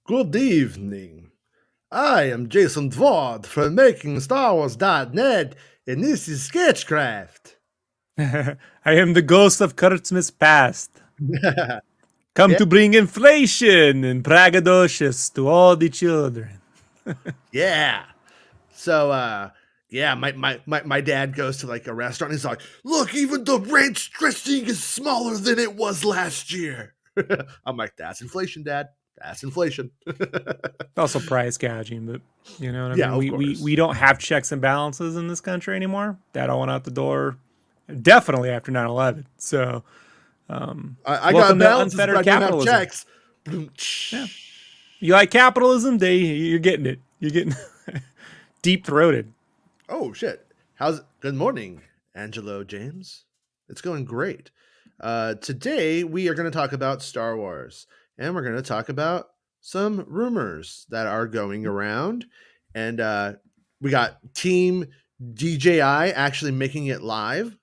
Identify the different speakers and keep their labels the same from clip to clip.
Speaker 1: Good evening. I am Jason Dward from MakingStarWars.net, and this is Sketchcraft.
Speaker 2: I am the ghost of Kurtzman's past. Come
Speaker 1: Yeah.
Speaker 2: to bring inflation and braggadocious to all the children.
Speaker 1: Yeah. So, yeah, my dad goes to like a restaurant. And he's like, look, even the ranch dressing is smaller than it was last year. I'm like, that's inflation, Dad. That's inflation.
Speaker 2: Also price gouging, but you know what I
Speaker 1: Yeah,
Speaker 2: mean?
Speaker 1: of
Speaker 2: We
Speaker 1: course.
Speaker 2: we don't have checks and balances in this country anymore. That all went out the door definitely after 9/11. So
Speaker 1: I got
Speaker 2: welcome to
Speaker 1: balances, but
Speaker 2: unfettered
Speaker 1: I don't have
Speaker 2: capitalism.
Speaker 1: checks.
Speaker 2: Yeah. You like capitalism? You're getting it. You're getting deep throated.
Speaker 1: Oh shit! Good morning, Angelo James. It's going great. Today we are going to talk about Star Wars, and we're going to talk about some rumors that are going around. And we got Team DJI actually making it live.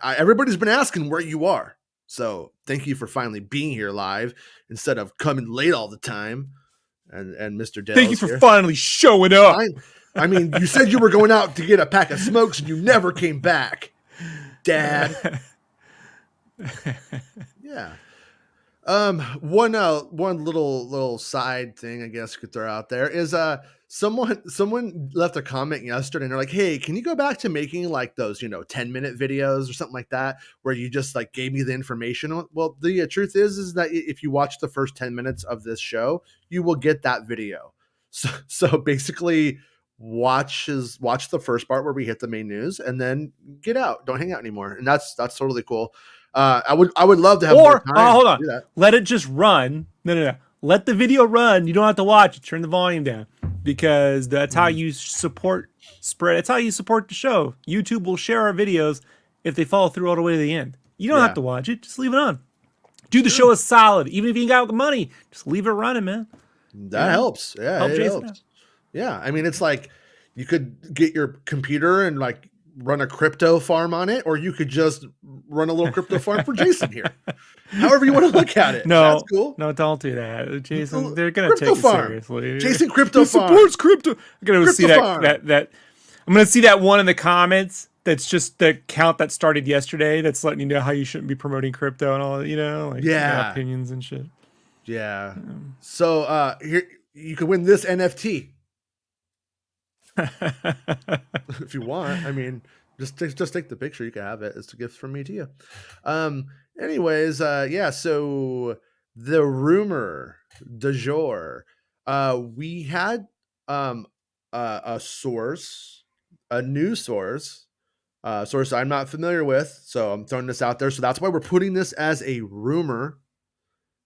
Speaker 1: Everybody's been asking where you are, so thank you for finally being here live instead of coming late all the time. And Mr. Dale,
Speaker 2: thank you for finally showing up.
Speaker 1: I mean, you said you were going out to get a pack of smokes and you never came back, Dad. Yeah. One little side thing I guess could throw out there is someone left a comment yesterday and they're like, hey, can you go back to making like those 10-minute videos or something like that where you just like gave me the information? Well, the truth is that if you watch the first 10 minutes of this show, you will get that video. So basically watch the first part where we hit the main news and then get out. Don't hang out anymore. And that's totally cool. I would love to have more time.
Speaker 2: Hold on. Let it just run. No. Let the video run. You don't have to watch it. Turn the volume down because that's how you support spread. That's how you support the show. YouTube will share our videos if they follow through all the way to the end. You don't have to watch it. Just leave it on. Do the show a solid. Even if you ain't got the money, just leave it running, man.
Speaker 1: That helps. Yeah, it helps. Yeah, I mean, it's like you could get your computer and like run a crypto farm on it, or you could just run a little crypto farm for Jason here. However you want to look at it.
Speaker 2: No,
Speaker 1: that's cool.
Speaker 2: No, don't do that, Jason. They're gonna take it seriously.
Speaker 1: Jason Crypto Farm
Speaker 2: supports crypto. I'm gonna see that. I'm gonna see that one in the comments. That's just the count that started yesterday. That's letting you know how you shouldn't be promoting crypto and all. Like opinions and shit.
Speaker 1: Yeah. So here you can win this NFT. If you want, I mean, just take the picture. You can have it. It's a gift from me to you. Anyways, yeah. So the rumor du jour, we had a source, a news source I'm not familiar with, so I'm throwing this out there. So that's why we're putting this as a rumor,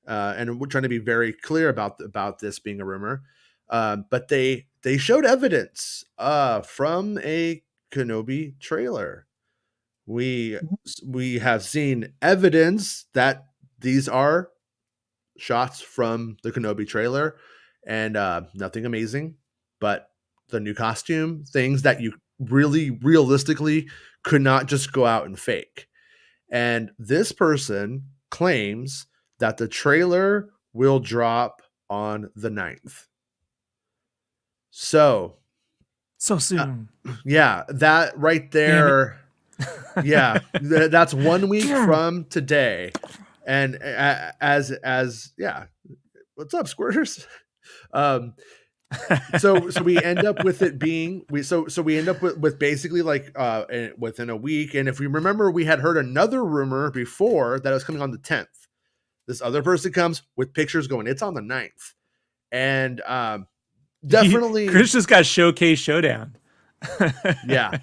Speaker 1: and we're trying to be very clear about this being a rumor. But they showed evidence from a Kenobi trailer. We have seen evidence that these are shots from the Kenobi trailer, and nothing amazing, but the new costume, things that you really realistically could not just go out and fake. And this person claims that the trailer will drop on the 9th. So
Speaker 2: soon.
Speaker 1: Yeah, that right there. Yeah, that's 1 week from today. And as yeah, what's up, squirters? So we end up with it being we end up with basically like within a week. And if we remember, we had heard another rumor before that it was coming on the 10th. This other person comes with pictures going, it's on the 9th. And definitely
Speaker 2: Chris just got Showcase Showdown.
Speaker 1: Yeah.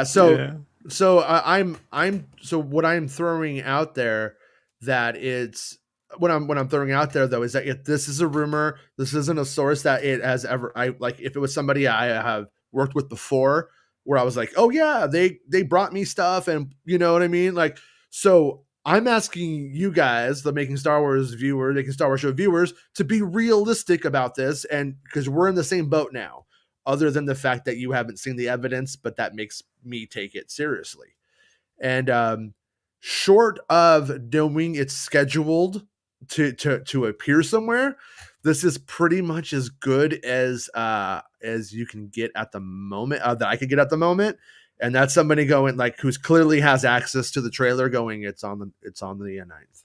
Speaker 1: So what I'm throwing out there that it's what I'm throwing out there though is that if this is a rumor, this isn't a source that it has ever. If it was somebody I have worked with before, where I was like, oh yeah, they brought me stuff, and you know what I mean. Like, so I'm asking you guys, the Making Star Wars Show viewers, to be realistic about this, and because we're in the same boat now. other than the fact that you haven't seen the evidence, but that makes me take it seriously. And short of knowing it's scheduled to appear somewhere, this is pretty much as good as you can get at the moment, that I could get at the moment. And that's somebody going like who's clearly has access to the trailer going, it's on the 9th.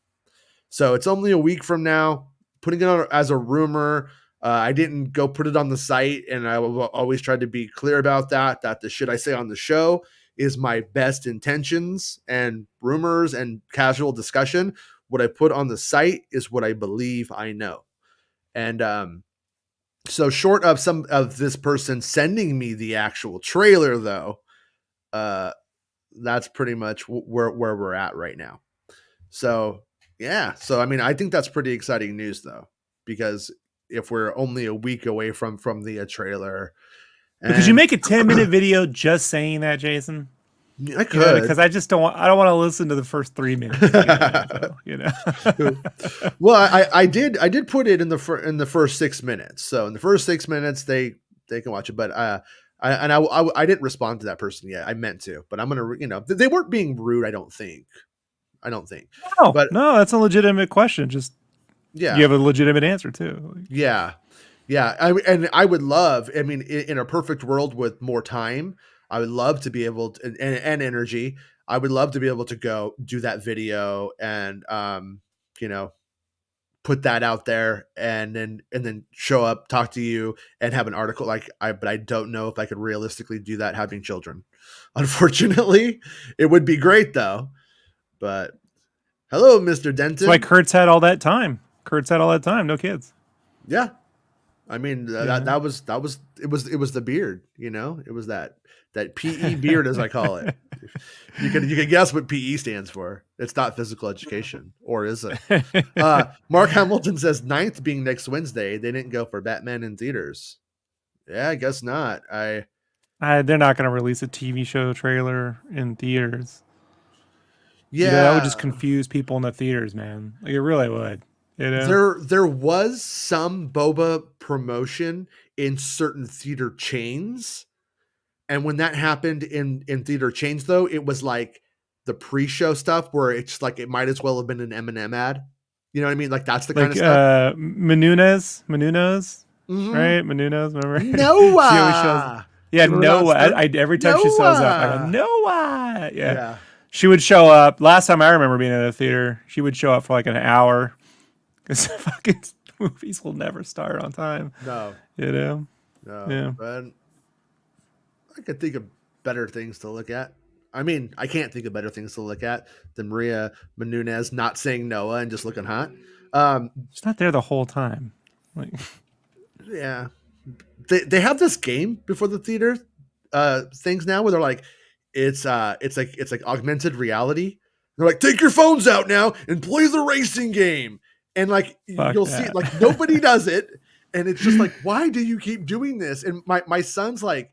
Speaker 1: So it's only a week from now. Putting it on as a rumor. I didn't go put it on the site, and I always tried to be clear about that the shit I say on the show is my best intentions and rumors and casual discussion. What I put on the site is what I believe I know. And so short of some of this person sending me the actual trailer, though, that's pretty much where we're at right now. So yeah, so I mean, I think that's pretty exciting news, though, because if we're only a week away from the trailer,
Speaker 2: But could you make a 10-minute video just saying that, Jason?
Speaker 1: I could,
Speaker 2: because I just don't want. I don't want to listen to the first 3 minutes.
Speaker 1: Well, I did put it in the first 6 minutes. So in the first 6 minutes, they can watch it. But I didn't respond to that person yet. I meant to, but I'm gonna, they weren't being rude. I don't think.
Speaker 2: No,
Speaker 1: but
Speaker 2: no, that's a legitimate question. Just
Speaker 1: yeah,
Speaker 2: you have a legitimate answer too.
Speaker 1: Yeah. I would love, I mean, in a perfect world with more time, I would love to be able to, and energy, I would love to be able to go do that video and, put that out there and then show up, talk to you and have an article but I don't know if I could realistically do that having children. Unfortunately, it would be great though. But hello, Mr. Denton.
Speaker 2: That's why Kurt's had all that time. No kids.
Speaker 1: Yeah. I mean, that was it was the beard, it was that PE beard, as I call it. You can guess what PE stands for. It's not physical education, or is it? Mark Hamilton says 9th being next Wednesday. They didn't go for Batman in theaters. Yeah, I guess not.
Speaker 2: They're not going to release a TV show trailer in theaters.
Speaker 1: Yeah,
Speaker 2: that would just confuse people in the theaters, man. Like, it really would.
Speaker 1: There was some boba promotion in certain theater chains, and when that happened in theater chains, though, it was like the pre-show stuff where it's like it might as well have been an M&M ad. You know what I mean? Like that's the kind of stuff.
Speaker 2: Menounos, right? Menounos, remember?
Speaker 1: Noah.
Speaker 2: Noah. Every time she shows up, I go, Noah. Yeah. She would show up. Last time I remember being in a theater, she would show up for like an hour. Because fucking movies will never start on time.
Speaker 1: No.
Speaker 2: No.
Speaker 1: Yeah. But I could think of better things to look at. I mean, I can't think of better things to look at than Maria Menounos not saying Noah and just looking hot.
Speaker 2: She's not there the whole time.
Speaker 1: Yeah. They have this game before the theater things now where they're like, it's like augmented reality. They're like, take your phones out now and play the racing game. And like you'll see, like nobody does it, and it's just like, why do you keep doing this? And my son's like,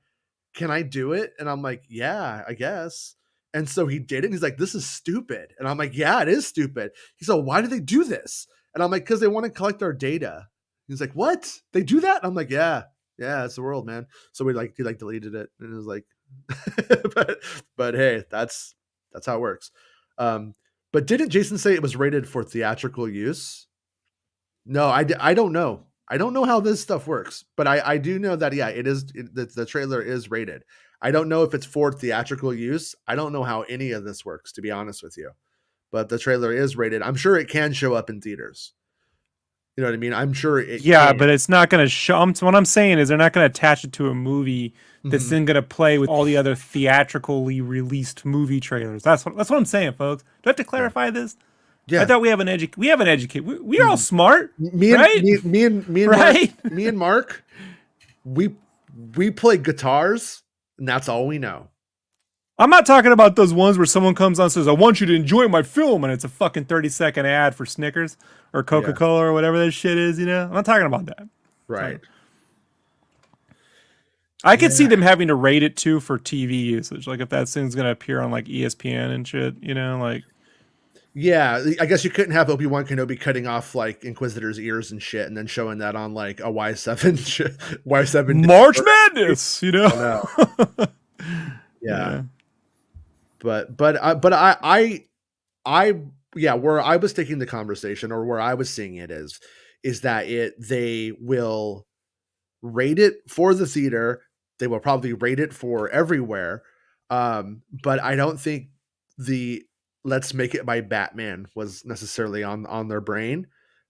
Speaker 1: can I do it? And I'm like, yeah, I guess. And so he did it. And he's like, this is stupid. And I'm like, yeah, it is stupid. He's like, why do they do this? And I'm like, because they want to collect our data. He's like, what? They do that? And I'm like, yeah, it's the world, man. So he deleted it, and it was like, but hey, that's how it works. But didn't Jason say it was rated for theatrical use? No, I don't know. I don't know how this stuff works, but I do know that, yeah, the trailer is rated. I don't know if it's for theatrical use. I don't know how any of this works, to be honest with you, but the trailer is rated. I'm sure it can show up in theaters. You know what I mean? I'm sure it can.
Speaker 2: But it's not going to show. What I'm saying is they're not going to attach it to a movie that's then going to play with all the other theatrically released movie trailers. That's what I'm saying, folks. Do I have to clarify this? Yeah. I thought we have an educate. We are all smart, right?
Speaker 1: Me and Mark, we play guitars, and that's all we know.
Speaker 2: I'm not talking about those ones where someone comes on and says, I want you to enjoy my film, and it's a fucking 30-second ad for Snickers or Coca-Cola or whatever that shit is, I'm not talking about that.
Speaker 1: Right.
Speaker 2: I could see them having to rate it too for TV usage. Like if that thing's going to appear on like ESPN and shit, like.
Speaker 1: Yeah, I guess you couldn't have Obi-Wan Kenobi cutting off like Inquisitor's ears and shit, and then showing that on like a Y7 Y7.
Speaker 2: March Madness, you know.
Speaker 1: Oh no, yeah,
Speaker 2: Yeah.
Speaker 1: but I yeah, where I was taking the conversation, or where I was seeing it is that they will rate it for the theater. They will probably rate it for everywhere. But I don't think the let's make it by Batman was necessarily on their brain.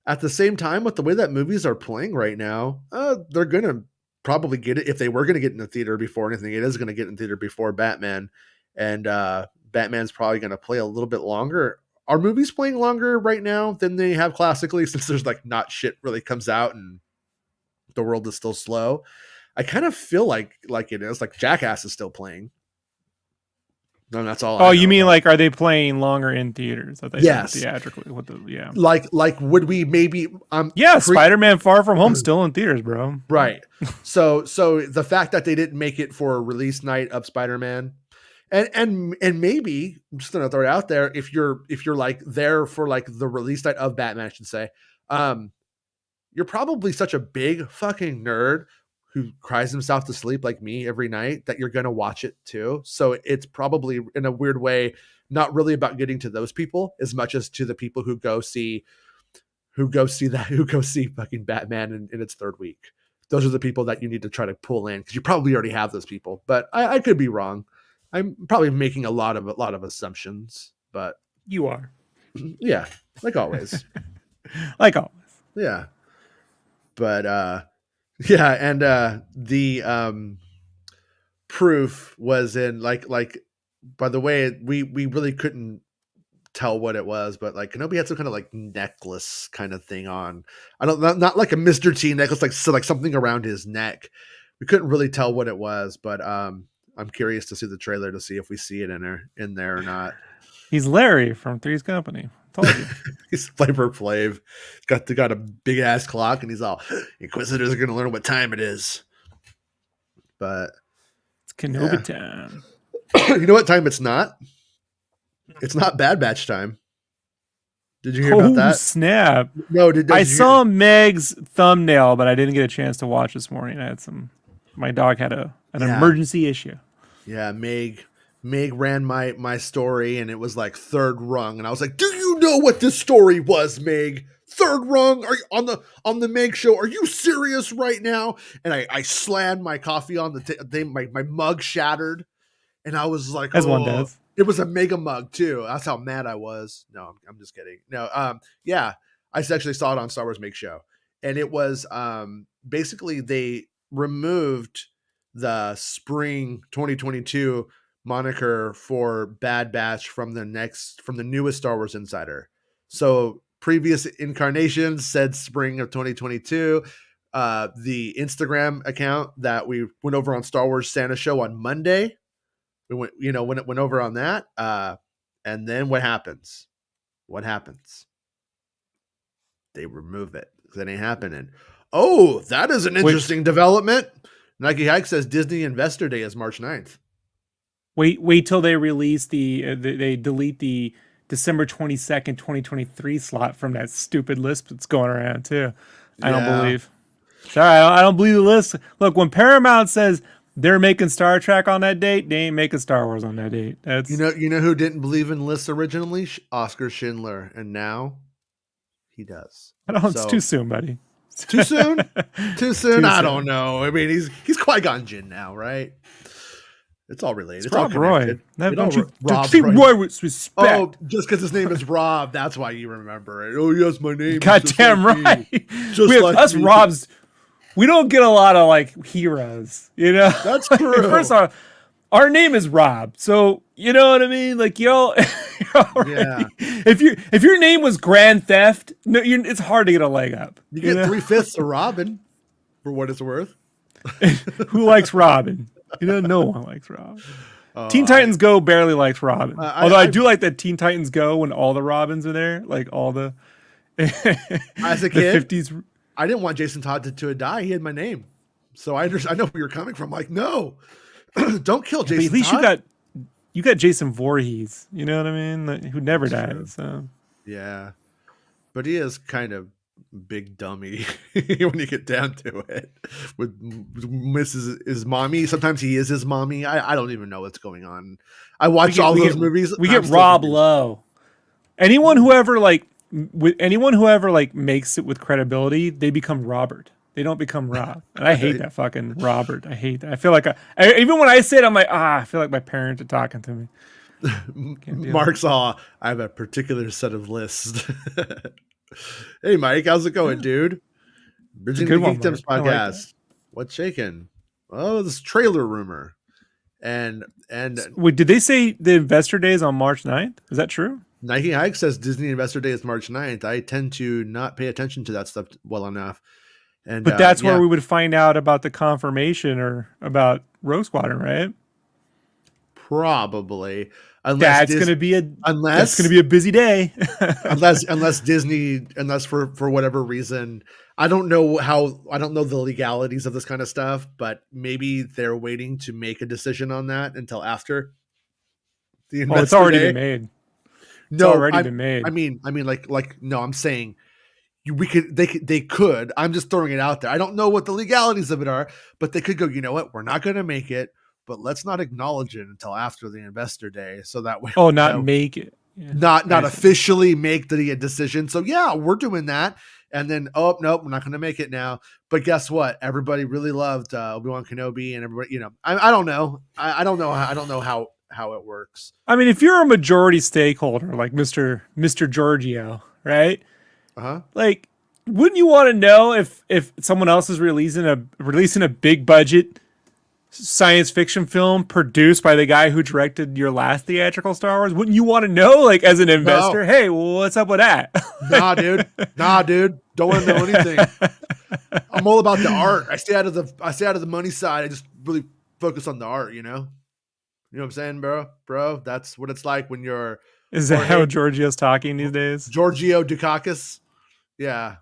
Speaker 1: At the same time, with the way that movies are playing right now, they're gonna probably get it. If they were gonna get in the theater before anything, it is gonna get in theater before Batman. And Batman's probably gonna play a little bit longer. Are movies playing longer right now than they have classically, since there's like not shit really comes out and the world is still slow? I kind of feel like it is. Like Jackass is still playing. No, that's all
Speaker 2: Oh,
Speaker 1: I
Speaker 2: you
Speaker 1: know
Speaker 2: mean
Speaker 1: about.
Speaker 2: like are they playing longer in theaters? I thought you meant
Speaker 1: Yes.
Speaker 2: theatrically. What the yeah.
Speaker 1: Like would we maybe
Speaker 2: Yeah, Spider-Man Far From Home still in theaters, bro.
Speaker 1: right. So the fact that they didn't make it for a release night of Spider-Man, and maybe I'm just gonna throw it out there, if you're like there for like the release night of Batman, I should say, um, you're probably such a big fucking nerd who cries himself to sleep like me every night that you're going to watch it too. So it's probably in a weird way not really about getting to those people as much as to the people who go see fucking Batman in its third week. Those are the people that you need to try to pull in, because you probably already have those people. But I could be wrong. I'm probably making a lot of assumptions, but
Speaker 2: You are.
Speaker 1: yeah, like always.
Speaker 2: Like always.
Speaker 1: Yeah. But yeah, and the proof was in like by the way, we really couldn't tell what it was, but like Kenobi had some kind of like necklace kind of thing on. I don't not like a Mr. T necklace, like so like something around his neck. We couldn't really tell what it was, but I'm curious to see the trailer to see if we see it in there or not.
Speaker 2: He's Larry from Three's Company. Told you.
Speaker 1: He's Flavor Flav. Got a big ass clock, and he's all Inquisitors are gonna learn what time it is. But
Speaker 2: It's Kenobi time.
Speaker 1: you know what time it's not? It's not Bad Batch time. Did you hear about that?
Speaker 2: Snap.
Speaker 1: No, did
Speaker 2: I
Speaker 1: you
Speaker 2: saw Meg's thumbnail, but I didn't get a chance to watch this morning. I had my dog had an emergency issue.
Speaker 1: Yeah, Meg ran my story, and it was like third rung, and I was like, "Do you know what this story was, Meg? Third rung? Are you on the Meg show? Are you serious right now?" And I slammed my coffee on the thing. My mug shattered, and I was like,
Speaker 2: As one does.
Speaker 1: It was a mega mug too. That's how mad I was. No, I'm just kidding. No, yeah, I actually saw it on Star Wars Make Show, and it was basically they removed the spring 2022 moniker for Bad Batch from the newest Star Wars Insider. So previous incarnations said spring of 2022. The Instagram account that we went over on Star Wars Santa Show on Monday, we went, when it went over on that, and then what happens? What happens? They remove it. That ain't happening. Oh, that is an interesting development. Nike Hike says Disney Investor Day is March 9th.
Speaker 2: Wait till they release they delete the December 22nd, 2023 slot from that stupid list that's going around too. I don't believe. Sorry, I don't believe the list. Look, when Paramount says they're making Star Trek on that date, they ain't making Star Wars on that date. That's
Speaker 1: you know who didn't believe in lists originally? Oscar Schindler, and now he does.
Speaker 2: It's too soon, buddy.
Speaker 1: Too soon? Too soon? I don't know. I mean, he's Qui-Gon Jinn now, right? It's all related. It's all connected.
Speaker 2: Don't you treat Roy with respect?
Speaker 1: Oh, just because his name is Rob, that's why you remember it. Oh, yes, my name.
Speaker 2: Goddamn right. Us Robs, we don't get a lot of like heroes, you know.
Speaker 1: That's true.
Speaker 2: First off, our name is Rob, so you know what I mean. Like y'all,
Speaker 1: yeah.
Speaker 2: If your name was Grand Theft, no, it's hard to get a leg up.
Speaker 1: You get 3/5 of Robin, for what it's worth.
Speaker 2: Who likes Robin? No one likes Robin. Teen Titans Go barely likes Robin. Although I do like that Teen Titans Go when all the Robins are there, like all the.
Speaker 1: As a kid,
Speaker 2: 50s.
Speaker 1: I didn't want Jason Todd to die. He had my name, so I know where you're coming from. Like, no, don't kill Jason.
Speaker 2: But at least
Speaker 1: Todd.
Speaker 2: you got Jason Voorhees. You know what I mean? Who never
Speaker 1: That's
Speaker 2: dies.
Speaker 1: true.
Speaker 2: So
Speaker 1: Yeah, but he is kind of big dummy when you get down to it. With Mrs. his mommy, sometimes he is his mommy. I don't even know what's going on. I
Speaker 2: we
Speaker 1: watch
Speaker 2: get
Speaker 1: all
Speaker 2: we
Speaker 1: those
Speaker 2: get
Speaker 1: movies.
Speaker 2: we
Speaker 1: And I'm
Speaker 2: get
Speaker 1: still
Speaker 2: Rob
Speaker 1: confused.
Speaker 2: Lowe. Anyone
Speaker 1: Hmm.
Speaker 2: who ever like with anyone who ever like makes it with credibility, they become Robert. They don't become Rob. And I hate that fucking Robert. I hate that. I feel like even when I say it, I'm like, I feel like my parents are talking to me. Can't deal with
Speaker 1: Mark
Speaker 2: it.
Speaker 1: saw I have a particular set of lists. Hey Mike, how's it going,
Speaker 2: Yeah,
Speaker 1: dude?
Speaker 2: it's a
Speaker 1: Bridging
Speaker 2: good
Speaker 1: the
Speaker 2: one, Mark.
Speaker 1: Geekdoms
Speaker 2: I like that.
Speaker 1: podcast. What's shaking? Oh, this trailer rumor. And
Speaker 2: Wait, did they say the investor day is on March 9th? Is that true?
Speaker 1: Nike Hike says Disney Investor Day is March 9th. I tend to not pay attention to that stuff well enough. And
Speaker 2: But that's where
Speaker 1: yeah,
Speaker 2: we would find out about the confirmation or about Rogue Squadron, right?
Speaker 1: probably unless
Speaker 2: That's
Speaker 1: Dis
Speaker 2: gonna be a that's gonna
Speaker 1: unless
Speaker 2: be a busy day.
Speaker 1: unless Disney, unless for whatever reason, I don't know the legalities of this kind of stuff, but maybe they're waiting to make a decision on that until after the
Speaker 2: Oh, it's
Speaker 1: Investor
Speaker 2: already been
Speaker 1: Day.
Speaker 2: made. It's
Speaker 1: No,
Speaker 2: already been
Speaker 1: I
Speaker 2: made.
Speaker 1: mean like no, I'm saying they could. I'm just throwing it out there. I don't know what the legalities of it are, but they could go, you know what, we're not going to make it, but let's not acknowledge it until after the Investor Day, so that way
Speaker 2: Oh,
Speaker 1: we
Speaker 2: not
Speaker 1: know,
Speaker 2: make it. Yeah,
Speaker 1: not
Speaker 2: I see.
Speaker 1: officially make the decision. So yeah, we're doing that. And then, oh nope, we're not going to make it now. But guess what? Everybody really loved Obi-Wan Kenobi, and everybody, I don't know. I don't know. I don't know how it works.
Speaker 2: I mean, if you're a majority stakeholder like Mr. Giorgio, right?
Speaker 1: Uh huh.
Speaker 2: Like, wouldn't you want to know if someone else is releasing a big budget science fiction film produced by the guy who directed your last theatrical Star Wars? Wouldn't you want to know, like, as an
Speaker 1: No,
Speaker 2: investor, hey, well, what's up with that?
Speaker 1: nah, dude. Nah, dude. Don't want to know anything. I'm all about the art. I stay out of the money side. I just really focus on the art. You know what I'm saying, bro? Bro, that's what it's like when you're
Speaker 2: Is that how
Speaker 1: Jorge
Speaker 2: Giorgio's talking these days?
Speaker 1: Giorgio Dukakis. Yeah,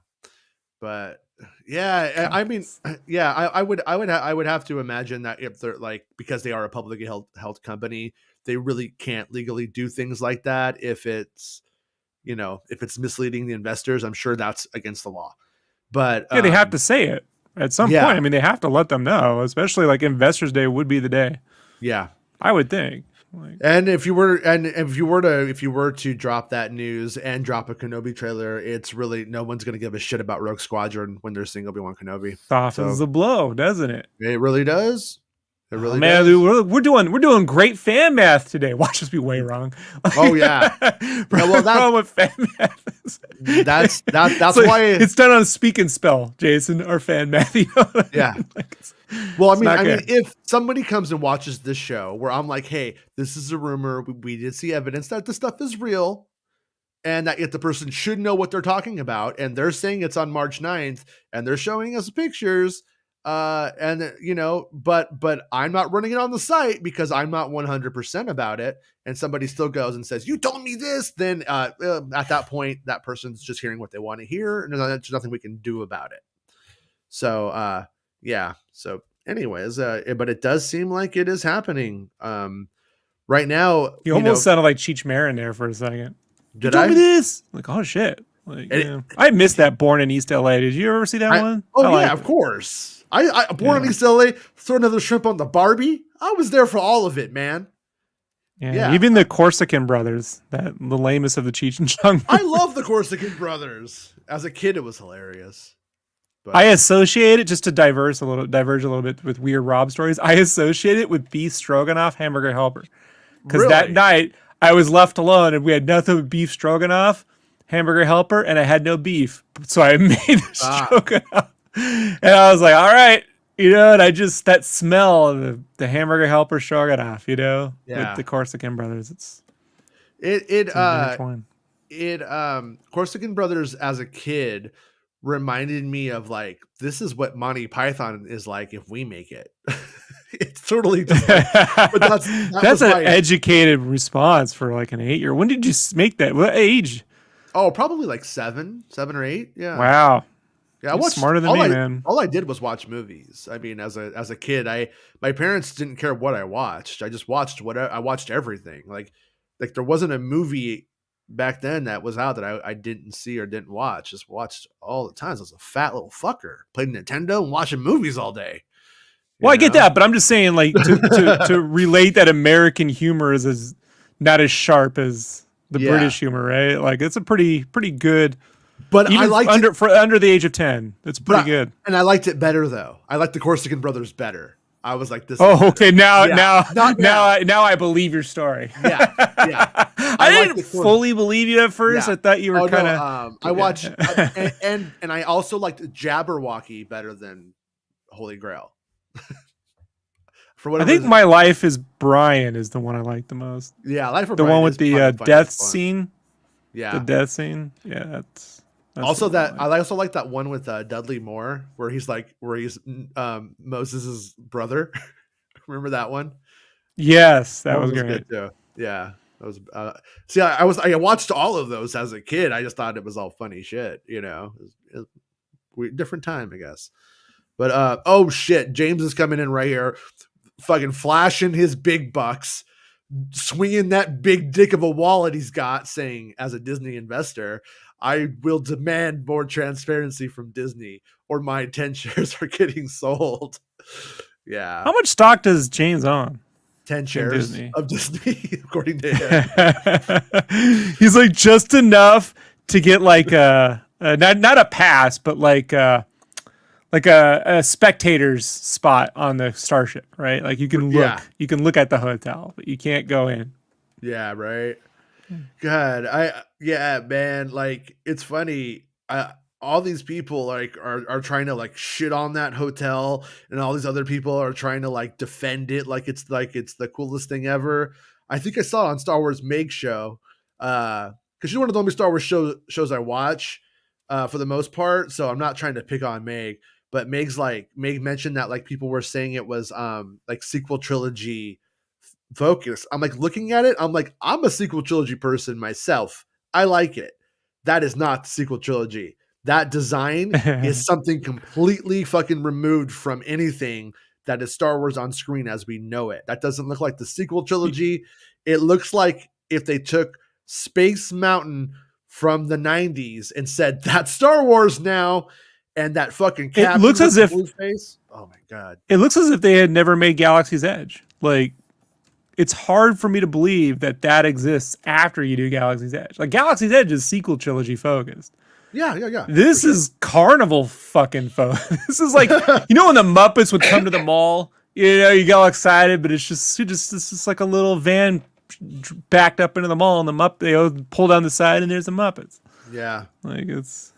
Speaker 1: but yeah, I mean,
Speaker 2: Caucus.
Speaker 1: yeah, I would have to imagine that if they're like, because they are a publicly held company, they really can't legally do things like that. If it's misleading the investors, I'm sure that's against the law. But
Speaker 2: Yeah, they have to say it at some point.
Speaker 1: yeah,
Speaker 2: I mean, they have to let them know, especially like Investors Day would be the day.
Speaker 1: yeah.
Speaker 2: I would think. Like,
Speaker 1: And if you were to drop that news and drop a Kenobi trailer, it's really no one's going to give a shit about Rogue Squadron when they're seeing Obi-Wan Kenobi.
Speaker 2: softens
Speaker 1: So
Speaker 2: the blow, doesn't it?
Speaker 1: it really does. It
Speaker 2: Oh
Speaker 1: really
Speaker 2: man, dude,
Speaker 1: does.
Speaker 2: we're doing great fan math today. Watch us be way wrong.
Speaker 1: Oh yeah. Yeah, well
Speaker 2: Problem with fan math is
Speaker 1: that's
Speaker 2: like,
Speaker 1: why
Speaker 2: it's done on speak and spell, Jason. Our fan math, you know what I
Speaker 1: yeah.
Speaker 2: mean? Like,
Speaker 1: Well,
Speaker 2: it's not
Speaker 1: I mean,
Speaker 2: good.
Speaker 1: if somebody comes and watches this show where I'm like, hey, this is a rumor, we did see evidence that the stuff is real, and that if the person should know what they're talking about, and they're saying it's on March 9th, and they're showing us pictures, and but I'm not running it on the site because I'm not 100% about it, and somebody still goes and says, you told me this, then at that point, that person's just hearing what they want to hear, and there's nothing we can do about it. So yeah. So anyways, but it does seem like it is happening. Right now,
Speaker 2: You almost sounded like Cheech Marin there for a second. You
Speaker 1: did
Speaker 2: told me
Speaker 1: I?
Speaker 2: this. Like, oh shit. Like,
Speaker 1: It,
Speaker 2: yeah. I missed that Born in East LA. Did you ever see that one?
Speaker 1: oh
Speaker 2: I
Speaker 1: yeah,
Speaker 2: liked
Speaker 1: of
Speaker 2: it.
Speaker 1: course. I born in
Speaker 2: Yeah.
Speaker 1: East LA, throw another shrimp on the Barbie. I was there for all of it, man.
Speaker 2: Yeah.
Speaker 1: Yeah.
Speaker 2: Even the Corsican brothers, the lamest of the Cheech and Chong.
Speaker 1: I love the Corsican brothers. As a kid, it was hilarious.
Speaker 2: I
Speaker 1: But
Speaker 2: associate it, just to diverge a little bit with weird Rob stories. I associate it with beef stroganoff hamburger helper, because that
Speaker 1: really,
Speaker 2: night I was left alone and we had nothing but beef stroganoff, hamburger helper, and I had no beef, so I made the
Speaker 1: ah,
Speaker 2: stroganoff, and I was like, all right, and I just that smell of the hamburger helper stroganoff, with
Speaker 1: yeah.
Speaker 2: the Corsican brothers,
Speaker 1: It it
Speaker 2: it's intertwined.
Speaker 1: it Corsican brothers as a kid reminded me of like, this is what Monty Python is like if we make it. It's totally just like, but that
Speaker 2: That's
Speaker 1: was
Speaker 2: an
Speaker 1: my,
Speaker 2: educated response for like an 8-year. When did you make that? What age?
Speaker 1: oh, probably like seven or eight. Yeah.
Speaker 2: Wow.
Speaker 1: Yeah, I
Speaker 2: He's
Speaker 1: watched
Speaker 2: smarter than me, man.
Speaker 1: all I did was watch movies. I mean, as a kid, my parents didn't care what I watched. I just watched I watched everything. Like there wasn't a movie back then that was out that I didn't see or didn't watch. Just watched all the times. I was a fat little fucker. Played Nintendo and watching movies all day.
Speaker 2: Well,
Speaker 1: You
Speaker 2: I get
Speaker 1: know?
Speaker 2: that, but I'm just saying, like, to relate that American humor is as not as sharp as the
Speaker 1: Yeah.
Speaker 2: British humor, right? Like, it's a pretty good,
Speaker 1: But I
Speaker 2: even
Speaker 1: liked it
Speaker 2: for under the age of 10. It's
Speaker 1: but
Speaker 2: pretty good.
Speaker 1: and I liked it better though. I liked the Corsican Brothers better. I was like, this is
Speaker 2: Oh,
Speaker 1: better.
Speaker 2: okay. Now,
Speaker 1: Yeah. Not now.
Speaker 2: now I believe your story.
Speaker 1: Yeah. Yeah. I
Speaker 2: I
Speaker 1: like
Speaker 2: didn't
Speaker 1: the Corsican.
Speaker 2: fully believe you at first.
Speaker 1: Yeah.
Speaker 2: I thought you were
Speaker 1: Oh
Speaker 2: kind
Speaker 1: no.
Speaker 2: of.
Speaker 1: I watch and I also liked Jabberwocky better than Holy Grail. For
Speaker 2: I
Speaker 1: whatever
Speaker 2: think
Speaker 1: reason.
Speaker 2: My Life is Brian is the one I like the most.
Speaker 1: Yeah, Life of
Speaker 2: The
Speaker 1: Brian
Speaker 2: one
Speaker 1: is
Speaker 2: with the
Speaker 1: probably the
Speaker 2: death
Speaker 1: funniest one.
Speaker 2: scene. The
Speaker 1: Yeah.
Speaker 2: death scene. Yeah, that's
Speaker 1: Also,
Speaker 2: the one
Speaker 1: that I also like that one with Dudley Moore where he's Moses's brother. Remember that one?
Speaker 2: Yes, that
Speaker 1: That one
Speaker 2: was
Speaker 1: was
Speaker 2: great.
Speaker 1: good too. Yeah, that was. See, I watched all of those as a kid. I just thought it was all funny shit. It was different time, I guess. But oh shit, James is coming in right here, fucking flashing his big bucks, swinging that big dick of a wallet he's got, saying, as a Disney investor, I will demand more transparency from Disney, or my 10 shares are getting sold. Yeah.
Speaker 2: How much stock does James own
Speaker 1: 10
Speaker 2: in
Speaker 1: shares
Speaker 2: Disney?
Speaker 1: of Disney, according to him.
Speaker 2: He's like just enough to get like a not a pass, but like a spectator's spot on the starship, right? Like
Speaker 1: Yeah.
Speaker 2: you can look at the hotel, but you can't go in.
Speaker 1: Yeah, right. God, yeah, man, like it's funny. All these people are trying to like shit on that hotel, and all these other people are trying to like defend it like it's the coolest thing ever. I think I saw it on Star Wars Meg show. Because she's one of the only Star Wars shows I watch, for the most part. So I'm not trying to pick on Meg, but Meg mentioned that like people were saying it was like sequel trilogy focus. I'm like looking at it. I'm like, I'm a sequel trilogy person myself. I like it. That is not the sequel trilogy. That design is something completely fucking removed from anything that is Star Wars on screen as we know it. That doesn't look like the sequel trilogy. It looks like if they took Space Mountain from the 90s and said, that's Star Wars now, and that fucking
Speaker 2: It
Speaker 1: captain
Speaker 2: looks
Speaker 1: with
Speaker 2: as
Speaker 1: the
Speaker 2: if
Speaker 1: blue face. Oh my God.
Speaker 2: it looks as if they had never made Galaxy's Edge. Like it's hard for me to believe that exists after you do Galaxy's Edge. Like Galaxy's Edge is sequel trilogy focused.
Speaker 1: Yeah.
Speaker 2: This is Carnival fucking focused. This is like when the Muppets would come to the mall, you got all excited, but it's just like a little van backed up into the mall, and they pull down the side, and there's the Muppets.
Speaker 1: Yeah.
Speaker 2: Like it's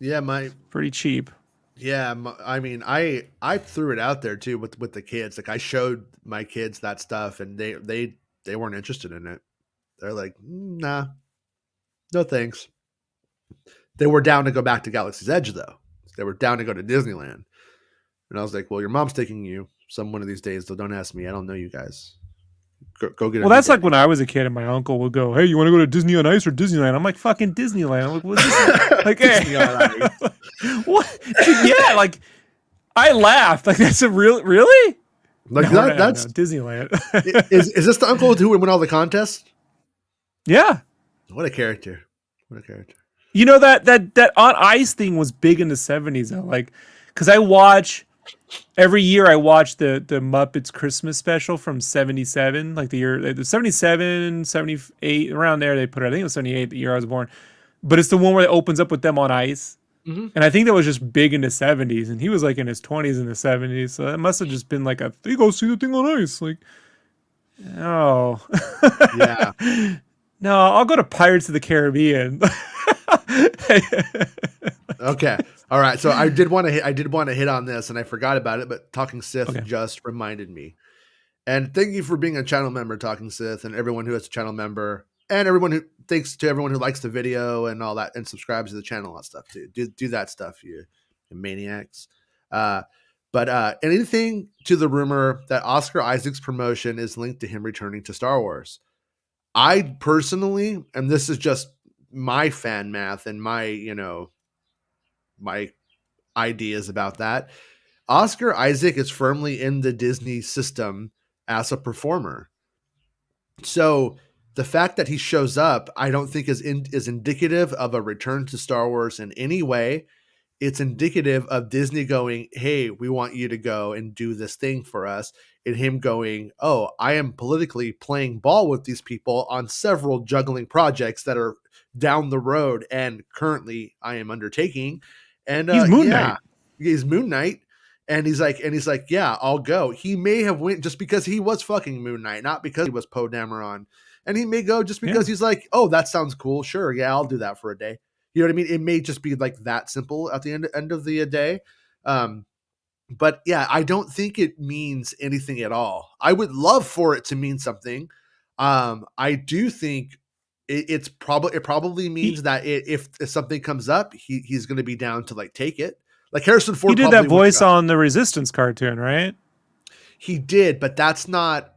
Speaker 1: Yeah,
Speaker 2: pretty cheap.
Speaker 1: yeah, I mean, I threw it out there too with the kids. Like I showed my kids that stuff, and they weren't interested in it. They're like, nah, no thanks. They were down to go back to Galaxy's Edge though. They were down to go to Disneyland, and I was like, well, your mom's taking you some one of these days, so don't ask me. I don't know you guys. Go get a
Speaker 2: Well,
Speaker 1: new
Speaker 2: that's like
Speaker 1: baby.
Speaker 2: when I was a kid, and my uncle would go, "Hey, you want to go to Disney on Ice or Disneyland?" I'm like, "Fucking Disneyland." I'm like, "What's this?" Like,
Speaker 1: Disney on
Speaker 2: hey,
Speaker 1: Ice.
Speaker 2: what? Dude, yeah, like I laughed. Like that's a really?
Speaker 1: Like
Speaker 2: No,
Speaker 1: that's
Speaker 2: Disneyland.
Speaker 1: is this the uncle who would win all the contests?
Speaker 2: Yeah,
Speaker 1: What a character! What a character!
Speaker 2: that on ice thing was big in the '70s though. Like, because every year I watch the Muppets Christmas special from '77, like the 77, 78, around there they put it. I think it was '78, the year I was born. But it's the one where it opens up with them on ice.
Speaker 1: Mm-hmm.
Speaker 2: And I think that was just big in the '70s, and he was like in his 20s in the '70s, so that must have just been like you go see the thing on ice, like, oh,
Speaker 1: Yeah.
Speaker 2: no, I'll go to Pirates of the Caribbean.
Speaker 1: Okay. All right. So I did want to hit on this, and I forgot about it, but Talking Sith
Speaker 2: Okay.
Speaker 1: just reminded me. And thank you for being a channel member, Talking Sith, and everyone who is a channel member, and thanks to everyone who likes the video and all that, and subscribes to the channel and stuff too. Do that stuff, you maniacs. But anything to the rumor that Oscar Isaac's promotion is linked to him returning to Star Wars. I personally, and this is just my fan math and my ideas about that. Oscar Isaac is firmly in the Disney system as a performer. So the fact that he shows up, I don't think is indicative of a return to Star Wars in any way. It's indicative of Disney going, "Hey, we want you to go and do this thing for us," and him going, "Oh, I am politically playing ball with these people on several juggling projects that are down the road and currently I am undertaking." And
Speaker 2: He's Moon
Speaker 1: yeah,
Speaker 2: Knight.
Speaker 1: he's Moon Knight. And he's like, yeah, I'll go. He may have went just because he was fucking Moon Knight, not because he was Poe Dameron. And he may go just
Speaker 2: Yeah.
Speaker 1: because he's like, oh, that sounds cool. Sure, yeah, I'll do that for a day. You know what I mean? It may just be like that simple at the end of the day. Um, but yeah, I don't think it means anything at all. I would love for it to mean something. I do think it probably means
Speaker 2: He
Speaker 1: that if something comes up, he's going to be down to like take it. Like Harrison
Speaker 2: he
Speaker 1: Ford
Speaker 2: did that
Speaker 1: probably would
Speaker 2: voice
Speaker 1: go.
Speaker 2: on the Resistance cartoon, right?
Speaker 1: He did, but that's not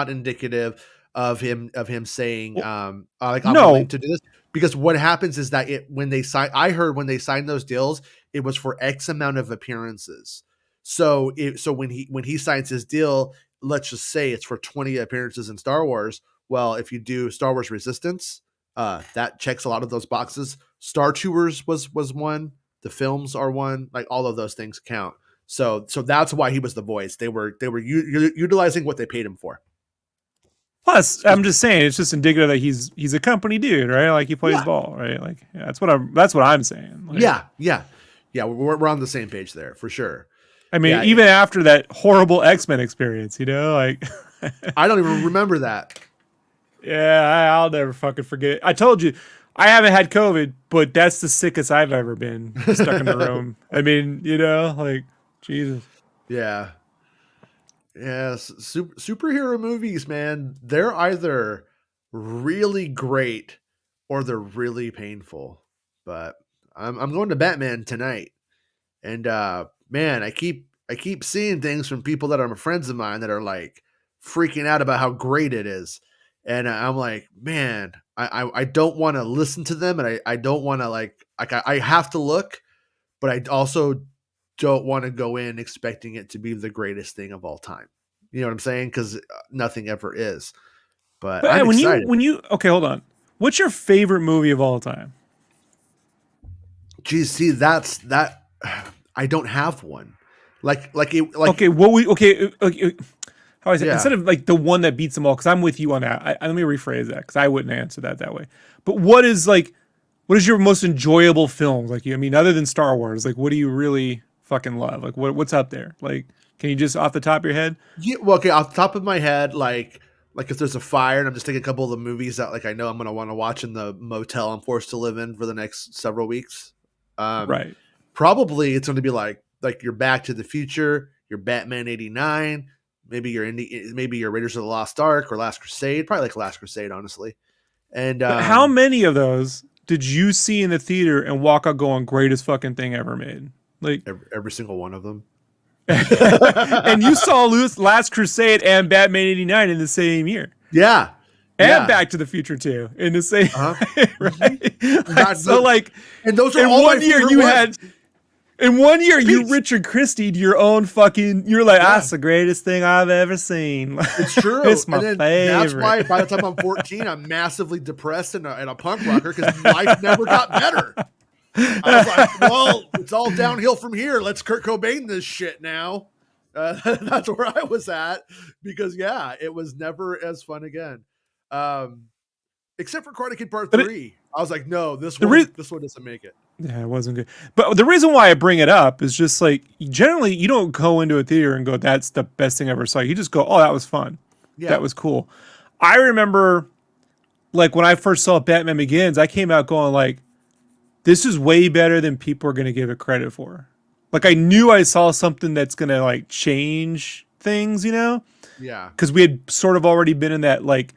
Speaker 1: indicative of him saying
Speaker 2: Well,
Speaker 1: like I'm willing
Speaker 2: no,
Speaker 1: to do this, because what happens is that when they sign, I heard when they signed those deals, it was for X amount of appearances. So when he signs his deal, let's just say it's for 20 appearances in Star Wars. Well, if you do Star Wars Resistance, that checks a lot of those boxes. Star Tours was one. The films are one. Like all of those things count. So that's why he was the voice. They were utilizing what they paid him for.
Speaker 2: plus,
Speaker 1: Excuse
Speaker 2: I'm
Speaker 1: me.
Speaker 2: just saying it's just indicative that he's a company dude, right? Like he plays
Speaker 1: Yeah,
Speaker 2: ball, right? Like yeah, that's what I'm saying. Like
Speaker 1: yeah. We're on the same page there for sure.
Speaker 2: I mean,
Speaker 1: Yeah,
Speaker 2: even after that horrible X-Men experience, like
Speaker 1: I don't even remember that.
Speaker 2: yeah, I'll never fucking forget it. I told you, I haven't had COVID, but that's the sickest I've ever been stuck in the room. I mean, like Jesus.
Speaker 1: Yeah, yeah. Superhero movies, man, they're either really great or they're really painful. But I'm going to Batman tonight. And man, I keep seeing things from people that are friends of mine that are like freaking out about how great it is. And I'm like, man, I don't want to listen to them, and I don't want to I have to look, but I also don't want to go in expecting it to be the greatest thing of all time. You know what I'm saying? Because nothing ever is. But
Speaker 2: But
Speaker 1: I'm
Speaker 2: when you
Speaker 1: excited.
Speaker 2: when you okay, hold on. What's your favorite movie of all time?
Speaker 1: Geez, see, that's that. I don't have one. Like
Speaker 2: Okay, what we okay, how I say
Speaker 1: yeah.
Speaker 2: instead of like the one that beats them all, because I'm with you on that. Let me rephrase that because I wouldn't answer that way. But what is your most enjoyable film? Like, I mean, other than Star Wars, like, what do you really fucking love? Like, what's up there? Like, can you just off the top of your head?
Speaker 1: Yeah, well, okay, off the top of my head, like if there's a fire and I'm just taking a couple of the movies that like I know I'm gonna want to watch in the motel I'm forced to live in for the next several weeks. Um,
Speaker 2: Right.
Speaker 1: Probably it's gonna be like your Back to the Future, your Batman '89, maybe your Raiders of the Lost Ark or Last Crusade, probably like Last Crusade, honestly. And
Speaker 2: But how many of those did you see in the theater and walk out going, greatest fucking thing ever made? Like,
Speaker 1: every single one of them.
Speaker 2: and you saw Last Crusade and Batman '89 in the same year,
Speaker 1: Yeah,
Speaker 2: and
Speaker 1: yeah.
Speaker 2: Back to the Future too in the same,
Speaker 1: Uh-huh.
Speaker 2: right?
Speaker 1: That-
Speaker 2: So like,
Speaker 1: and those are
Speaker 2: in
Speaker 1: all my
Speaker 2: one year
Speaker 1: favorite
Speaker 2: you
Speaker 1: ones.
Speaker 2: had. In one year, you
Speaker 1: Peace.
Speaker 2: Richard Christie'd your own fucking. You're like,
Speaker 1: Yeah.
Speaker 2: that's the greatest thing I've ever seen.
Speaker 1: It's true.
Speaker 2: It's my
Speaker 1: and then
Speaker 2: favorite.
Speaker 1: that's why by the time I'm 14, I'm massively depressed and a punk rocker because life never got better. I was like, well, it's all downhill from here. Let's Kurt Cobain this shit now. That's where I was at because, yeah, it was never as fun again. Except for Karate Kid Part
Speaker 2: But
Speaker 1: 3. I was like, no, this
Speaker 2: the
Speaker 1: one doesn't make it.
Speaker 2: Yeah, it wasn't good. But the reason why I bring it up is just like generally you don't go into a theater and go, "That's the best thing I ever saw." You just go, "Oh, that was fun.
Speaker 1: Yeah.
Speaker 2: That was cool." I remember, like when I first saw Batman Begins, I came out going like, "This is way better than people are going to give it credit for." Like I knew I saw something that's going to like change things,
Speaker 1: Yeah.
Speaker 2: because we had sort of already been in that like.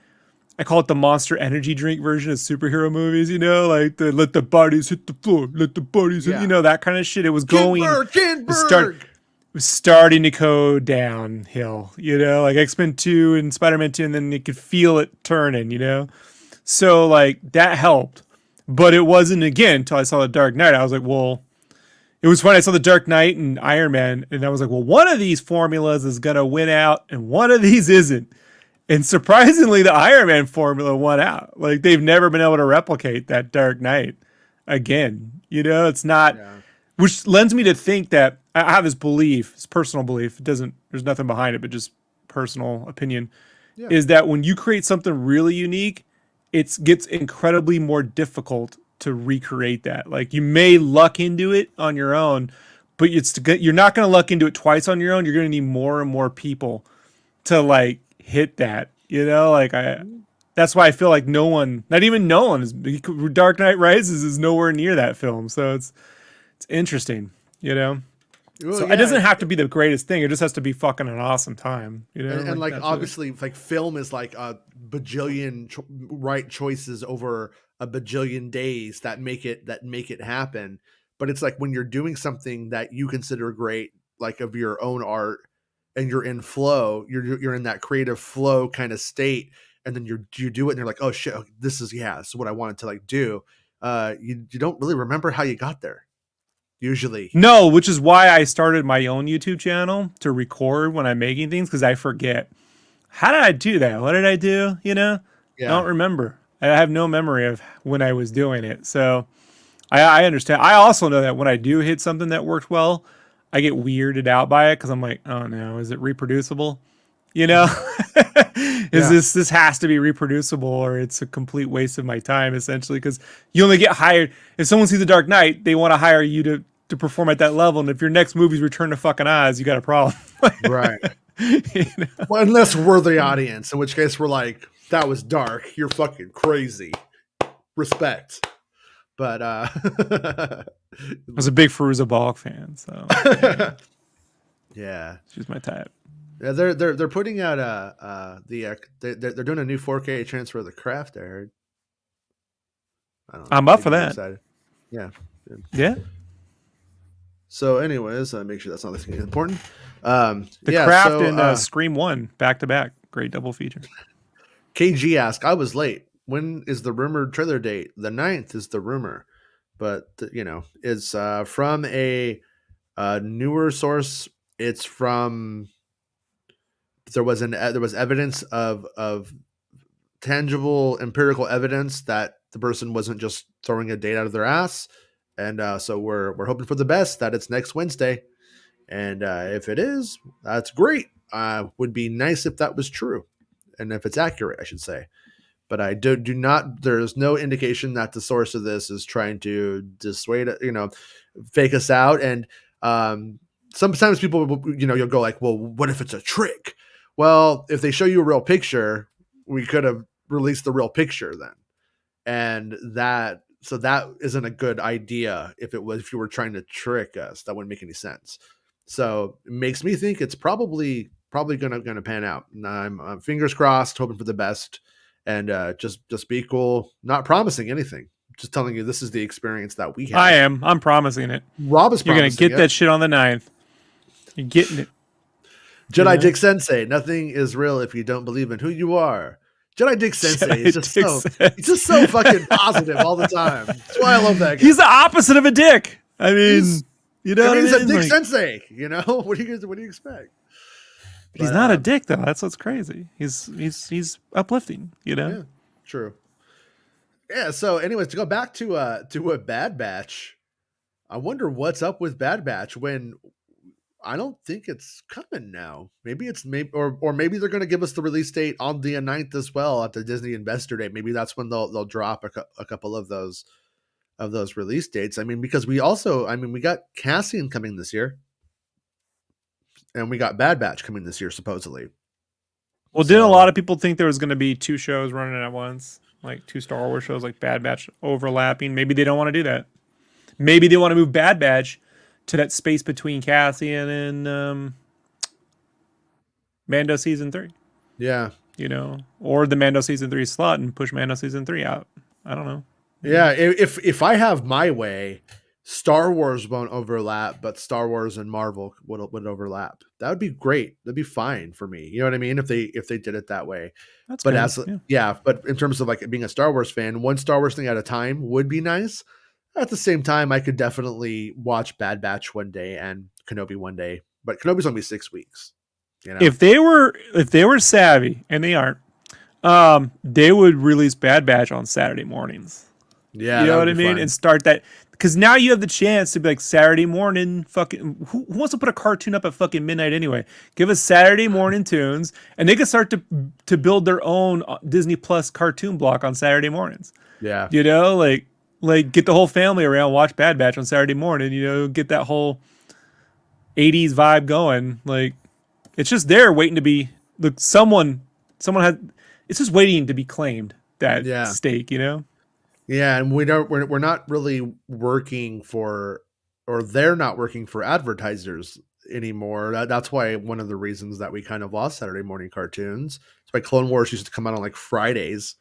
Speaker 2: I call it the Monster Energy drink version of superhero movies, like the let the bodies hit the floor, let the bodies hit,
Speaker 1: Yeah.
Speaker 2: that kind of shit. It was going,
Speaker 1: Kinberg!
Speaker 2: it was starting to go downhill, like X-Men 2 and Spider-Man 2, and then you could feel it turning. So like that helped, but it wasn't again until I saw The Dark Knight. I was like, well, it was funny. I saw the Dark Knight and Iron Man, and I was like, well, one of these formulas is gonna win out, and one of these isn't. And surprisingly, the Iron Man formula won out. Like they've never been able to replicate that Dark Knight again. You know, it's not,
Speaker 1: Yeah.
Speaker 2: which lends me to think that I have this belief, this personal belief. It doesn't, there's nothing behind it, but just personal opinion,
Speaker 1: Yeah.
Speaker 2: is that when you create something really unique, it gets incredibly more difficult to recreate that. Like you may luck into it on your own, but you're not going to luck into it twice on your own. You're going to need more and more people to like hit that. You know, like that's why I feel like no one, not even Nolan, is Dark Knight Rises is nowhere near that film. So it's interesting. You know.
Speaker 1: Well,
Speaker 2: So it
Speaker 1: yeah,
Speaker 2: doesn't have to be the greatest thing. It just has to be fucking an awesome time. You know,
Speaker 1: and like
Speaker 2: that's
Speaker 1: obviously, like film is like a bajillion right choices over a bajillion days that make it happen. But it's like when you're doing something that you consider great, like of your own art, and you're in flow, you're in that creative flow kind of state, and then you do it, and you're like, oh shit, this is what I wanted to like do. You don't really remember how you got there usually.
Speaker 2: No, which is why I started my own YouTube channel to record when I'm making things because I forget. How did I do that? What did I do? You know, I
Speaker 1: Yeah.
Speaker 2: don't remember. I have no memory of when I was doing it. So I understand. I also know that when I do hit something that worked well, I get weirded out by it because I'm like, oh no, is it reproducible? You know, is
Speaker 1: Yeah.
Speaker 2: this has to be reproducible or it's a complete waste of my time essentially because you only get hired if someone sees the Dark Knight, they want to hire you to perform at that level, and if your next movie's Return to fucking Oz, you got a problem.
Speaker 1: Right.
Speaker 2: You know?
Speaker 1: Well, unless we're the audience, in which case we're like, that was dark. You're fucking crazy. Respect. But
Speaker 2: I was a big Fairuza Balk fan, so
Speaker 1: yeah.
Speaker 2: she's my type.
Speaker 1: Yeah, they're putting out they're doing a new 4K transfer of The Craft, I heard. I don't know.
Speaker 2: I'm up
Speaker 1: Made
Speaker 2: for
Speaker 1: me
Speaker 2: that.
Speaker 1: excited. Yeah.
Speaker 2: Yeah,
Speaker 1: So anyways, make sure that's not anything important.
Speaker 2: The
Speaker 1: Yeah,
Speaker 2: Craft
Speaker 1: so
Speaker 2: and Scream 1 back to back, great double feature.
Speaker 1: KG asked, I was late. When is the rumored trailer date? The 9th is the rumor. But it's from a newer source. It's from there was evidence of tangible empirical evidence that the person wasn't just throwing a date out of their ass, and so we're hoping for the best that it's next Wednesday, and if it is, that's great. Would be nice if that was true, and if it's accurate, I should say. But I do not. There's no indication that the source of this is trying to dissuade, fake us out. And sometimes people, you'll go like, well, what if it's a trick? Well, if they show you a real picture, we could have released the real picture then, and that isn't a good idea. If you were trying to trick us, that wouldn't make any sense. So it makes me think it's probably gonna pan out. And I'm fingers crossed, hoping for the best, and just be cool. Not promising anything, just telling you this is the experience that we had.
Speaker 2: I'm promising it.
Speaker 1: Rob is
Speaker 2: You're gonna
Speaker 1: promising
Speaker 2: get
Speaker 1: it.
Speaker 2: that shit on the 9th. You're getting it.
Speaker 1: Jedi Dick Sensei, nothing is real if you don't believe in who you are. Jedi Dick Sensei is just he's just so fucking positive all the time. That's why I love that guy.
Speaker 2: He's the opposite of a dick. I mean, you know,
Speaker 1: he's a Dick
Speaker 2: like,
Speaker 1: Sensei. What do you expect?
Speaker 2: But he's not a dick though. That's what's crazy. He's uplifting. You know.
Speaker 1: Yeah, true. Yeah. So, anyways, to go back to a Bad Batch, I wonder what's up with Bad Batch when I don't think it's coming now. Maybe or maybe they're going to give us the release date on the 9th as well at the Disney Investor Day. Maybe that's when they'll drop a couple of those release dates. I mean, because we got Cassian coming this year, and we got Bad Batch coming this year supposedly.
Speaker 2: Well, didn't a lot of people think there was going to be two shows running at once, like two Star Wars shows, like Bad Batch overlapping? Maybe they don't want to do that. Maybe they want to move Bad Batch to that space between Cassian and Mando season 3.
Speaker 1: Yeah.
Speaker 2: Or the Mando season 3 slot and push Mando season 3 out. I don't know.
Speaker 1: Yeah, if I have my way, Star Wars won't overlap, but Star Wars and Marvel would overlap. That would be great. That'd be fine for me. You know what I mean? If they did it that way.
Speaker 2: That's
Speaker 1: but
Speaker 2: good.
Speaker 1: but in terms of like being a Star Wars fan, one Star Wars thing at a time would be nice. At the same time, I could definitely watch Bad Batch one day and Kenobi one day, but Kenobi's only 6 weeks. You know?
Speaker 2: If they were savvy, and they aren't, they would release Bad Batch on Saturday mornings.
Speaker 1: Yeah,
Speaker 2: You
Speaker 1: that
Speaker 2: know
Speaker 1: would
Speaker 2: what I
Speaker 1: be
Speaker 2: mean?
Speaker 1: fun.
Speaker 2: And start that, because now you have the chance to be like Saturday morning. Fucking who wants to put a cartoon up at fucking midnight anyway? Give us Saturday morning tunes, and they could start to build their own Disney Plus cartoon block on Saturday mornings.
Speaker 1: Yeah,
Speaker 2: You know, like get the whole family around, watch Bad Batch on Saturday morning. You know, get that whole '80s vibe going. Like it's just there waiting to be look. Someone had. It's just waiting to be claimed, that
Speaker 1: yeah,
Speaker 2: stake. You know.
Speaker 1: yeah. And we're not really working for, or they're not working for advertisers anymore. That's why one of the reasons that we kind of lost Saturday morning cartoons. That's why Clone Wars used to come out on like Fridays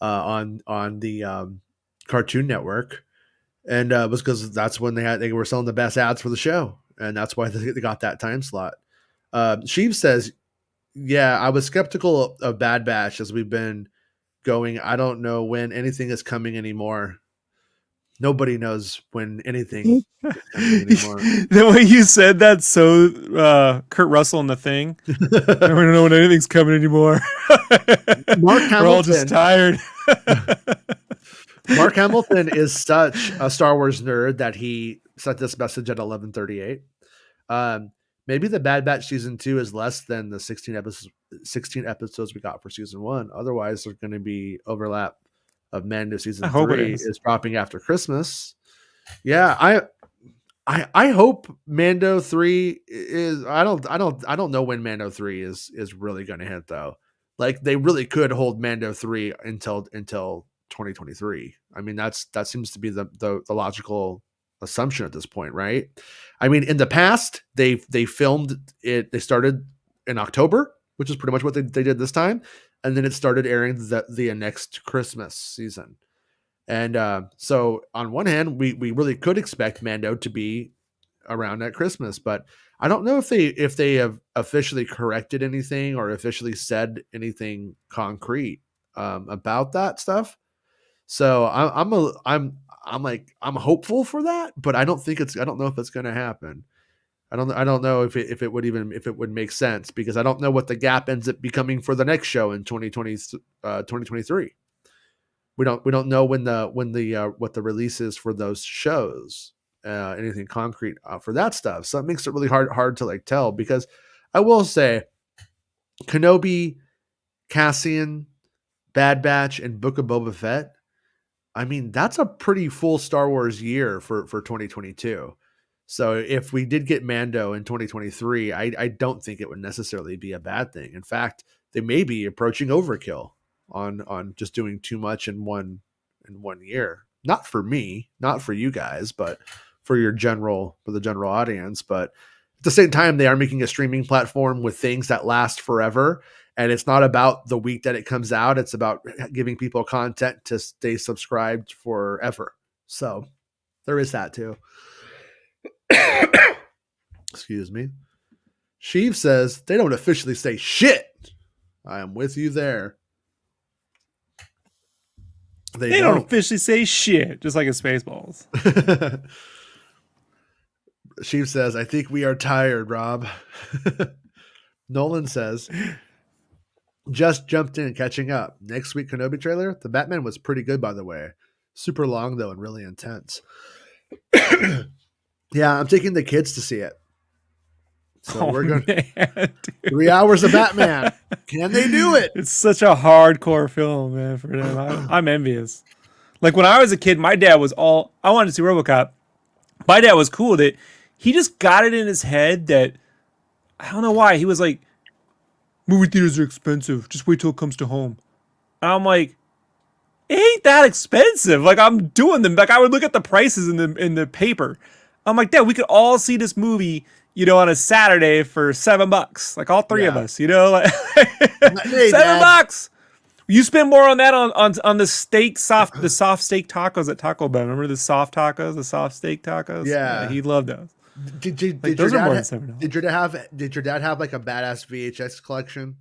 Speaker 1: on the Cartoon Network, and was because that's when they were selling the best ads for the show, and that's why they got that time slot. Sheev says, "Yeah, I was skeptical of Bad Batch as we've been going. I don't know when anything is coming anymore. Nobody knows when anything is coming anymore."
Speaker 2: The way you said that, so Kurt Russell in The Thing. I don't know when anything's coming anymore.
Speaker 1: Mark
Speaker 2: We're all just
Speaker 1: Hamilton.
Speaker 2: tired.
Speaker 1: Mark Hamilton is such a Star Wars nerd that he sent this message at 11:38. Um, Maybe the Bad Batch season 2 is less than the 16 episodes we got for season 1. Otherwise, there's going to be overlap of Mando
Speaker 2: I
Speaker 1: season
Speaker 2: hope it
Speaker 1: 3
Speaker 2: is.
Speaker 1: is dropping after Christmas. Yeah, I hope Mando 3 is. I don't know when Mando 3 is really going to hit though. Like they really could hold Mando 3 until 2023. I mean that seems to be the logical assumption at this point, right? I mean, in the past they filmed it. They started in October, which is pretty much what they did this time, and then it started airing the next Christmas season. And so on one hand, we really could expect Mando to be around at Christmas, but I don't know if they have officially corrected anything or officially said anything concrete about that stuff. So I'm hopeful for that, but I don't know if it's going to happen. I don't know if it would make sense because I don't know what the gap ends up becoming for the next show in 2023. We don't know when the what the release is for those shows, anything concrete for that stuff. So it makes it really hard to like tell because I will say Kenobi, Cassian, Bad Batch, and Book of Boba Fett. I mean, that's a pretty full Star Wars year for 2022. So if we did get Mando in 2023, I don't think it would necessarily be a bad thing. In fact, they may be approaching overkill on just doing too much in one year. Not for me, not for you guys, but for the general audience. But at the same time, they are making a streaming platform with things that last forever. And it's not about the week that it comes out. It's about giving people content to stay subscribed forever. So there is that too. Excuse me. Sheev says they don't officially say shit. I am with you there. They
Speaker 2: They don't
Speaker 1: don't.
Speaker 2: officially say shit, just like in Spaceballs.
Speaker 1: Sheev says, I think we are tired, Rob. Nolan says, just jumped in catching up. Next week Kenobi trailer. The Batman was pretty good, by the way. Super long though and really intense. Yeah, I'm taking the kids to see it. So
Speaker 2: Oh
Speaker 1: we're going
Speaker 2: man,
Speaker 1: 3 hours of Batman. Can they do it?
Speaker 2: it's such a hardcore film, man. For them, I'm envious. Like when I was a kid, my dad was all I wanted to see RoboCop. My dad was cool that he just got it in his head that I don't know why he was like, movie theaters are expensive. Just wait till it comes to home. And I'm like, it ain't that expensive. Like I'm doing them. Like I would look at the prices in the paper. I'm like, Dad, we could all see this movie, on a Saturday for $7. Like all three of
Speaker 1: Yeah.
Speaker 2: us, like
Speaker 1: Hey, Dad.
Speaker 2: $7. You spend more on that on the soft steak tacos at Taco Bell. Remember the soft tacos, the soft steak tacos?
Speaker 1: Yeah.
Speaker 2: He loved those. Like
Speaker 1: Did your
Speaker 2: those are more
Speaker 1: dad
Speaker 2: than $7.
Speaker 1: did your dad have like a badass VHS collection?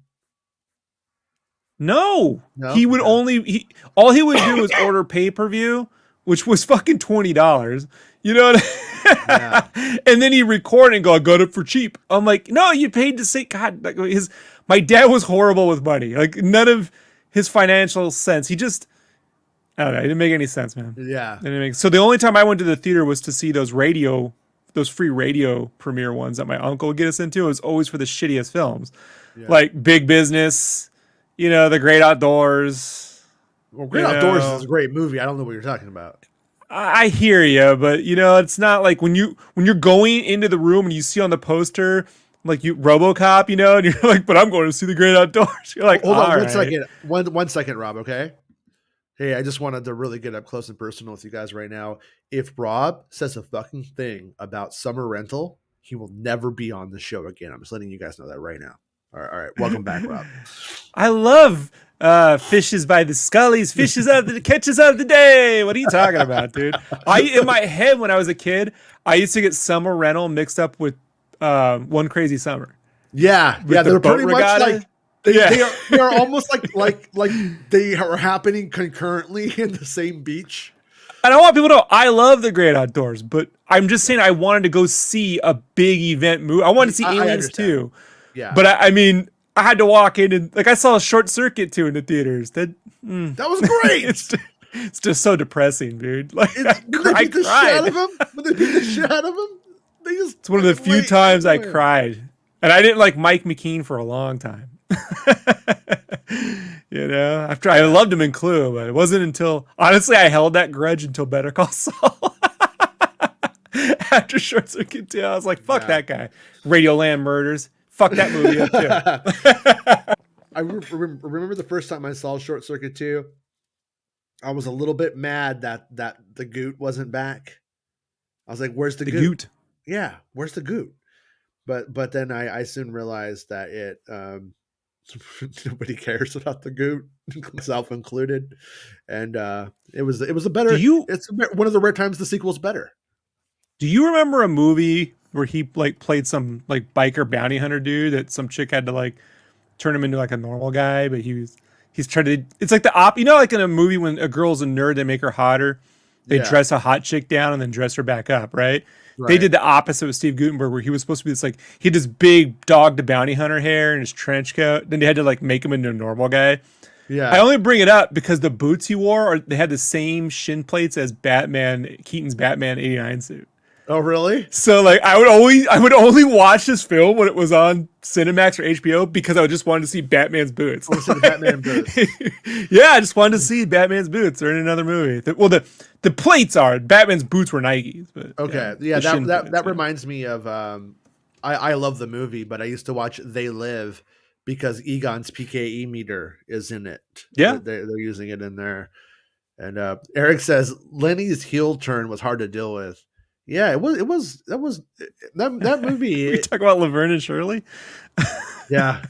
Speaker 2: No,
Speaker 1: No?
Speaker 2: he would
Speaker 1: Okay.
Speaker 2: all he would do is order pay per view which was fucking $20. You know what
Speaker 1: Yeah.
Speaker 2: And then he recorded and go, I got it for cheap. I'm like, no, you paid to say, God, like my dad was horrible with money. Like none of his financial sense. He just, I don't know. It didn't make any sense, man.
Speaker 1: Yeah.
Speaker 2: So the only time I went to the theater was to see those free radio premiere ones that my uncle would get us into. It was always for the shittiest films,
Speaker 1: Yeah.
Speaker 2: like Big Business, The Great Outdoors.
Speaker 1: Well, Great Outdoors is a great movie. I don't know what you're talking about.
Speaker 2: I hear you, but it's not like when you're going into the room and you see on the poster like RoboCop, and you're like, but I'm going to see the Great Outdoors. You're like,
Speaker 1: Hold on one
Speaker 2: right.
Speaker 1: second. One second, Rob. Okay. Hey, I just wanted to really get up close and personal with you guys right now. If Rob says a fucking thing about summer rental, he will never be on the show again. I'm just letting you guys know that right now. All right. Welcome back, Rob.
Speaker 2: I love fishes by the scullies, catches of the day. What are you talking about, dude? In my head when I was a kid, I used to get summer rental mixed up with One Crazy Summer.
Speaker 1: Yeah.
Speaker 2: With
Speaker 1: They're pretty
Speaker 2: regatta.
Speaker 1: much like they are almost like they are happening concurrently in the same beach.
Speaker 2: And I want people to know I love the Great Outdoors, but I'm just saying I wanted to go see a big event movie. I wanted to see Aliens too.
Speaker 1: Yeah.
Speaker 2: But I mean, I had to walk in and I saw a Short Circuit too in the theaters. That
Speaker 1: was great.
Speaker 2: It's just so depressing, dude. Like
Speaker 1: when they beat the shit out of him, it's
Speaker 2: one of the few times I cried. And I didn't like Mike McKean for a long time. After I loved him in Clue, but it wasn't until honestly I held that grudge until Better Call Saul. After Short Circuit 2, I was like, fuck that guy. Radioland Murders. Fuck that movie up too.
Speaker 1: I remember the first time I saw Short Circuit 2, I was a little bit mad that the Goot wasn't back. I was like, where's the Goot? Yeah, where's the Goot? But then I soon realized that it nobody cares about the Goot, myself included, and it was a better. It's one of the rare times the sequel's better.
Speaker 2: Do you remember a movie where he like played some like biker bounty hunter dude that some chick had to like turn him into like a normal guy, but he's trying to. It's like like in a movie when a girl's a nerd, they make her hotter. They dress a hot chick down and then dress her back up, right? They did the opposite with Steve Guttenberg, where he was supposed to be this like he had this big dog to bounty hunter hair and his trench coat. Then they had to like make him into a normal guy. Yeah, I only bring it up because the boots he wore they had the same shin plates as Keaton's Batman '89 suit.
Speaker 1: Oh, really?
Speaker 2: So like I would only watch this film when it was on Cinemax or HBO because I just wanted to see Batman's boots.
Speaker 1: I want to see the Batman boots.
Speaker 2: Yeah, I just wanted to see Batman's boots. They're in another movie. The plates are Batman's boots were Nikes. But
Speaker 1: okay, that reminds me of I love the movie, but I used to watch They Live because Egon's PKE meter is in it.
Speaker 2: Yeah,
Speaker 1: they're using it in there. And Eric says Lenny's heel turn was hard to deal with. Yeah, it was that movie.
Speaker 2: We talk about Laverne and Shirley.
Speaker 1: Yeah.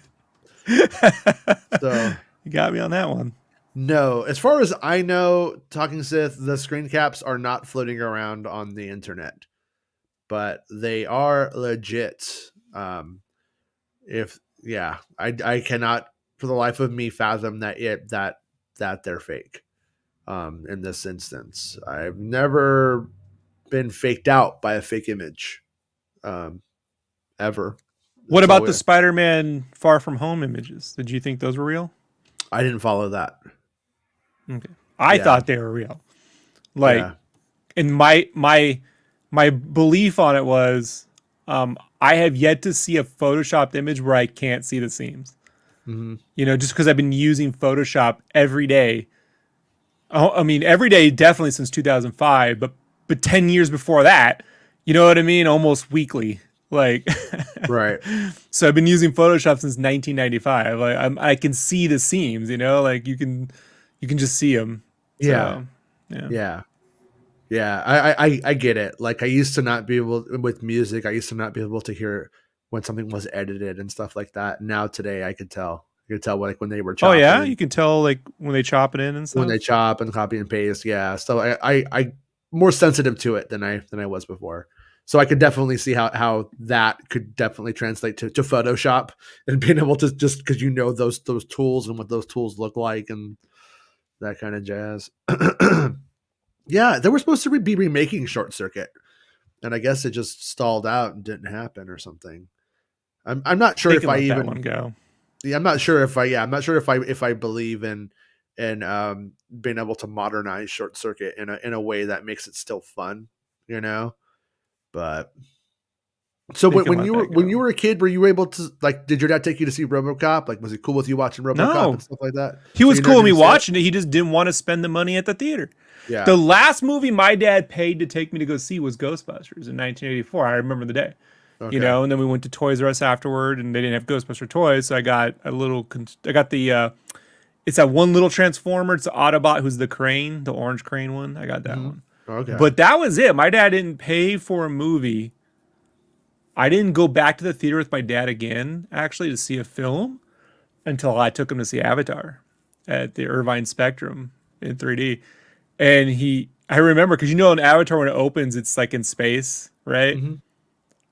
Speaker 1: So
Speaker 2: you got me on that one.
Speaker 1: No, as far as I know, Talking Sith, the screen caps are not floating around on the internet, but they are legit. I cannot for the life of me fathom that they're fake. In this instance, I've never been faked out by a fake image ever.
Speaker 2: What about the Spider-Man Far From Home images? Did you think those were real?
Speaker 1: I didn't follow that.
Speaker 2: Okay. I thought they were real. And my belief on it was I have yet to see a photoshopped image where I can't see the seams. Mm-hmm. Just because I've been using Photoshop every day. I mean, every day definitely since 2005, but 10 years before that, you know what I mean? Almost weekly. Like,
Speaker 1: right.
Speaker 2: So I've been using Photoshop since 1995. Like I can see the seams, like you can just see them.
Speaker 1: Yeah. So, yeah. I get it. Like I used to not be able with music. I used to not be able to hear when something was edited and stuff like that. Now today I could tell. You could tell like when they were chopping.
Speaker 2: Oh yeah, you can tell like when they chop it in and stuff.
Speaker 1: When they chop and copy and paste, yeah. So I more sensitive to it than I was before. So I could definitely see how that could definitely translate to Photoshop and being able to just because those tools and what those tools look like and that kind of jazz. Yeah, they were supposed to be remaking Short Circuit, and I guess it just stalled out and didn't happen or something. I'm not sure
Speaker 2: They
Speaker 1: if
Speaker 2: can
Speaker 1: I
Speaker 2: let that one
Speaker 1: even
Speaker 2: go.
Speaker 1: yeah, I'm not sure if I yeah, I'm not sure if I believe in being able to modernize Short Circuit in a way that makes it still fun, you know? But so
Speaker 2: They can
Speaker 1: when
Speaker 2: let that
Speaker 1: when you
Speaker 2: go.
Speaker 1: were a kid, were you able to like did your dad take you to see RoboCop? Like was he cool with you watching RoboCop and
Speaker 2: No,
Speaker 1: stuff like that?
Speaker 2: he
Speaker 1: So
Speaker 2: was
Speaker 1: you never
Speaker 2: cool with
Speaker 1: did
Speaker 2: me
Speaker 1: you see it?
Speaker 2: watching it. He just didn't want to spend the money at the theater. The
Speaker 1: Yeah.
Speaker 2: last movie my dad paid to take me to go see was Ghostbusters in 1984. I remember the day.
Speaker 1: Okay.
Speaker 2: And then we went to Toys R Us afterward, and they didn't have Ghostbuster toys, so I got a little. I got the. It's that one little Transformer. It's the Autobot, who's the crane, the orange crane one. I got that
Speaker 1: Hmm.
Speaker 2: one,
Speaker 1: Okay.
Speaker 2: but that was it. My dad didn't pay for a movie. I didn't go back to the theater with my dad again, actually, to see a film until I took him to see Avatar at the Irvine Spectrum in 3D. And I remember, because in Avatar, when it opens, it's like in space, right?
Speaker 1: Hmm.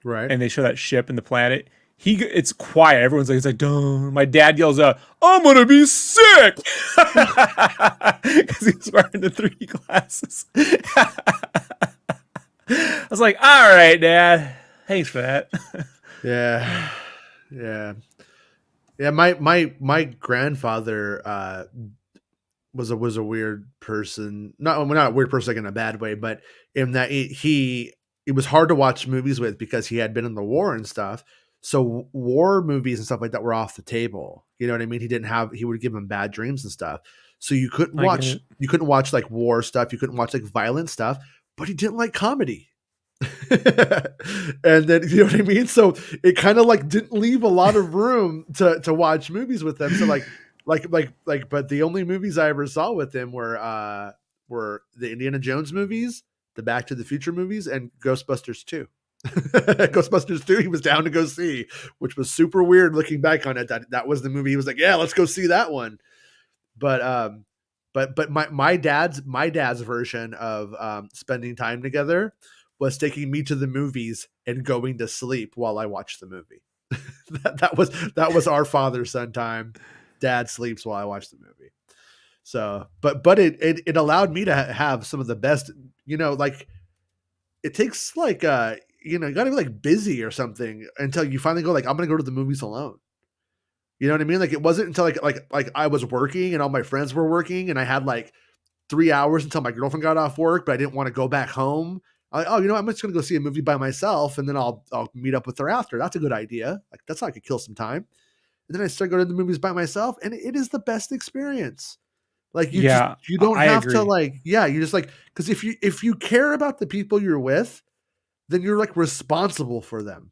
Speaker 1: Right.
Speaker 2: And they show that ship and the planet. It's quiet. Everyone's like, it's like, don't. My dad yells out, "I'm gonna be sick," because he's wearing the 3D glasses. I was like, all right, Dad. Thanks for that.
Speaker 1: Yeah. Yeah. Yeah, my grandfather was a weird person. Not well, not a weird person like in a bad way, but in that it was hard to watch movies with because he had been in the war and stuff. So war movies and stuff like that were off the table. You know what I mean? He would give him bad dreams and stuff. So
Speaker 2: I get it.
Speaker 1: you couldn't watch like war stuff, you couldn't watch like violent stuff, but he didn't like comedy. And then you know what I mean? So it kind of like didn't leave a lot of room to watch movies with them. So but the only movies I ever saw with him were the Indiana Jones movies, the Back to the Future movies, and Ghostbusters 2. Ghostbusters 2 he was down to go see, which was super weird looking back on it. That was the movie he was like, yeah, let's go see that one. But my dad's version of spending time together was taking me to the movies and going to sleep while I watched the movie. That was our father son time. Dad sleeps while I watch the movie. So, but it allowed me to have some of the best. Like it takes like you got to be like busy or something until you finally go like I'm gonna go to the movies alone. You know what I mean? Like it wasn't until like I was working and all my friends were working and I had like 3 hours until my girlfriend got off work, but I didn't want to go back home. Oh, I'm just gonna go see a movie by myself, and then I'll meet up with her after. That's a good idea. Like that's how I could kill some time. And then I start going to the movies by myself, and it is the best experience. Like
Speaker 2: Yeah,
Speaker 1: you don't
Speaker 2: I
Speaker 1: have to
Speaker 2: agree.
Speaker 1: like you just like because if you care about the people you're with, then you're like responsible for them,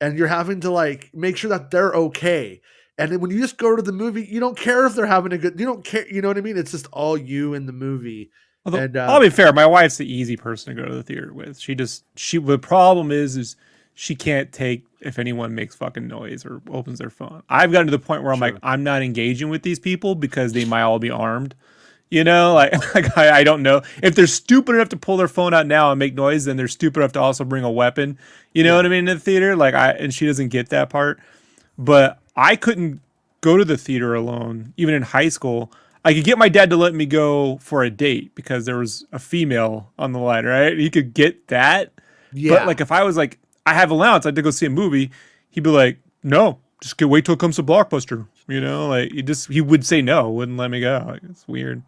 Speaker 1: and you're having to like make sure that they're okay. And then when you just go to the movie, you don't care if they're having a good. You don't care. You know what I mean? It's just all you in the movie,
Speaker 2: Although
Speaker 1: and
Speaker 2: I'll be fair, my wife's the easy person to go to the theater with. The problem is she can't take if anyone makes fucking noise or opens their phone. I've gotten to the point where I'm like,
Speaker 1: sure.
Speaker 2: I'm not engaging with these people because they might all be armed. Like I don't know if they're stupid enough to pull their phone out now and make noise. Then they're stupid enough to also bring a weapon. You know what
Speaker 1: Yeah.
Speaker 2: I mean? In the theater, and she doesn't get that part. But I couldn't go to the theater alone, even in high school. I could get my dad to let me go for a date because there was a female on the line, right? He could get that. But
Speaker 1: Yeah.
Speaker 2: like if I was like, I have allowance, I had to go see a movie, he'd be like, no, just wait till it comes to Blockbuster. Like he would say no, wouldn't let me go. Like, it's weird.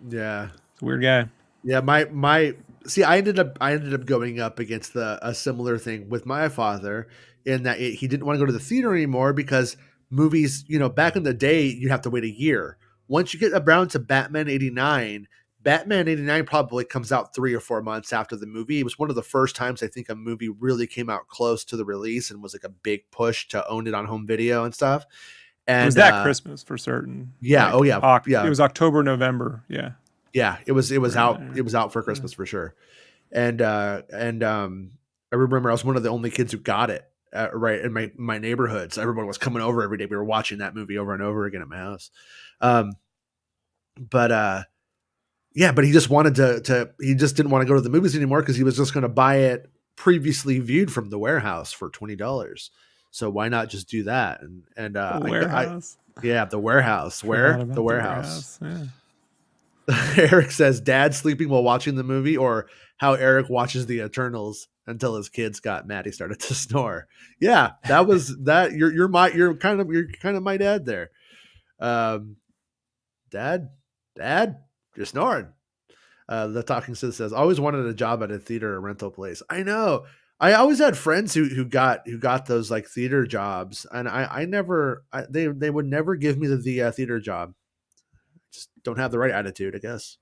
Speaker 1: Yeah.
Speaker 2: It's a weird guy.
Speaker 1: Yeah. My see, I ended up going up against a similar thing with my father in that he didn't want to go to the theater anymore because movies, back in the day, you have to wait a year. Once you get around to Batman 89 probably comes out 3 or 4 months after the movie. It was one of the first times I think a movie really came out close to the release and was like a big push to own it on home video and stuff.
Speaker 2: It was
Speaker 1: And
Speaker 2: that Christmas for certain.
Speaker 1: yeah, oh yeah,
Speaker 2: It
Speaker 1: yeah,
Speaker 2: was October, November. Yeah.
Speaker 1: yeah. It was
Speaker 2: Around
Speaker 1: out. It
Speaker 2: there.
Speaker 1: was out for
Speaker 2: Yeah.
Speaker 1: Christmas for sure. And I remember I was one of the only kids who got it right in my neighborhood. So everyone was coming over every day. We were watching that movie over and over again at my house. Um, but yeah, but he just wanted he just didn't want to go to the movies anymore because he was just going to buy it previously viewed from the warehouse for $20. So why not just do that? And
Speaker 2: The
Speaker 1: I
Speaker 2: warehouse.
Speaker 1: yeah, the warehouse.
Speaker 2: Forgot
Speaker 1: Where the
Speaker 2: about the
Speaker 1: warehouse.
Speaker 2: warehouse. Yeah.
Speaker 1: Eric says, "Dad sleeping while watching the movie," or how Eric watches the Eternals until his kids got mad. He started to snore. Yeah, that was that. You're kind of my dad there. Um, Dad, Dad, you're snoring. The talking sis says, "Always wanted a job at a theater or rental place." I know. I always had friends who got those like theater jobs, and I never they would never give me the theater job. Just don't have the right attitude, I guess.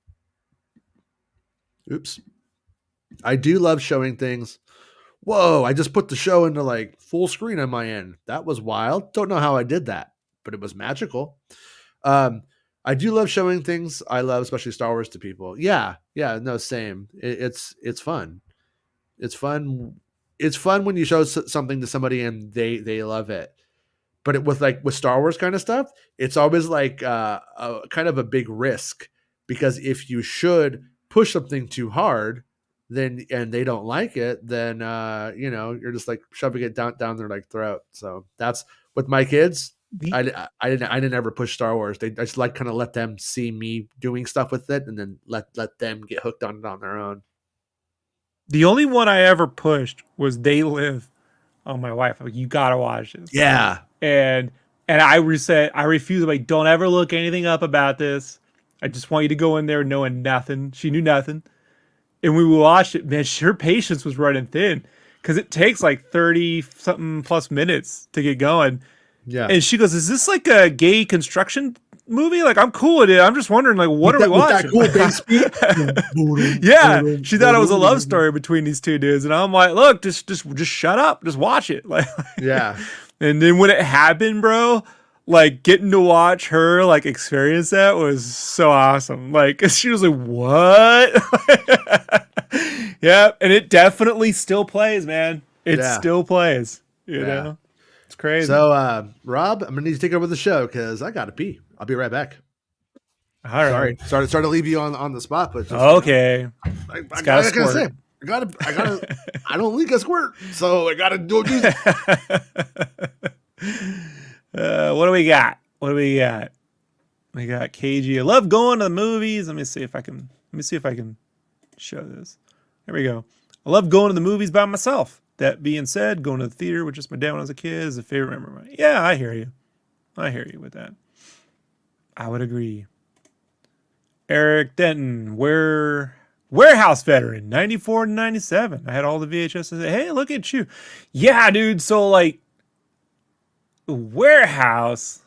Speaker 1: Oops. I do love showing things. Whoa! I just put the show into like full screen on my end. That was wild. Don't know how I did that, but it was magical. Um, I do love showing things I love, especially Star Wars, to people. Yeah, yeah, no, same. It's fun. It's fun. It's fun when you show something to somebody and they love it. But with Star Wars kind of stuff, it's always like a kind of a big risk, because if you should push something too hard, then and they don't like it, then you're just like shoving it down their like throat. So that's with my kids.
Speaker 2: The
Speaker 1: I didn't ever push Star Wars. I just like kind of let them see me doing stuff with it, and then let them get hooked on it on their own.
Speaker 2: the only one I ever pushed was They Live on my wife. Like, you gotta watch this.
Speaker 1: Yeah,
Speaker 2: And I refused. Like, don't ever look anything up about this. I just want you to go in there knowing nothing. She knew nothing. And we watched it, man. Her patience was running thin because it takes like 30 something plus minutes to get going.
Speaker 1: yeah.
Speaker 2: And she goes, "Is this like a gay construction movie? Like, I'm cool with it. I'm just wondering, like, what are we
Speaker 1: With that
Speaker 2: watching?"
Speaker 1: cool bass beat.
Speaker 2: Yeah, she thought it was a love story between these two dudes, and I'm like, "Look, just shut up, just watch it." Like,
Speaker 1: Yeah,
Speaker 2: and then when it happened, bro, like getting to watch her like experience that was so awesome. Like, she was like, "What?" Yeah, and it definitely still plays, man. It
Speaker 1: yeah,
Speaker 2: still plays. You
Speaker 1: yeah.
Speaker 2: know, it's crazy.
Speaker 1: So, Rob, I'm gonna need to take over the show because I gotta pee. I'll be right back.
Speaker 2: All right.
Speaker 1: Sorry to leave you on the spot, but just
Speaker 2: Okay. It's got a
Speaker 1: I gotta say,
Speaker 2: squirt.
Speaker 1: I don't leak a squirt, so I gotta do that.
Speaker 2: What do we got? What do we got? We got KG. I love going to the movies. Let me see if I can show this. There we go. I love going to the movies by myself. That being said, going to the theater with just my dad when I was a kid is a favorite memory of mine. Yeah, I hear you. I hear you with that. I would agree. Eric Denton, warehouse veteran, 94 to 97. I had all the VHS. I said, hey, look at you. Yeah, dude. So like warehouse,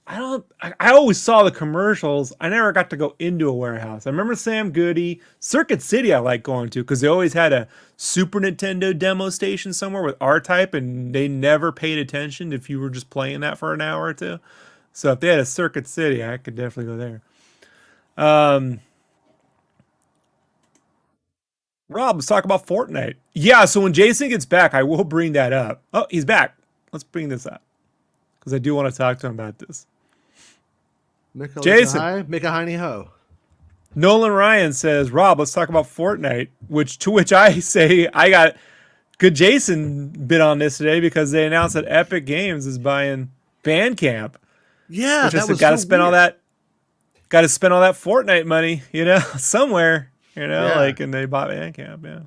Speaker 2: I always saw the commercials. I never got to go into a warehouse. I remember Sam Goody, Circuit City I like going to because they always had a Super Nintendo demo station somewhere with R-Type, and they never paid attention if you were just playing that for an hour or two. So if they had a Circuit City, I could definitely go there. Rob, let's talk about Fortnite. Yeah, so when Jason gets back, I will bring that up. Oh, he's back. Let's bring this up because I do want to talk to him about this. Jason,
Speaker 1: Make a hiney ho.
Speaker 2: Nolan Ryan says, Rob, let's talk about Fortnite, to which I say I got good Jason bit on this today because they announced that Epic Games is buying Bandcamp,
Speaker 1: Yeah,
Speaker 2: which I
Speaker 1: that
Speaker 2: said
Speaker 1: was so weird.
Speaker 2: got to spend all that Fortnite money, somewhere,
Speaker 1: Yeah,
Speaker 2: like, and they bought Bandcamp, yeah.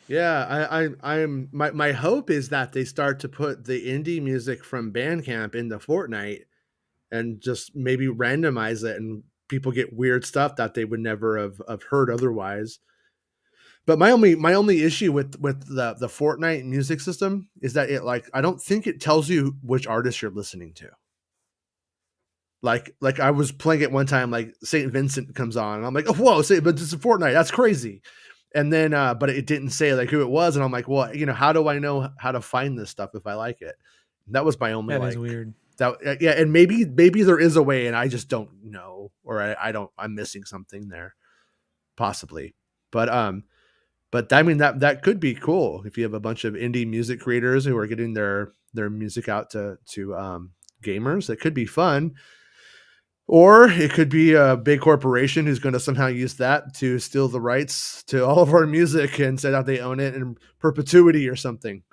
Speaker 1: yeah. I'm my hope is that they start to put the indie music from Bandcamp into Fortnite and just maybe randomize it, and people get weird stuff that they would never have heard otherwise. But my only issue with the Fortnite music system is that it like I don't think it tells you which artist you're listening to. Like I was playing it one time, like Saint Vincent comes on, and I'm like, oh whoa, but this is Fortnite, that's crazy. And then but it didn't say like who it was, and I'm like, well, how do I know how to find this stuff if I like it? And that was my only
Speaker 2: That is
Speaker 1: like
Speaker 2: weird.
Speaker 1: that. Yeah, and maybe there is a way, and I just don't know, or I don't. I'm missing something there, possibly. But I mean that could be cool if you have a bunch of indie music creators who are getting their music out to gamers. It could be fun. Or it could be a big corporation who's going to somehow use that to steal the rights to all of our music and say that they own it in perpetuity or something.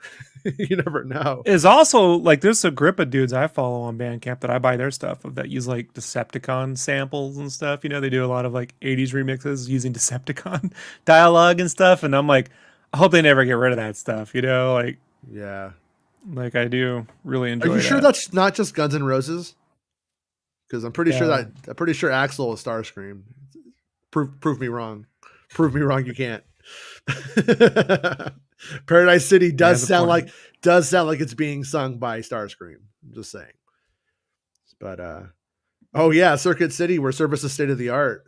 Speaker 1: You never know.
Speaker 2: Is also like there's a grip of dudes I follow on Bandcamp that I buy their stuff of that use like Decepticon samples and stuff. You know, they do a lot of like 80s remixes using Decepticon dialogue and stuff. And I'm like, I hope they never get rid of that stuff, you know,
Speaker 1: Yeah.
Speaker 2: like I do really
Speaker 1: Are you
Speaker 2: enjoy
Speaker 1: sure
Speaker 2: that.
Speaker 1: that's not just Guns N' Roses? Because
Speaker 2: Yeah.
Speaker 1: I'm pretty sure Axl is Starscream. Prove me wrong. Prove me wrong. You can't. Paradise City
Speaker 2: He has a point.
Speaker 1: does sound like it's being sung by Starscream. I'm just saying. But oh yeah, Circuit City, where service is state of the art.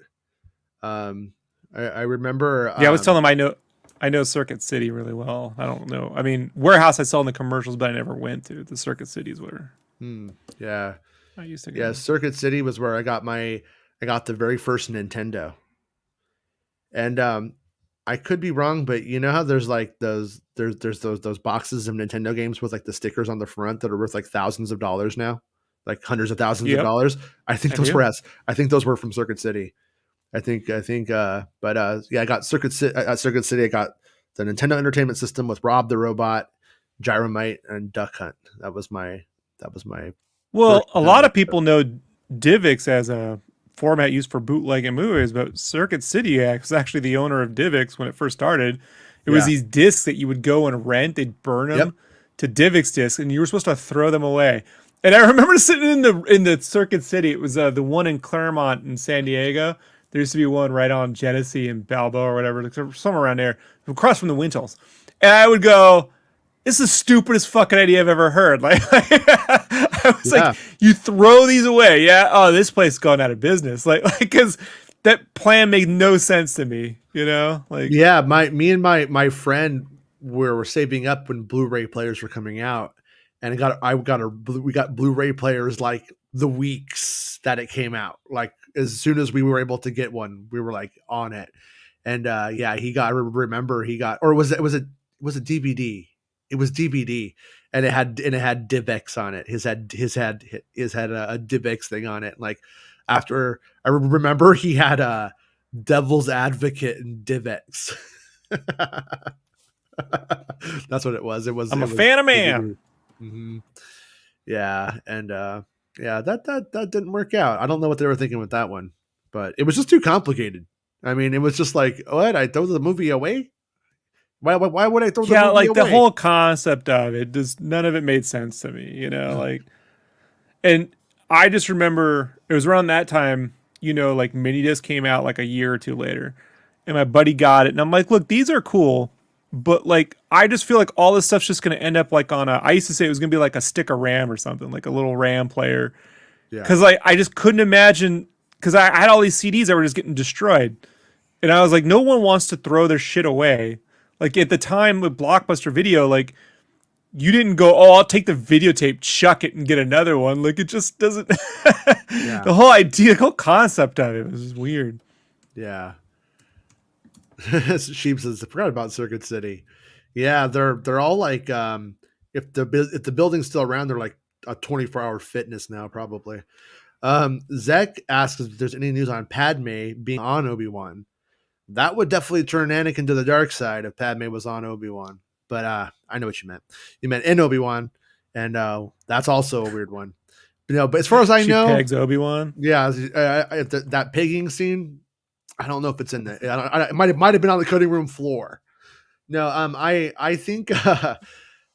Speaker 1: Um, I remember.
Speaker 2: Yeah, I was telling him I know Circuit City really well. I don't know. I mean, Warehouse I saw in the commercials, but I never went to. The Circuit Cities where
Speaker 1: Yeah,
Speaker 2: I used to
Speaker 1: yeah.
Speaker 2: go.
Speaker 1: Circuit City was where I got the very first Nintendo, and I could be wrong, but you know how there's like there's those boxes of Nintendo games with like the stickers on the front that are worth like thousands of dollars now, like hundreds of thousands of
Speaker 2: Yep,
Speaker 1: dollars.
Speaker 2: I do.
Speaker 1: I think those were from Circuit City. But yeah, I got Circuit City. I got the Nintendo Entertainment System with Rob the Robot, Gyromite, and Duck Hunt. That was my first
Speaker 2: Well, a lot
Speaker 1: Nintendo.
Speaker 2: of people know DivX as a format used for bootlegging movies, but Circuit City was actually the owner of DivX when it first started. It was
Speaker 1: Yeah.
Speaker 2: these discs that you would go and rent. They'd burn
Speaker 1: Yep.
Speaker 2: them to DivX discs, and you were supposed to throw them away. And I remember sitting in the Circuit City. It was the one in Claremont in San Diego. There used to be one right on Genesee and Balboa or whatever, somewhere around there, across from the Wintles. And I would go, this is the stupidest fucking idea I've ever heard. Like, I was like,
Speaker 1: Yeah.
Speaker 2: you throw these away, yeah? Oh, this place is going out of business. Because that plan made no sense to me. You know, like,
Speaker 1: Yeah. Me and my friend were saving up when Blu-ray players were coming out, and we got Blu-ray players like the weeks that it came out. Like as soon as we were able to get one, we were like on it. And yeah, remember he got, or was it DVD? It was DVD, and it had DivX on it. His had a DivX thing on it. Like after I remember he had a Devil's Advocate and DivX. That's what it was.
Speaker 2: I'm a
Speaker 1: It was
Speaker 2: fan of man.
Speaker 1: DVD. Hmm. Yeah, and yeah, that didn't work out. I don't know what they were thinking with that one, but it was just too complicated. I mean, it was just like, what? I throw the movie away? Why would I throw the
Speaker 2: Yeah,
Speaker 1: movie
Speaker 2: like the
Speaker 1: away?
Speaker 2: whole concept of it, just none of it made sense to me. You know, like, and I just remember it was around that time. You know, like Minidisc came out like a year or two later, and my buddy got it, and I'm like, look, these are cool, but like I just feel like all this stuff's just gonna end up like on a. I used to say it was gonna be like a stick of RAM or something, like a little RAM player,
Speaker 1: Yeah,
Speaker 2: because like I just couldn't imagine because I had all these CDs that were just getting destroyed, and I was like, no one wants to throw their shit away. Like at the time with Blockbuster Video, like you didn't go, oh, I'll take the videotape, chuck it, and get another one. Like it just doesn't.
Speaker 1: yeah,
Speaker 2: The whole idea, the whole concept of it was just weird.
Speaker 1: yeah. Sheep says, I forgot about Circuit City. Yeah, they're all like, if the building's still around, they're like a 24-hour fitness now, probably. Zek asks if there's any news on Padme being on Obi-Wan. That would definitely turn Anakin to the dark side if Padme was on Obi-Wan. But I know what you meant. You meant in Obi-Wan, and that's also a weird one. But as far as I
Speaker 2: She
Speaker 1: know,
Speaker 2: pegs Obi-Wan.
Speaker 1: yeah, that pigging scene, I don't know if it's in there. It might have been on the cutting room floor. No, I think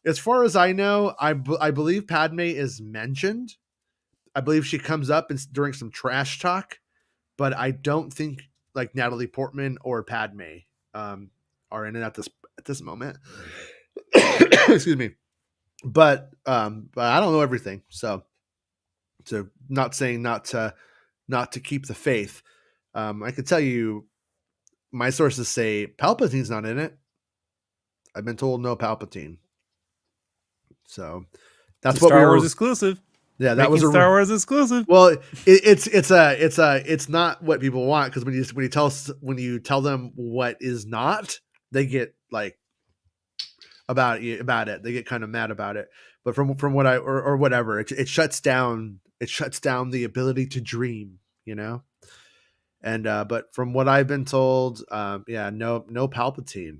Speaker 1: as far as I know, I believe Padme is mentioned. I believe she comes up during some trash talk, but I don't think like Natalie Portman or Padme um, are in it at this moment. Excuse me, but I don't know everything, so not saying not to keep the faith. I could tell you, my sources say Palpatine's not in it. I've been told no Palpatine, so
Speaker 2: It's a
Speaker 1: that's what we
Speaker 2: Star Wars
Speaker 1: were.
Speaker 2: exclusive.
Speaker 1: Yeah, that was
Speaker 2: Making
Speaker 1: a.
Speaker 2: Star Wars exclusive.
Speaker 1: Well, it's not what people want, because when you tell them what is not, they get like about it. They get kind of mad about it. But from what or whatever, it shuts down it shuts down the ability to dream, you know. And but from what I've been told, yeah, no Palpatine,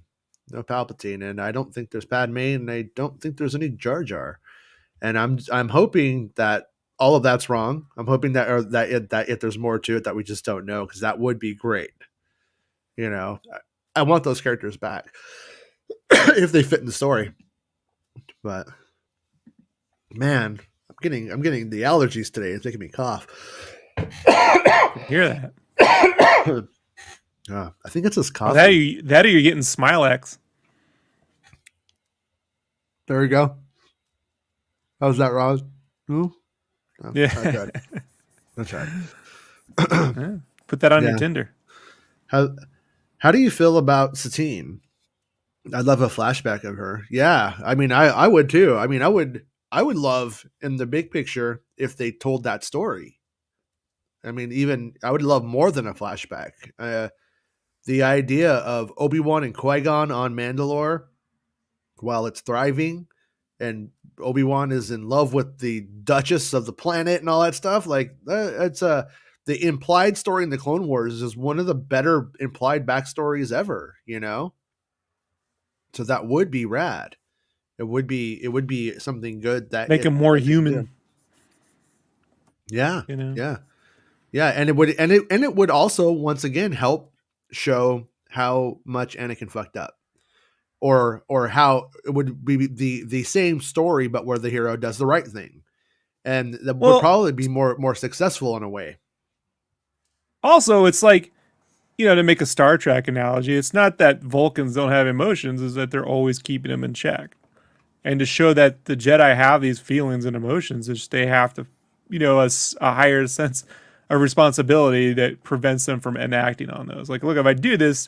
Speaker 1: no Palpatine, and I don't think there's Padme, and I don't think there's any Jar Jar. And I'm hoping that all of that's wrong. I'm hoping that or that if there's more to it that we just don't know, because that would be great. You know, I want those characters back if they fit in the story. But man, I'm getting the allergies today. It's making me cough.
Speaker 2: Hear that?
Speaker 1: I think it's this
Speaker 2: Oh,
Speaker 1: coffee.
Speaker 2: that or you're getting Smilex.
Speaker 1: There we go. How's that, Roz? No, I
Speaker 2: Yeah.
Speaker 1: tried. I tried.
Speaker 2: Yeah. Put that on your
Speaker 1: Yeah.
Speaker 2: Tinder.
Speaker 1: How how do you feel about Satine? I'd love a flashback of her. Yeah, I mean, I would too. I mean, I would love in the big picture if they told that story. I mean, even I would love more than a flashback. The idea of Obi-Wan and Qui-Gon on Mandalore while it's thriving, and Obi-Wan is in love with the Duchess of the planet and all that stuff. Like it's the implied story in the Clone Wars is one of the better implied backstories ever. You know, so that would be rad. It would be something good that
Speaker 2: Make him
Speaker 1: it
Speaker 2: more
Speaker 1: that they could do.
Speaker 2: human,
Speaker 1: Yeah,
Speaker 2: you know?
Speaker 1: yeah, yeah, and it would also once again help show how much Anakin fucked up, or how it would be the same story, but where the hero does the right thing, and that would
Speaker 2: Well,
Speaker 1: probably be more successful in a way.
Speaker 2: also, it's like, to make a Star Trek analogy, it's not that Vulcans don't have emotions, is that they're always keeping them in check. And to show that the Jedi have these feelings and emotions, it's just they have to, a higher sense of responsibility that prevents them from enacting on those. Like, look, if I do this,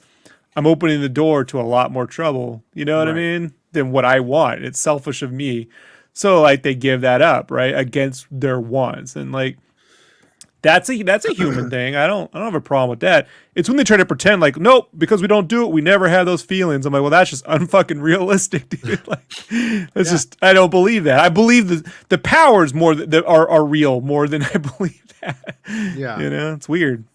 Speaker 2: I'm opening the door to a lot more trouble, you know what I
Speaker 1: Right.
Speaker 2: mean? Than what I want. It's selfish of me. So like they give that up, right? Against their wants. And like that's a human thing. I don't have a problem with that. It's when they try to pretend like, nope, because we don't do it, we never have those feelings. I'm like, well, that's just unfucking realistic, dude. Like, that's
Speaker 1: Yeah.
Speaker 2: just I don't believe that. I believe the powers more that are real more than I believe that.
Speaker 1: Yeah.
Speaker 2: It's weird.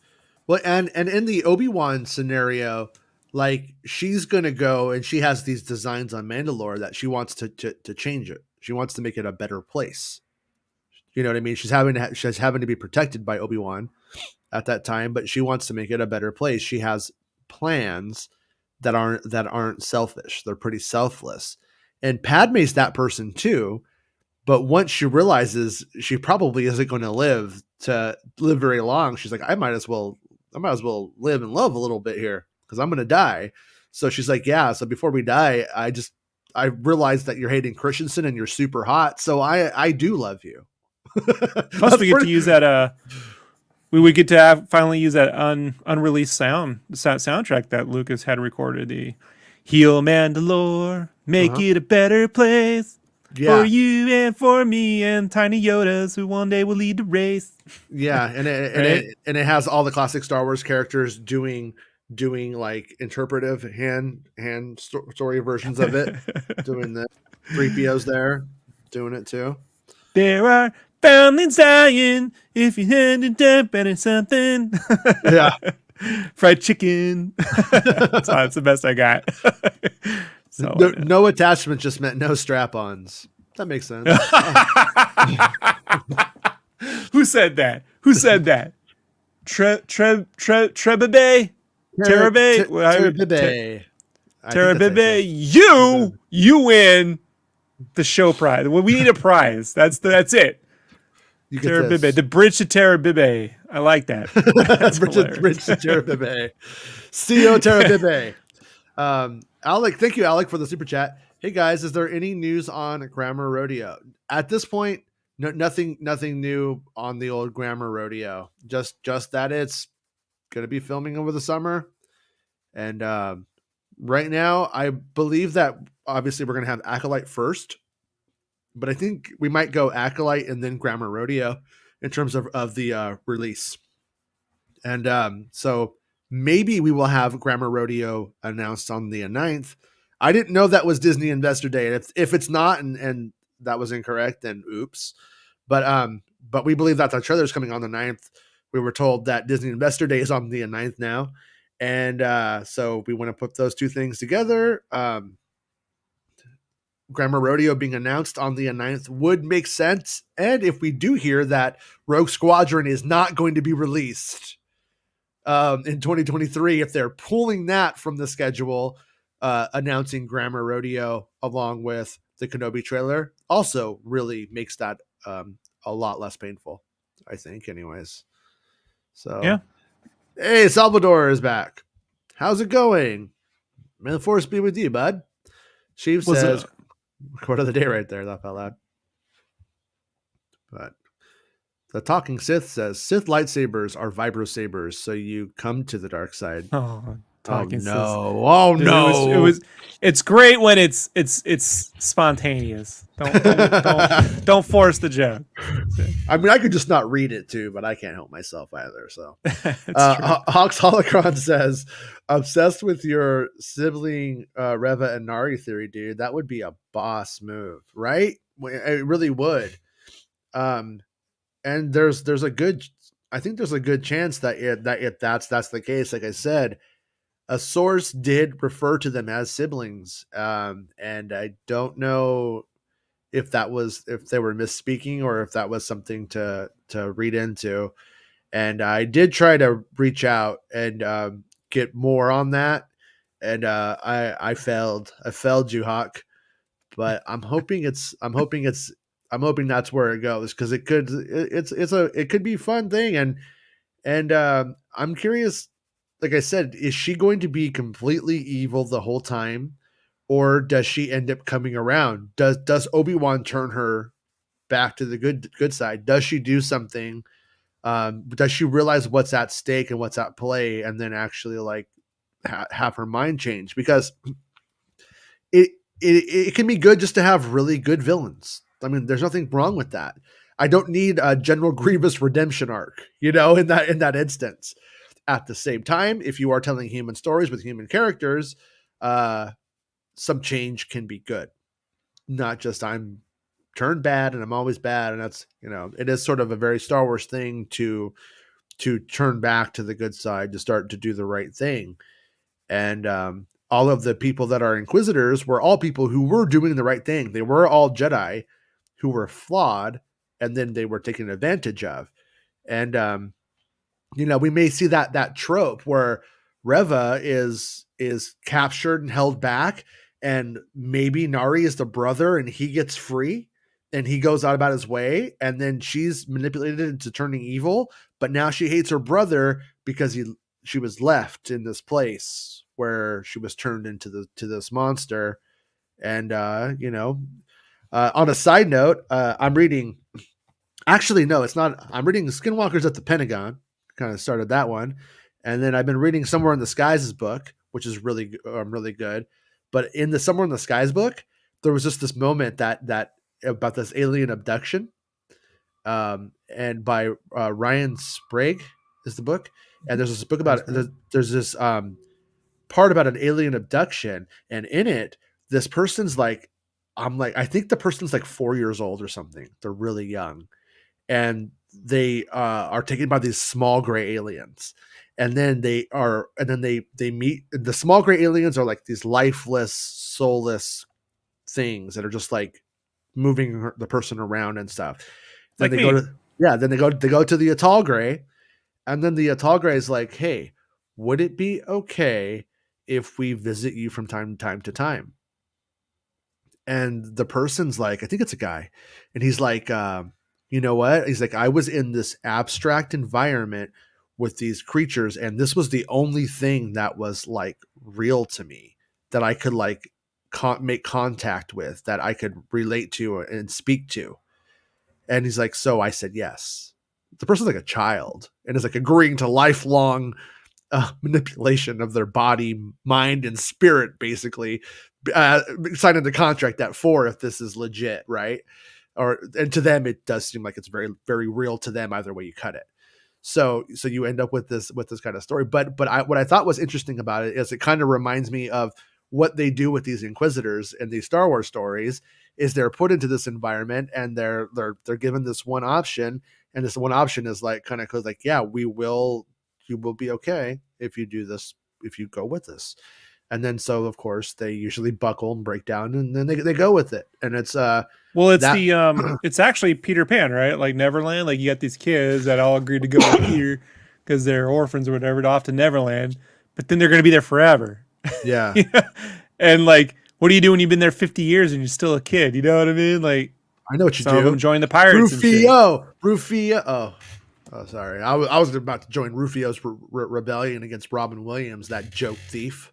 Speaker 1: Well, and in the Obi-Wan scenario, like she's gonna go and she has these designs on Mandalore that she wants to change it. She wants to make it a better place. You know what I mean? She's having to be protected by Obi-Wan at that time, but she wants to make it a better place. She has plans that aren't selfish. They're pretty selfless. And Padme's that person too, but once she realizes she probably isn't going to live very long, she's like, I might as well live and love a little bit here because I'm going to die. So she's like, yeah. So before we die, I realized that you're Hayden Christensen and you're super hot. So I do love you.
Speaker 2: Plus,
Speaker 1: That's
Speaker 2: we get to
Speaker 1: pretty.
Speaker 2: use that. We would get to finally use that unreleased soundtrack that Lucas had recorded. The Heal Mandalore, make
Speaker 1: Uh-huh.
Speaker 2: it a better place for
Speaker 1: Yeah,
Speaker 2: you and for me and tiny Yodas who one day will lead the race.
Speaker 1: yeah, and it and
Speaker 2: Right?
Speaker 1: it and it has all the classic Star Wars characters doing like interpretive story versions of it, doing the 3POs there, doing it too.
Speaker 2: There are foundlings dying if you had to dump and something.
Speaker 1: Yeah.
Speaker 2: Fried chicken. That's the best I got. So
Speaker 1: No attachment just meant no strap-ons. That makes sense. Oh.
Speaker 2: Who said that? Who said that? Trebibe? Terabe?
Speaker 1: Terabibe. I think that's
Speaker 2: Terabibe?
Speaker 1: it.
Speaker 2: You win the show prize. Well, we need a prize. That's it.
Speaker 1: You get
Speaker 2: Terabibe.
Speaker 1: this.
Speaker 2: The bridge to Terabibe. I like that. That's
Speaker 1: Bridge
Speaker 2: hilarious.
Speaker 1: to Terabibe. CO Terabibe. Alec, thank you, Alec, for the super chat. Hey guys, is there any news on Grammar Rodeo? At this point, nothing new on the old Grammar Rodeo. Just that it's gonna be filming over the summer. And right now, I believe that obviously we're gonna have Acolyte first, but I think we might go Acolyte and then Grammar Rodeo in terms of the release. And so maybe we will have Grammar Rodeo announced on the 9th. I didn't know that was Disney Investor Day. And if it's not and that was incorrect, then oops. But but we believe that the trailer is coming on the 9th. We were told that Disney Investor Day is on the 9th now. And so we want to put those two things together. Grammar Rodeo being announced on the 9th would make sense. And if we do hear that Rogue Squadron is not going to be released in 2023, if they're pulling that from the schedule, announcing Grammar Rodeo along with the Kenobi trailer also really makes that a lot less painful, I think, anyways.
Speaker 2: Yeah.
Speaker 1: So, hey, Salvador is back. How's it going? May the force be with you, bud. Chief
Speaker 2: Was
Speaker 1: says, quote of the day right there. That felt loud. But the Talking Sith says, Sith lightsabers are vibro sabers, so you come to the dark side.
Speaker 2: oh,
Speaker 1: Oh
Speaker 2: talking sis.
Speaker 1: no! Oh no!
Speaker 2: It's great when it's spontaneous. Don't force the joke.
Speaker 1: I mean, I could just not read it too, but I can't help myself either. So,
Speaker 2: True.
Speaker 1: Hawks Holocron says, "Obsessed with your sibling Reva and Nari theory, dude. That would be a boss move, right? It really would. And there's a good, I think there's a good chance that that's the case. Like I said, a source did refer to them as siblings, and I don't know if they were misspeaking or if that was something to read into. And I did try to reach out and get more on that, and I failed. I failed you, Hawk. But I'm hoping that's where it goes, because it could be a fun thing. And I'm curious. Like I said, is she going to be completely evil the whole time, or does she end up coming around? Does Obi-Wan turn her back to the good side? Does she do something? Does she realize what's at stake and what's at play, and then actually like have her mind change? Because it, it can be good just to have really good villains. I mean, there's nothing wrong with that. I don't need a General Grievous redemption arc, in that instance. At the same time, if you are telling human stories with human characters, some change can be good. Not just I'm turned bad and I'm always bad, and that's it is sort of a very Star Wars thing to turn back to the good side, to start to do the right thing. And all of the people that are Inquisitors were all people who were doing the right thing. They were all Jedi who were flawed, and then they were taken advantage of. And we may see that trope where Reva is captured and held back, and maybe Nari is the brother and he gets free and he goes out about his way, and then she's manipulated into turning evil, but now she hates her brother because she was left in this place where she was turned into this monster. And on a side note, I'm reading, actually no, it's not, I'm reading Skinwalkers at the Pentagon. Kind of started that one, and then I've been reading Somewhere in the Skies' book, which is really good. But in the Somewhere in the Skies book, there was just this moment that about this alien abduction, and by Ryan Sprague is the book, and there's this book about there's this part about an alien abduction, and in it, this person's like, I think the person's like 4 years old or something. They're really young, and they are taken by these small gray aliens, and then they meet the small gray aliens are like these lifeless, soulless things that are just like moving the person around and stuff. Then
Speaker 2: Like
Speaker 1: they go
Speaker 2: me.
Speaker 1: to they go to the Atal Gray, and then the Atal Gray is like, hey, would it be okay if we visit you from time to time? And the person's like, I think it's a guy, and he's like, you know what? He's like, I was in this abstract environment with these creatures, and this was the only thing that was like real to me, that I could like make contact with, that I could relate to and speak to. And he's like, so I said yes. The person's like a child and is like agreeing to lifelong manipulation of their body, mind, and spirit, basically, signing the contract at 4 if this is legit, right? And to them, it does seem like it's very, very real to them either way you cut it. So you end up with this kind of story. But what I thought was interesting about it is it kind of reminds me of what they do with these Inquisitors in these Star Wars stories. Is they're put into this environment and they're given this one option, And this one option is like kind of goes like, yeah, you will be okay if you do this, if you go with this. And then so of course they usually buckle and break down, and then they go with it. And it's
Speaker 2: Well, it's
Speaker 1: that
Speaker 2: it's actually Peter Pan, right? Like Neverland. Like you got these kids that all agreed to go with Peter because they're orphans or whatever, to off to Neverland, but then they're going to be there forever.
Speaker 1: yeah.
Speaker 2: Yeah. And like, what do you do when you've been there 50 years and you're still a kid? You know what I mean? Like,
Speaker 1: I know what you
Speaker 2: some of
Speaker 1: do.
Speaker 2: them join the pirates and shit.
Speaker 1: Rufio. Oh, sorry. I was about to join Rufio's rebellion against Robin Williams, that joke thief.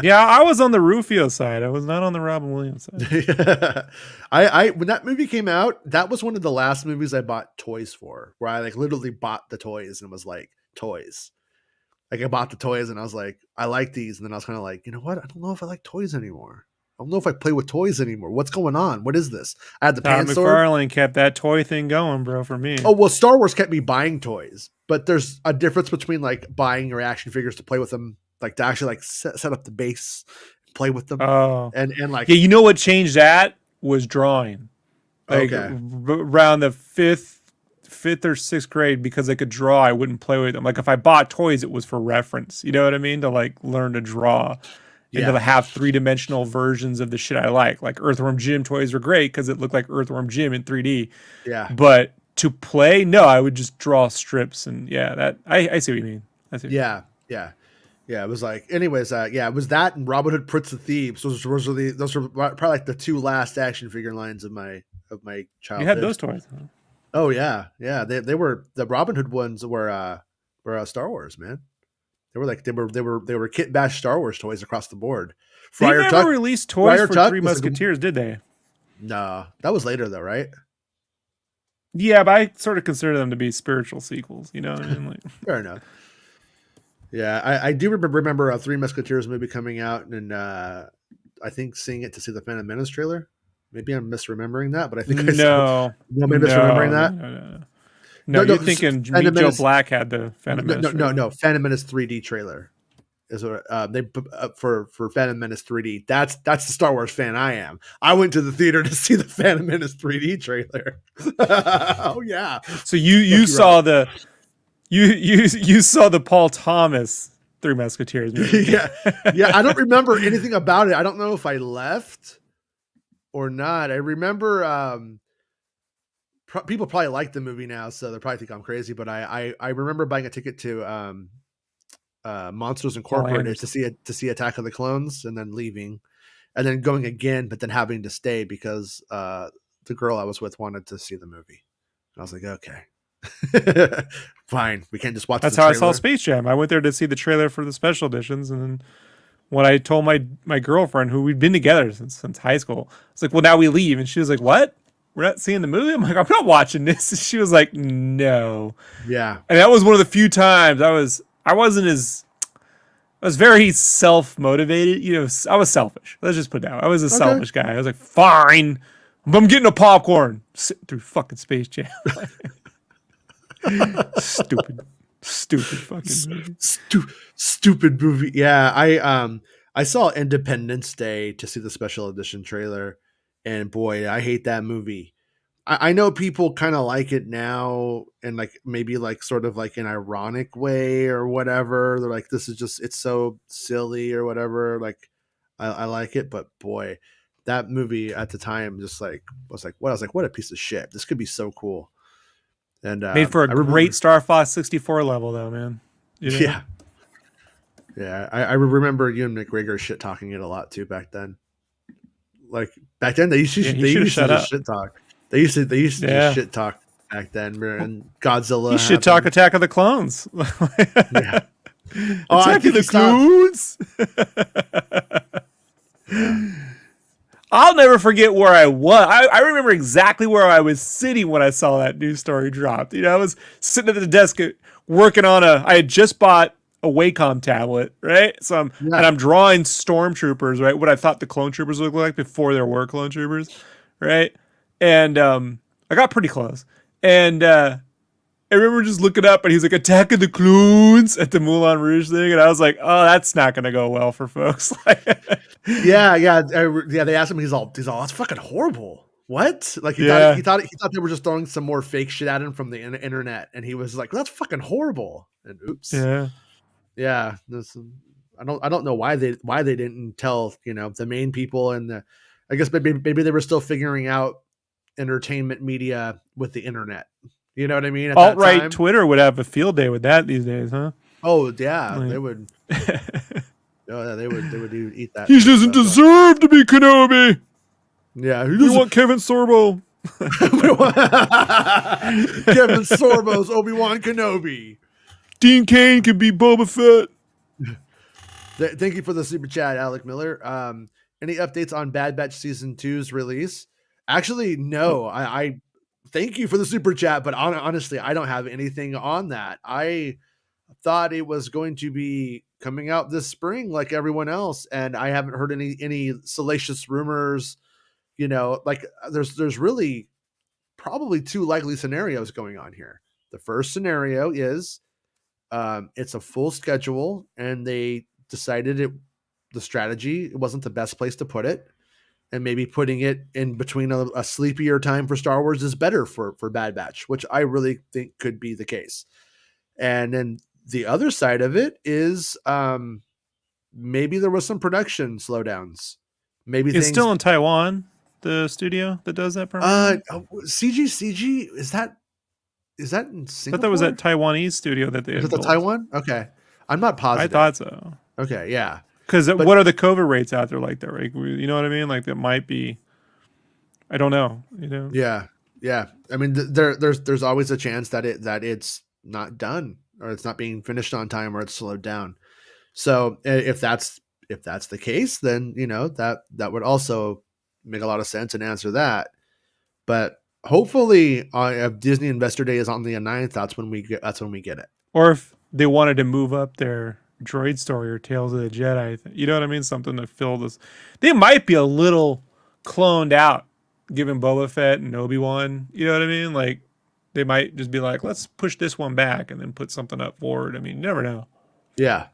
Speaker 2: Yeah, I was on the Rufio side. I was not on the Robin Williams side.
Speaker 1: I when that movie came out, that was one of the last movies I bought toys for, where I like literally bought the toys and was like, toys. Like I bought the toys and I was like, I like these, and then I was kind of like, you know what? I don't know if I like toys anymore. I don't know if I play with toys anymore. What's going on? What is this? I had the
Speaker 2: Todd
Speaker 1: pants sword.
Speaker 2: McFarlane kept that toy thing going, bro, for me.
Speaker 1: Oh well, Star Wars kept me buying toys, but there's a difference between like buying your action figures to play with them, like to actually like set up the base, play with them,
Speaker 2: Oh,
Speaker 1: and like
Speaker 2: yeah. You know what changed that was drawing. Like
Speaker 1: okay,
Speaker 2: around the fifth or sixth grade, because I could draw, I wouldn't play with them. Like if I bought toys, it was for reference. You know what I mean? To like learn to draw. And to
Speaker 1: yeah,
Speaker 2: have 3-dimensional versions of the shit I like. Like Earthworm Jim toys were great because it looked like Earthworm Jim in 3D.
Speaker 1: yeah,
Speaker 2: But to play, no, I would just draw strips, and yeah, that I see what you mean. I see.
Speaker 1: yeah, yeah. Yeah, it was like, anyways, yeah, it was that and Robin Hood Prince of Thieves. Those were probably like the two last action figure lines of my
Speaker 2: You had
Speaker 1: childhood.
Speaker 2: those toys. Huh?
Speaker 1: Oh yeah, yeah. They were the Robin Hood ones were Star Wars, man. They were like they were Kit Bash Star Wars toys across the board.
Speaker 2: They
Speaker 1: Friar
Speaker 2: never
Speaker 1: Tuck,
Speaker 2: released toys
Speaker 1: Friar
Speaker 2: for
Speaker 1: Tuck
Speaker 2: Three
Speaker 1: was like,
Speaker 2: Musketeers, did they?
Speaker 1: nah, that was later though, right?
Speaker 2: Yeah, but I sort of consider them to be spiritual sequels. You know what I mean? Like,
Speaker 1: Fair enough. Yeah, I do remember a Three Musketeers movie coming out, and I think seeing it to see the Phantom Menace trailer. Maybe I'm misremembering that, but I think I saw.
Speaker 2: no,
Speaker 1: No, maybe misremembering
Speaker 2: no,
Speaker 1: that.
Speaker 2: no, no, no. No, you're thinking
Speaker 1: Phantom
Speaker 2: Meet Joe
Speaker 1: Menace.
Speaker 2: Black had the Phantom Menace.
Speaker 1: No. Phantom Menace 3D trailer is what they for Phantom Menace 3D. That's the Star Wars fan I am. I went to the theater to see the Phantom Menace 3D trailer. Oh yeah.
Speaker 2: So you saw the you saw the Paul Thomas Three Musketeers movie.
Speaker 1: Yeah. I don't remember anything about it. I don't know if I left or not. I remember people probably like the movie now, so they probably think I'm crazy. But I remember buying a ticket to Monsters Incorporated to see Attack of the Clones, and then leaving, and then going again, but then having to stay because the girl I was with wanted to see the movie. And I was like, okay, fine, we can't just watch.
Speaker 2: That's how I saw Space Jam. I went there to see the trailer for the special editions, and then when I told my girlfriend, who we'd been together since high school, I was like, "Well, now we leave," and she was like, "What? We're not seeing the movie?" I'm like, "I'm not watching this." And she was like, "No."
Speaker 1: Yeah,
Speaker 2: and that was one of the few times I was very self-motivated. You know, I was selfish. Let's just put it down. I was a selfish guy. I was like, fine, I'm getting a popcorn. Sit through fucking Space Jam. Stupid fucking movie.
Speaker 1: Stupid movie. Yeah, I saw Independence Day to see the special edition trailer, and boy, I hate that movie. I know people kind of like it now, and like maybe like sort of like an ironic way or whatever. They're like, this is just, it's so silly or whatever. Like, I like it, but boy, that movie at the time just like was like, what? I was like, what a piece of shit. This could be so cool. And
Speaker 2: made for a great Star Fox 64 level, though, man. You know?
Speaker 1: Yeah, yeah. I remember Ewan McGregor shit talking it a lot too back then. Like back then, they used to just shit talk. They used to just shit talk back then. And Godzilla.
Speaker 2: He shit talk Attack of the Clones.
Speaker 1: Yeah.
Speaker 2: Attack of the Clones. I'll never forget where I was. I remember exactly where I was sitting when I saw that news story dropped. You know, I was sitting at the desk working on I had just bought a Wacom tablet, right? So I'm drawing stormtroopers, right? What I thought the clone troopers would look like before there were clone troopers, right? And I got pretty close. And I remember just looking up and he's like, Attack of the Clones at the Moulin Rouge thing. And I was like, oh, that's not going to go well for folks.
Speaker 1: Yeah. They asked him, he's all, that's fucking horrible. what? Like
Speaker 2: Yeah.
Speaker 1: he thought they were just throwing some more fake shit at him from the internet, and he was like, "That's fucking horrible." And oops,
Speaker 2: Yeah.
Speaker 1: yeah. I don't know why they didn't tell the main people and the. I guess maybe they were still figuring out entertainment media with the internet. You know what I mean? At that
Speaker 2: Alt-right
Speaker 1: time.
Speaker 2: Twitter would have a field day with that these days, huh?
Speaker 1: Oh yeah, they
Speaker 2: Like,
Speaker 1: would. Oh yeah, they would eat that
Speaker 2: he
Speaker 1: shit
Speaker 2: doesn't
Speaker 1: so far.
Speaker 2: deserve to be Kenobi.
Speaker 1: Yeah, who
Speaker 2: We
Speaker 1: does
Speaker 2: want Kevin Sorbo.
Speaker 1: Kevin Sorbo's Obi-Wan Kenobi.
Speaker 2: Dean Cain can be Boba Fett.
Speaker 1: Thank you for the super chat, Alec Miller. Any updates on Bad Batch season 2's release? Actually, no. I thank you for the super chat, but honestly, I don't have anything on that. I thought it was going to be coming out this spring like everyone else, and I haven't heard any salacious rumors. Like there's really probably two likely scenarios going on here. The first scenario is it's a full schedule, and they decided the strategy it wasn't the best place to put it, and maybe putting it in between a sleepier time for Star Wars is better for Bad Batch, which I really think could be the case. And then the other side of it is maybe there was some production slowdowns. Maybe
Speaker 2: It's
Speaker 1: things
Speaker 2: still in Taiwan, the studio that does that primarily.
Speaker 1: CG is that in
Speaker 2: I thought that was that
Speaker 1: Singapore?
Speaker 2: Taiwanese studio that they
Speaker 1: Is
Speaker 2: had
Speaker 1: it the
Speaker 2: built.
Speaker 1: Taiwan? Okay. I'm not
Speaker 2: I
Speaker 1: positive.
Speaker 2: thought so.
Speaker 1: Okay, yeah.
Speaker 2: Because
Speaker 1: But
Speaker 2: what are the COVID rates out there like that? Right? You know what I mean? Like that might be. I don't know. You know.
Speaker 1: yeah. Yeah. I mean there's always a chance that it's not done, or it's not being finished on time, or it's slowed down. So if that's the case, then that would also make a lot of sense and answer that. But hopefully, if Disney Investor Day is on the 9th, that's when we get it.
Speaker 2: Or if they wanted to move up their droid story or Tales of the Jedi, you know what I mean? Something to fill this. They might be a little cloned out, given Boba Fett and Obi-Wan. You know what I mean? Like they might just be like, let's push this one back and then put something up forward. I mean, you never know.
Speaker 1: Yeah,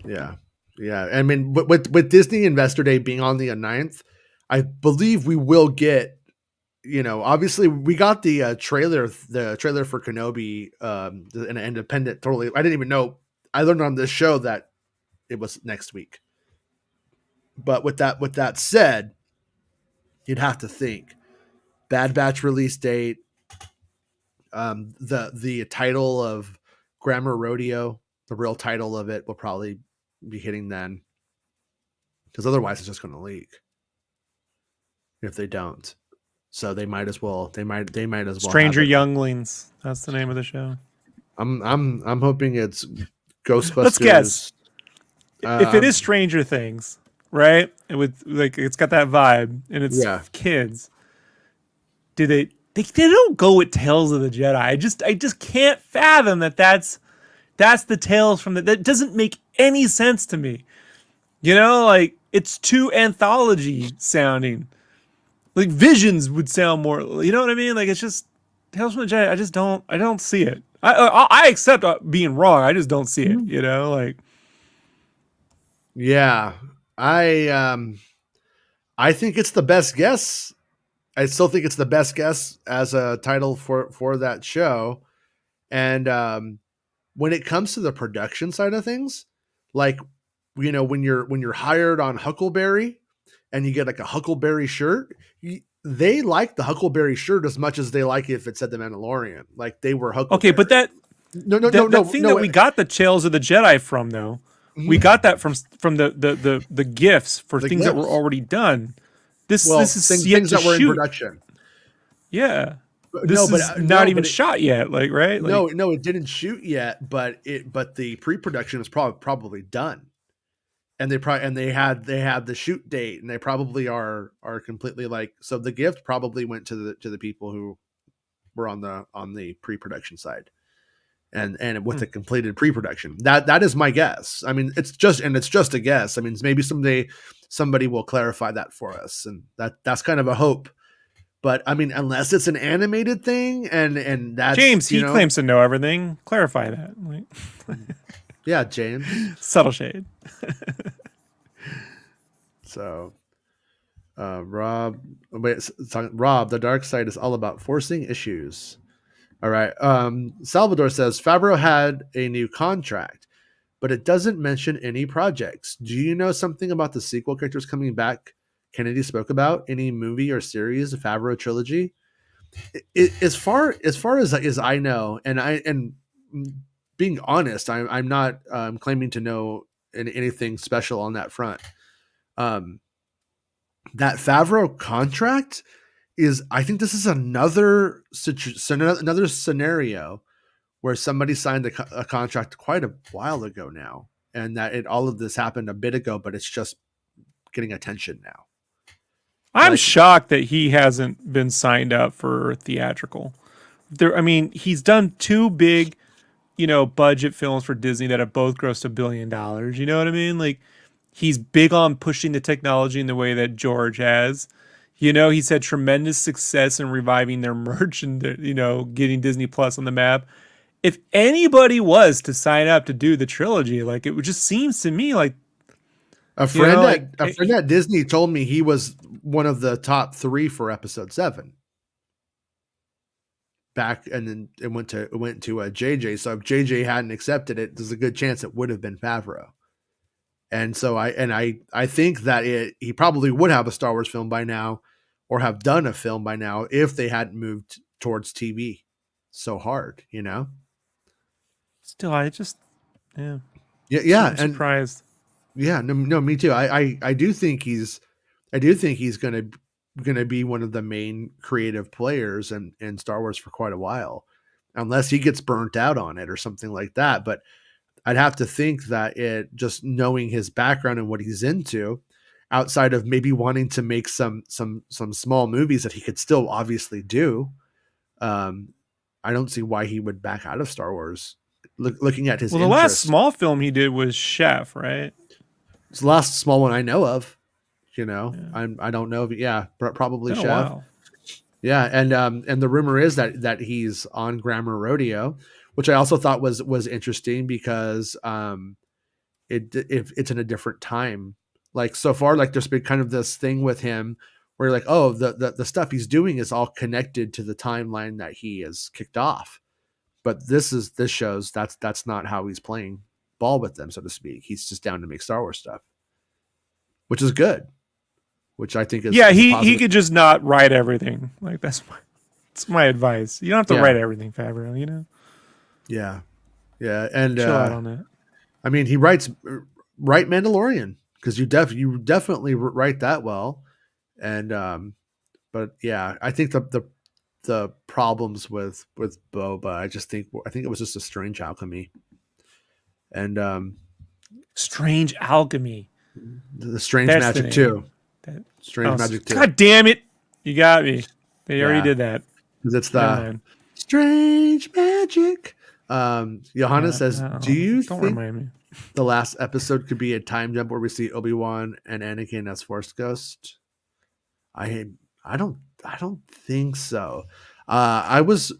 Speaker 1: yeah, yeah. I mean, with Disney Investor Day being on the 9th, I believe we will get. Obviously, we got the trailer for Kenobi, an independent. Totally, I didn't even know. I learned on this show that it was next week. But with that said, you'd have to think Bad Batch release date, the title of Grammar Rodeo, the real title of it will probably be hitting then, because otherwise it's just going to leak if they don't. So they might as well. They might as well have
Speaker 2: Stranger
Speaker 1: it.
Speaker 2: Younglings. That's the name of the show.
Speaker 1: I'm hoping it's
Speaker 2: Let's guess.
Speaker 1: Ghostbusters.
Speaker 2: If it is Stranger Things, right? With like it's got that vibe and it's
Speaker 1: Yeah,
Speaker 2: kids. Do they don't go with Tales of the Jedi. I just can't fathom that's the Tales from that doesn't make any sense to me. You know, like it's too anthology sounding. Like Visions would sound more, you know what I mean? Like it's just Tales from the Jedi. I don't see it. I accept being wrong. I just don't see it, you know? Like
Speaker 1: yeah. I think it's the best guess. I still think it's the best guess as a title for that show. And when it comes to the production side of things, like when you're hired on Huckleberry and you get like a Huckleberry shirt, they like the Huckleberry shirt as much as they like it if it said the Mandalorian. Like they were
Speaker 2: okay,
Speaker 1: Huckleberry.
Speaker 2: but that
Speaker 1: No, no, no,
Speaker 2: that
Speaker 1: no,
Speaker 2: thing
Speaker 1: no.
Speaker 2: that we got the Tales of the Jedi from though, we got that from the gifts for
Speaker 1: The
Speaker 2: things that were
Speaker 1: gifts.
Speaker 2: already done. This
Speaker 1: Well,
Speaker 2: is yet
Speaker 1: things
Speaker 2: to
Speaker 1: that were in
Speaker 2: shoot.
Speaker 1: production.
Speaker 2: Yeah.
Speaker 1: No,
Speaker 2: This
Speaker 1: but
Speaker 2: is not
Speaker 1: no,
Speaker 2: even
Speaker 1: but it,
Speaker 2: shot yet, like right? Like
Speaker 1: no, it didn't shoot yet. But the pre-production is probably done, and they had the shoot date, and they probably are completely like. So the gift probably went to the people who were on the pre-production side, and with the completed pre-production. That is my guess. I mean, it's just a guess. I mean, maybe someday somebody will clarify that for us, and that's kind of a hope. But I mean, unless it's an animated thing, and that's
Speaker 2: James, he claims to know everything. Clarify that. Like,
Speaker 1: yeah, James.
Speaker 2: subtle shade.
Speaker 1: So Rob, wait, Rob, the dark side is all about forcing issues. All right. Salvador says Favreau had a new contract, but it doesn't mention any projects. Do you know something about the sequel characters coming back? Kennedy spoke about any movie or series, the Favreau trilogy. As far as I know, and being honest, I'm not claiming to know anything special on that front. Um, that Favreau contract is, I think this is another scenario where somebody signed a contract quite a while ago now, and that all of this happened a bit ago, but it's just getting attention now.
Speaker 2: I'm
Speaker 1: Like
Speaker 2: shocked that he hasn't been signed up for theatrical. I mean, he's done two big, budget films for Disney that have both grossed $1 billion. You know what I mean? Like, he's big on pushing the technology in the way that George has. He's had tremendous success in reviving their merch and, getting Disney Plus on the map. If anybody was to sign up to do the trilogy, like, it just seems to me like,
Speaker 1: a friend at Disney told me he was one of the top 3 for episode 7. Back, and then it went to JJ. So if JJ hadn't accepted it, there's a good chance it would have been Favreau. And so I think that he probably would have a Star Wars film by now, or have done a film by now, if they hadn't moved towards TV so hard.
Speaker 2: Still, I just,
Speaker 1: yeah,
Speaker 2: I'm surprised.
Speaker 1: Yeah, no, me too. I do think he's gonna be one of the main creative players in Star Wars for quite a while, unless he gets burnt out on it or something like that. But I'd have to think that just knowing his background and what he's into, outside of maybe wanting to make some small movies that he could still obviously do, I don't see why he would back out of Star Wars. Looking at his
Speaker 2: the last small film he did was Chef, right?
Speaker 1: It's the last small one I know of.
Speaker 2: Yeah.
Speaker 1: I don't know, but probably
Speaker 2: Been a
Speaker 1: Chef.
Speaker 2: while.
Speaker 1: Yeah, and the rumor is that he's on Grammar Rodeo, which I also thought was interesting because it's in a different time. Like, so far, like, there's been kind of this thing with him where you're like, oh, the stuff he's doing is all connected to the timeline that he has kicked off. But this shows that's not how he's playing ball with them, so to speak. He's just down to make Star Wars stuff, which is good. Which I think is
Speaker 2: he could just not write everything. Like, that's my advice. You don't have to write everything, Favreau.
Speaker 1: Yeah, and
Speaker 2: chill out on that.
Speaker 1: I mean, he write Mandalorian, because you definitely write that well, and but yeah, I think the problems with Boba, I think it was just a strange alchemy, and
Speaker 2: strange alchemy,
Speaker 1: the strange magic too. Strange magic too.
Speaker 2: God damn it! You got me. They already did that.
Speaker 1: Because it's the strange magic. Johanna says, "Do you think the last episode could be a time jump where we see Obi-Wan and Anakin as Force Ghost?" I don't think so. I was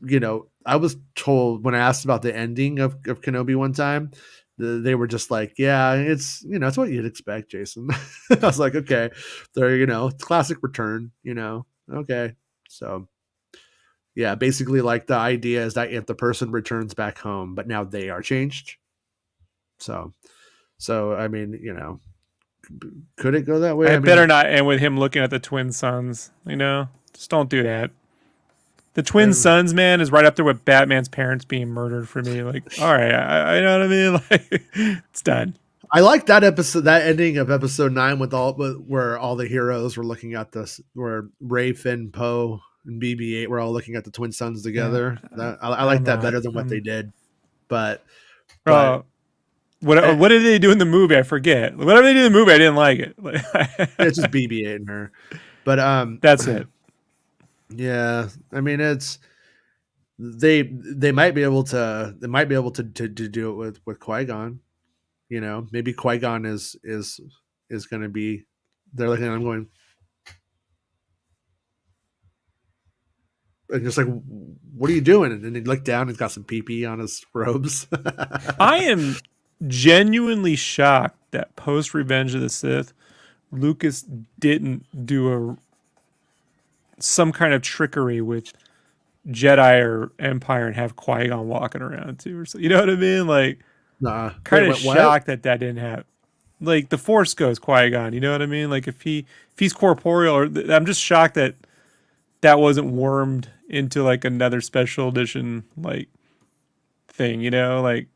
Speaker 1: told, when I asked about the ending of Kenobi one time, they were just like, yeah, it's it's what you'd expect, Jason. I was like, okay, they're classic return, okay. So yeah, basically, like, the idea is that if the person returns back home, but now they are changed. So I mean, could it go that way?
Speaker 2: I better not end with him looking at the twin sons. Just don't do that. The twin sons, man, is right up there with Batman's parents being murdered for me. Like, all right, I know what I mean. Like, it's done.
Speaker 1: I like that episode, that ending of episode 9 where all the heroes were looking at this, where Rey, Finn, Poe, and BB-8 were all looking at the twin sons together. Yeah, I like that better than what they did. But
Speaker 2: what did they do in the movie? I forget. Whatever they did in the movie, I didn't like it.
Speaker 1: It's just BB-8 and her. But
Speaker 2: that's it.
Speaker 1: Yeah, I mean, it's they might be able to do it with Qui-Gon. Maybe Qui-Gon is going to be. They're looking at him going, and just like, what are you doing? And then he looked down and got some pee-pee on his robes.
Speaker 2: I am genuinely shocked that post Revenge of the Sith, Lucas didn't do some kind of trickery with Jedi or Empire and have Qui-Gon walking around too, or so. You know what I mean? Like,
Speaker 1: Nah. Wait,
Speaker 2: kind of
Speaker 1: wait, what?
Speaker 2: shocked that that didn't happen. Like the Force goes Qui-Gon. You know what I mean? Like if he's corporeal, or I'm just shocked that that wasn't wormed into like another special edition like thing. You know, like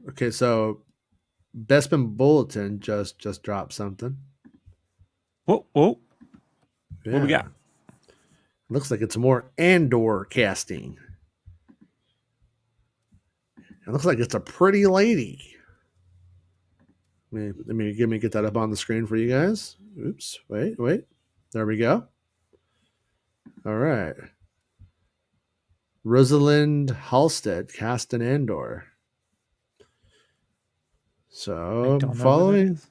Speaker 1: Okay, so Bespin Bulletin just dropped something.
Speaker 2: whoa, what we got?
Speaker 1: Yeah. Looks like it's more Andor casting. It looks like it's a pretty lady. Let me get that up on the screen for you guys. Oops. Wait. There we go. All right. Rosalind Halstead cast in Andor.
Speaker 2: I
Speaker 1: So,
Speaker 2: don't know who that
Speaker 1: following
Speaker 2: is.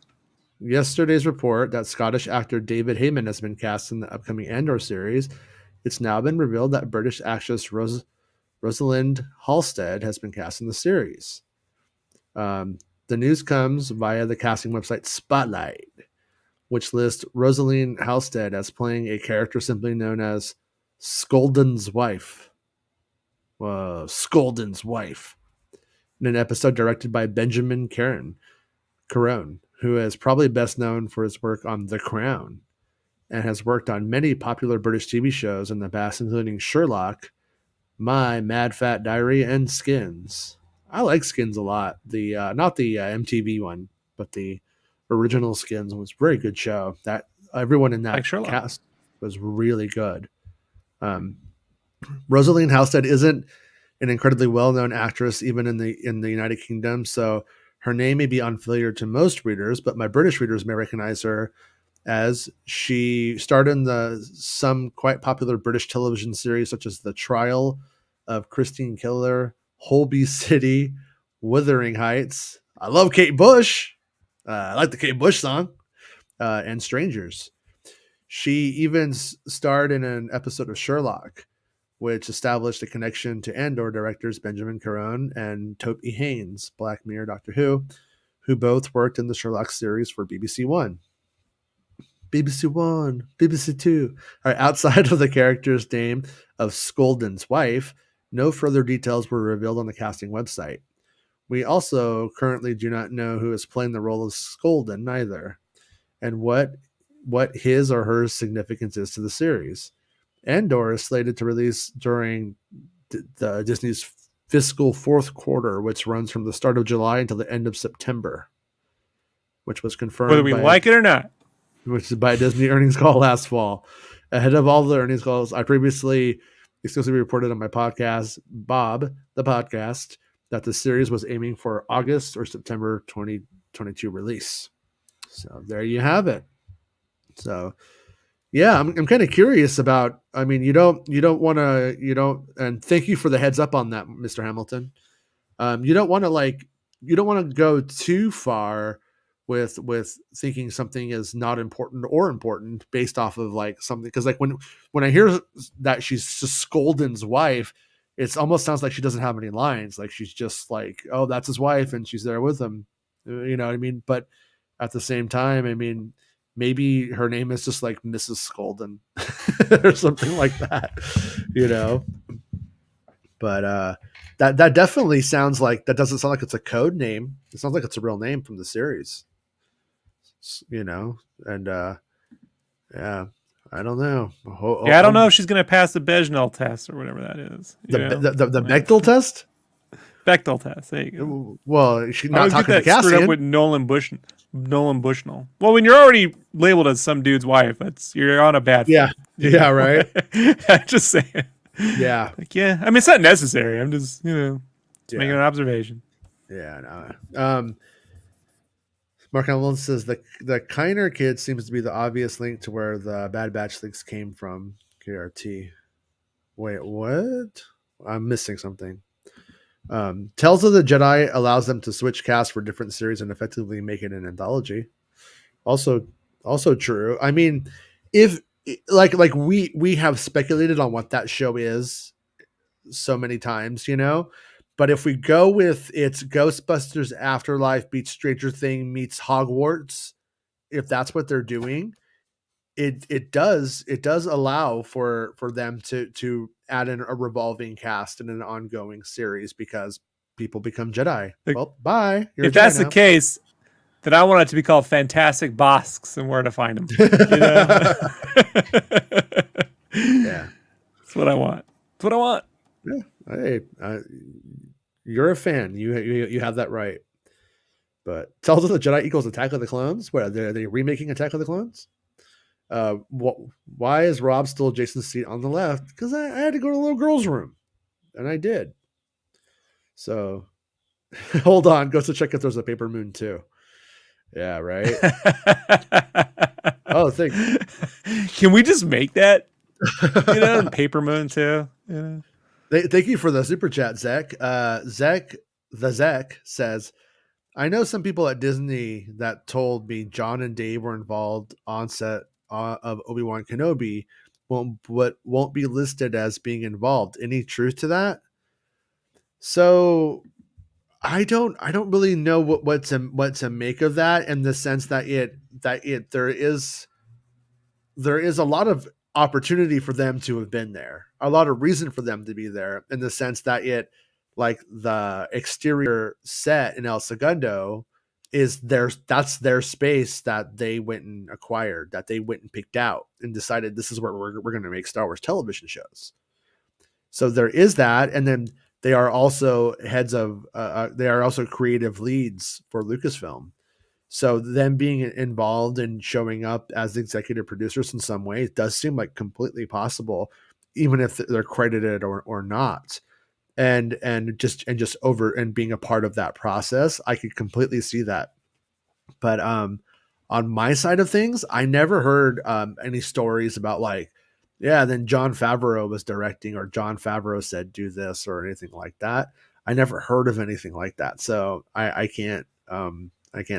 Speaker 1: yesterday's report that Scottish actor David Heyman has been cast in the upcoming Andor series, it's now been revealed that British actress Rosalind Halstead has been cast in the series. The news comes via the casting website Spotlight, which lists Rosalind Halstead as playing a character simply known as Skolden's wife. Skolden's wife. In an episode directed by Benjamin Caron, who is probably best known for his work on The Crown and has worked on many popular British TV shows in the past, including Sherlock, My Mad Fat Diary, and Skins. I like Skins a lot. The not the MTV one, but the original Skins was a very good show. That everyone in
Speaker 2: Like
Speaker 1: that
Speaker 2: Sherlock.
Speaker 1: cast was really good. Um, Rosaline Halstead isn't an incredibly well-known actress even in the United Kingdom, so her name may be unfamiliar to most readers, but my British readers may recognize her as she starred in some quite popular British television series such as The Trial of Christine Killer, Holby City, Wuthering Heights. I love Kate Bush. I like the Kate Bush song, and Strangers. She even starred in an episode of Sherlock, which established a connection to Andor directors Benjamin Caron and Toby Haynes, Black Mirror, Doctor who both worked in the Sherlock series for BBC One. BBC One, BBC Two. All right, outside of the character's name of Skolden's wife, no further details were revealed on the casting website. We also currently do not know who is playing the role of Skolden either, and what his or her significance is to the series. Andor is slated to release during the Disney's fiscal fourth quarter, which runs from the start of July until the end of September, which was
Speaker 2: Whether
Speaker 1: confirmed
Speaker 2: we like it or not.
Speaker 1: which is by a Disney earnings call last fall. Ahead of all the earnings calls, I previously exclusively reported on my podcast, Bob, the podcast, that the series was aiming for August or September 2022 release. So there you have it. So yeah, I'm kind of curious about. I mean, you don't want to you don't. And thank you for the heads up on that, Mr. Hamilton. You don't want to you don't want to go too far with thinking something is not important or important based off of like something, because like when I hear that she's just Skolden's wife, it almost sounds like she doesn't have any lines, like she's just like, oh, that's his wife and she's there with him, you know what I mean? But at the same time, I mean, maybe her name is just like Mrs. Skolden or something like that, you know. But that definitely sounds like, that doesn't sound like it's a code name. It sounds like it's a real name from the series, you know. And yeah, I don't know.
Speaker 2: Yeah, I don't know if she's gonna pass the Bechdel test or whatever that is.
Speaker 1: The
Speaker 2: You know,
Speaker 1: the Bechdel test.
Speaker 2: Bechdel test. There you go.
Speaker 1: Well, she's
Speaker 2: I
Speaker 1: not
Speaker 2: always get
Speaker 1: talking to
Speaker 2: that screwed up
Speaker 1: Cassian.
Speaker 2: with Nolan Bushnell. Well, when you're already labeled as some dude's wife, you're on a bad
Speaker 1: Yeah,
Speaker 2: foot.
Speaker 1: yeah, right.
Speaker 2: I'm just saying.
Speaker 1: Yeah,
Speaker 2: Like, yeah, I mean, it's not necessary. I'm just, just making
Speaker 1: yeah,
Speaker 2: an observation.
Speaker 1: yeah. No. Mark Allen says the Kiner kid seems to be the obvious link to where the Bad Batch links came from. KRT. Wait, what? I'm missing something. Tales of the Jedi allows them to switch casts for different series and effectively make it an anthology. Also, also true. I mean, if like we have speculated on what that show is so many times, you know, But if we go with it's Ghostbusters Afterlife meets Stranger Thing meets Hogwarts, if that's what they're doing, it does allow for them to add in a revolving cast in an ongoing series because people become Jedi.
Speaker 2: Like,
Speaker 1: Well, bye. You're a
Speaker 2: if
Speaker 1: Jedi
Speaker 2: that's the
Speaker 1: now.
Speaker 2: case, then I want it to be called Fantastic Bosks and where to find them. You know,
Speaker 1: Yeah.
Speaker 2: that's what I want. That's what I want.
Speaker 1: Yeah. Hey, you're a fan. You have that right. But Tales of the Jedi equals Attack of the Clones. What are they remaking Attack of the Clones? Why is Rob still Jason's seat on the left? Because I had to go to the little girl's room, and I did. So hold on, go to check if there's a paper moon too. Yeah, right. Oh, think.
Speaker 2: Can we just make that? You know, and Paper Moon too. Yeah.
Speaker 1: Thank you for the super chat, Zach. Zach says, I know some people at Disney that told me John and Dave were involved on set of Obi-Wan Kenobi, won't be listed as being involved. Any truth to that? So I don't really know what to make of that, in the sense that there is a lot of opportunity for them to have been there, a lot of reason for them to be there, in the sense that like the exterior set in El Segundo that's their space that they went and acquired, that they went and picked out and decided this is where we're going to make Star Wars television shows. So there is that, and then they are also they are also creative leads for Lucasfilm. So them being involved and showing up as executive producers in some way, it does seem like completely possible, even if they're credited or not. And just over and being a part of that process, I could completely see that. But on my side of things, I never heard any stories about like, yeah, then John Favreau was directing, or John Favreau said do this, or anything like that. I never heard of anything like that, so I can't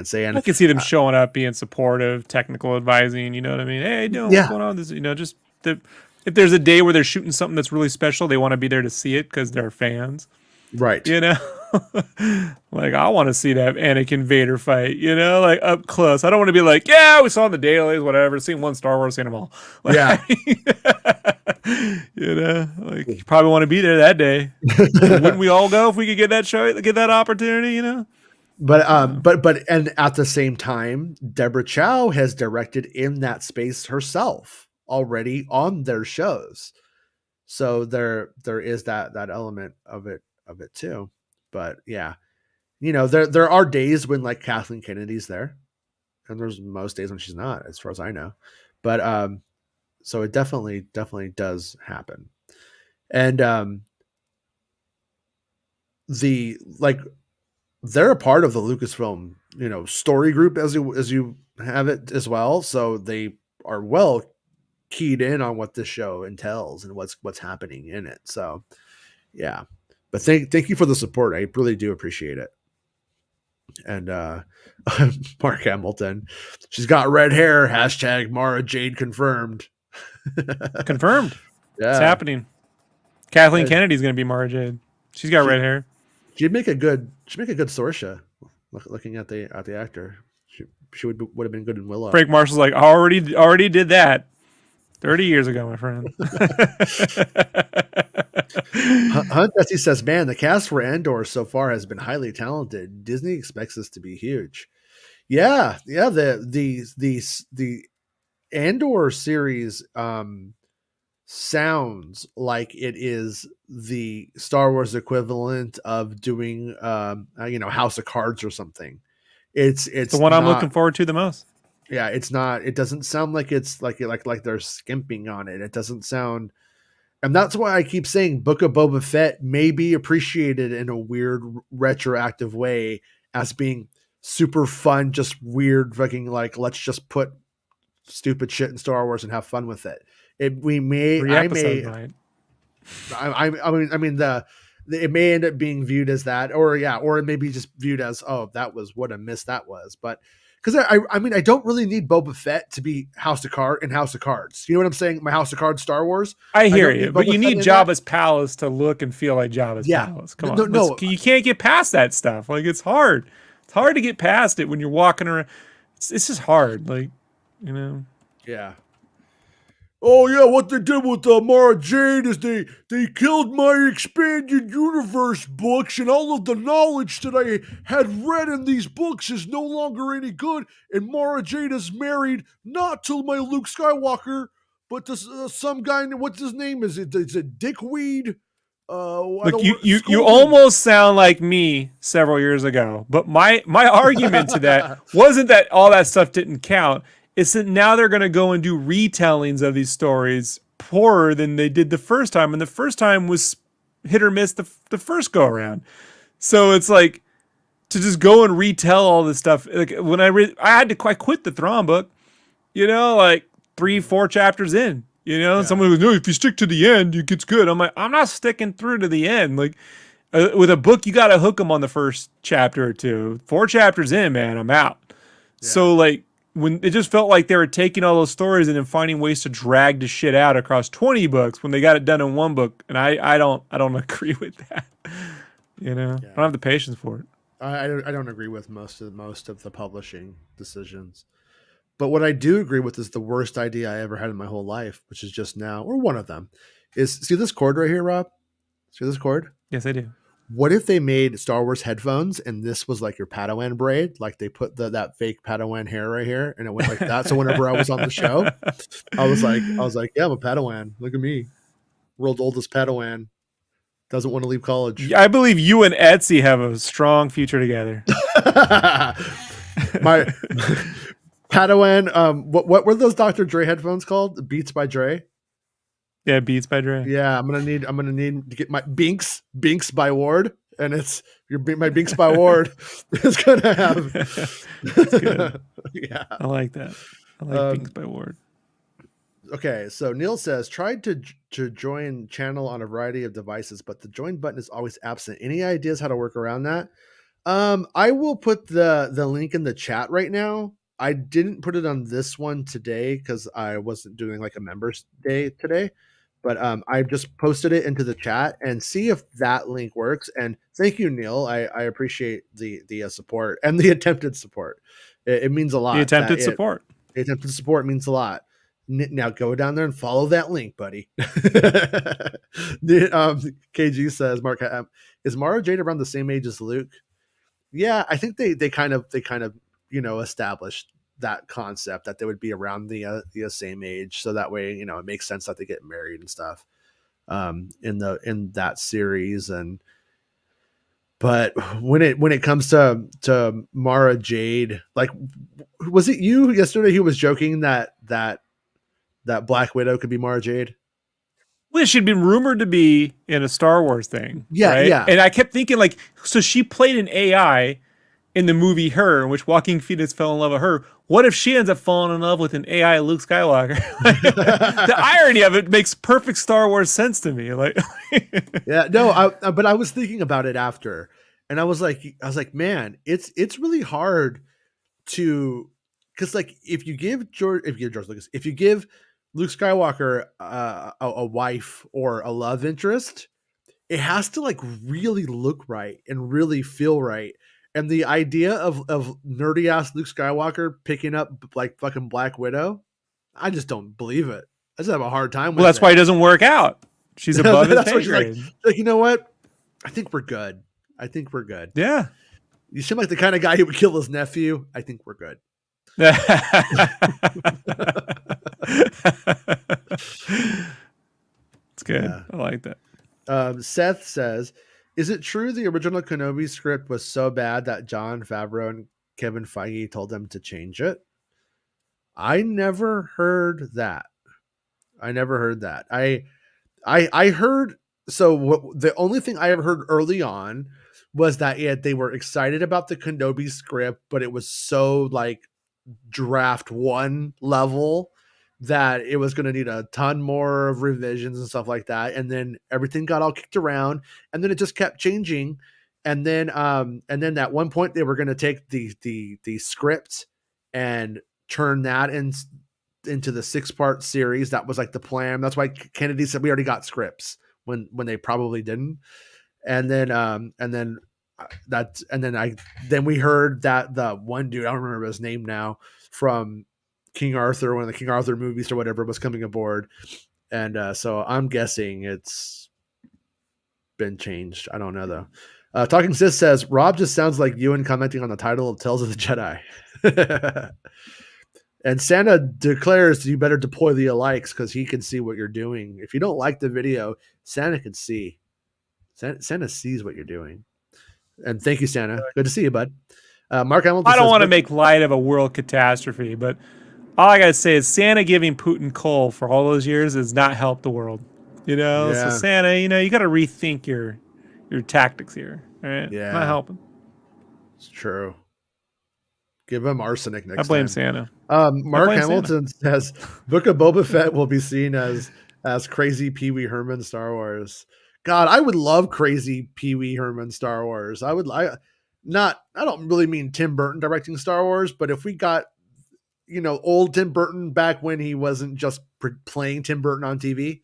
Speaker 1: say.
Speaker 2: I
Speaker 1: And
Speaker 2: can see them showing up, being supportive, technical advising. You know what I mean? Hey, doing what's
Speaker 1: yeah,
Speaker 2: going on? This, you know, just if there's a day where they're shooting something that's really special, they want to be there to see it because they're fans.
Speaker 1: right.
Speaker 2: You know, like I want to see that Anakin Vader fight. You know, like up close. I don't want to be like, yeah, we saw in the dailies, whatever. Seen one Star Wars, seen them all. Like,
Speaker 1: Yeah.
Speaker 2: you know, like you probably want to be there that day. Wouldn't we all go if we could get that show, get that opportunity? You know.
Speaker 1: But and at the same time, Deborah Chow has directed in that space herself already on their shows. So there is that element of it too. But yeah, there are days when like Kathleen Kennedy's there, and there's most days when she's not, as far as I know. But so it definitely does happen. And the like they're a part of the Lucasfilm, story group, as you have it as well. So they are well keyed in on what this show entails and what's happening in it. So yeah. But thank you for the support. I really do appreciate it. And Mark Hamilton, she's got red hair. # Mara Jade confirmed.
Speaker 2: Confirmed.
Speaker 1: Yeah.
Speaker 2: It's happening. Kathleen Kennedy's going to be Mara Jade. She's got red hair.
Speaker 1: She'd make a good Sorsha. Looking at the actor, she would have been good in Willow.
Speaker 2: Frank Marshall's like, already did that 30 years ago, my friend.
Speaker 1: Hunt Jesse says, "Man, the cast for Andor so far has been highly talented. Disney expects this to be huge." Yeah. The Andor series sounds like it is the Star Wars equivalent of doing House of Cards or something. It's
Speaker 2: the one I'm looking forward to the most.
Speaker 1: Yeah, it's not. It doesn't sound like it's like they're skimping on it. It doesn't sound, and that's why I keep saying Book of Boba Fett may be appreciated in a weird retroactive way as being super fun, just weird fucking like let's just put stupid shit in Star Wars and have fun with it. It may end up being viewed as that, or it may be just viewed as, oh, that was what a miss that was. But because I mean I don't really need Boba Fett to be House of Cards in House of Cards. You know what I'm saying? My House of Cards Star Wars.
Speaker 2: I
Speaker 1: I
Speaker 2: hear
Speaker 1: don't
Speaker 2: you,
Speaker 1: need
Speaker 2: but
Speaker 1: Boba
Speaker 2: you
Speaker 1: Fett
Speaker 2: need
Speaker 1: in that.
Speaker 2: Jabba's palace to look and feel like Jabba's
Speaker 1: Yeah.
Speaker 2: palace. Come
Speaker 1: No,
Speaker 2: on,
Speaker 1: no.
Speaker 2: you can't get past that stuff. Like it's hard. It's hard to get past it when you're walking around. It's just hard. Like, you know.
Speaker 1: Yeah. Oh yeah, what they did with Mara Jade is they killed my expanded universe books, and all of the knowledge that I had read in these books is no longer any good. And Mara Jade is married not to my Luke Skywalker, but to some guy. What's his name? Is it Dickweed? I
Speaker 2: Look,
Speaker 1: don't
Speaker 2: you
Speaker 1: Scolded.
Speaker 2: almost sound like me several years ago. But my argument to that wasn't that all that stuff didn't count. It's that now they're going to go and do retellings of these stories poorer than they did the first time, and the first time was hit or miss the first go around. So it's like to just go and retell all this stuff. Like when I had to I quit the Thrawn book, like 3-4 chapters in.
Speaker 1: Yeah.
Speaker 2: Someone goes, no, if you stick to the end, it gets good. I'm like, I'm not sticking through to the end. Like with a book, you got to hook them on the first chapter or two. 4 chapters in, man, I'm out.
Speaker 1: Yeah.
Speaker 2: So like when it just felt like they were taking all those stories and then finding ways to drag the shit out across 20 books when they got it done in one book, and I don't agree with that. I don't
Speaker 1: Yeah.
Speaker 2: have the patience for it.
Speaker 1: I don't agree with most of the publishing decisions. But what I do agree with is the worst idea I ever had in my whole life, which is just now, or one of them, is see this cord right here, Rob? See this cord?
Speaker 2: Yes, I do.
Speaker 1: What if they made Star Wars headphones and this was like your Padawan braid? Like they put that fake Padawan hair right here and it went like that. So whenever I was on the show, I was like, yeah, I'm a Padawan. Look at me. World's oldest Padawan. Doesn't want to leave college.
Speaker 2: I believe you and Etsy have a strong future together.
Speaker 1: My Padawan, what were those Dr. Dre headphones called? Beats by Dre.
Speaker 2: Yeah, Beats by Dre.
Speaker 1: Yeah, I'm gonna need to get my Binks by Ward, and it's my Binks by Ward is gonna have.
Speaker 2: That's good.
Speaker 1: Yeah.
Speaker 2: I like that. I like Beats by Ward.
Speaker 1: Okay, so Neil says tried to join channel on a variety of devices, but the join button is always absent. Any ideas how to work around that? I will put the link in the chat right now. I didn't put it on this one today because I wasn't doing like a members day today, but I just posted it into the chat and see if that link works. And thank you, Neil. I appreciate the support and the attempted support. It means a
Speaker 2: The
Speaker 1: lot.
Speaker 2: attempted support.
Speaker 1: The attempted support means a lot. Now go down there and follow that link, buddy. KG says, Mark, is Mara Jade around the same age as Luke? Yeah, I think they kind of established that concept that they would be around the same age, so that way it makes sense that they get married and stuff in that series. And but when it comes to Mara Jade, like, was it you yesterday who was joking that Black Widow could be Mara Jade?
Speaker 2: Well, she'd been rumored to be in a Star Wars thing,
Speaker 1: Yeah,
Speaker 2: right?
Speaker 1: yeah.
Speaker 2: And I kept thinking, like, so she played an AI in the movie Her, in which Joaquin Phoenix fell in love with her. What if she ends up falling in love with an AI Luke Skywalker? The irony of it makes perfect Star Wars sense to me. Like,
Speaker 1: Yeah, no, but I was thinking about it after, and I was like, man, it's really hard to, because like if you give George Lucas, if you give Luke Skywalker a wife or a love interest, it has to like really look right and really feel right. And the idea of nerdy ass Luke Skywalker picking up like fucking Black Widow, I just don't believe it. I just have a hard time
Speaker 2: well,
Speaker 1: with
Speaker 2: that's
Speaker 1: it.
Speaker 2: why it doesn't work out. She's above his
Speaker 1: That's
Speaker 2: pay
Speaker 1: what she's like.
Speaker 2: grade.
Speaker 1: Like, you know what? I think we're good. I think we're good.
Speaker 2: Yeah.
Speaker 1: You seem like the kind of guy who would kill his nephew. I think we're good.
Speaker 2: It's good.
Speaker 1: Yeah.
Speaker 2: I like that.
Speaker 1: Seth says, "Is it true the original Kenobi script was so bad that Jon Favreau and Kevin Feige told them to change it?" I never heard that. I heard, so the only thing I ever heard early on was that they were excited about the Kenobi script, but it was so like draft one level that it was going to need a ton more of revisions and stuff like that. And then everything got all kicked around, and then it just kept changing. And then at one point they were going to take the script and turn that into the 6-part series. That was like the plan. That's why Kennedy said we already got scripts when they probably didn't. And then then we heard that the one dude, I don't remember his name now, from King Arthur, one of the King Arthur movies or whatever, was coming aboard. And so I'm guessing it's been changed. I don't know though. Talking Sis says Rob just sounds like Ewan commenting on the title of Tales of the Jedi. And Santa declares you better deploy the likes because he can see what you're doing. If you don't like the video, Santa can see. Santa sees what you're doing. And thank you, Santa. Good to see you, bud. Mark Hamilton
Speaker 2: I don't
Speaker 1: says,
Speaker 2: want to make light of a world catastrophe, but all I gotta say is Santa giving Putin coal for all those years has not helped the world. So
Speaker 1: yeah,
Speaker 2: Santa, you got to rethink your tactics here. All right, not
Speaker 1: yeah,
Speaker 2: helping.
Speaker 1: it's true. Give him arsenic
Speaker 2: I
Speaker 1: next
Speaker 2: blame
Speaker 1: time.
Speaker 2: Santa. I
Speaker 1: Mark
Speaker 2: blame Santa.
Speaker 1: Hamilton says Book of Boba Fett will be seen as crazy Pee Wee Herman Star Wars. God, I would love crazy Pee Wee Herman Star Wars. I don't really mean Tim Burton directing Star Wars, but if we got old Tim Burton back when he wasn't just playing Tim Burton on TV,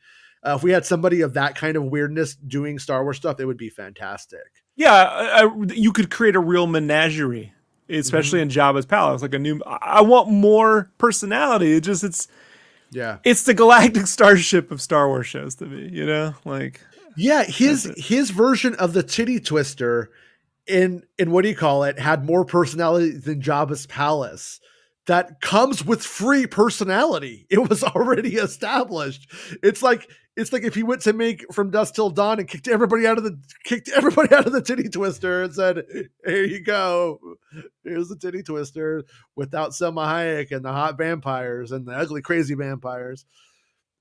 Speaker 1: if we had somebody of that kind of weirdness doing Star Wars stuff, it would be fantastic.
Speaker 2: Yeah, you could create a real menagerie, especially
Speaker 1: Mm-hmm.
Speaker 2: in Jabba's palace. Like a new. I want more personality.
Speaker 1: Yeah.
Speaker 2: It's the galactic starship of Star Wars shows to me. Like
Speaker 1: Yeah,
Speaker 2: that's
Speaker 1: his
Speaker 2: it.
Speaker 1: his version of the titty twister in what do you call it had more personality than Jabba's palace. That comes with free personality. It was already established. It's like if he went to make From Dusk Till Dawn and kicked everybody out of the titty twister and said, "Here you go. Here's the titty twister without Selma Hayek and the hot vampires and the ugly crazy vampires."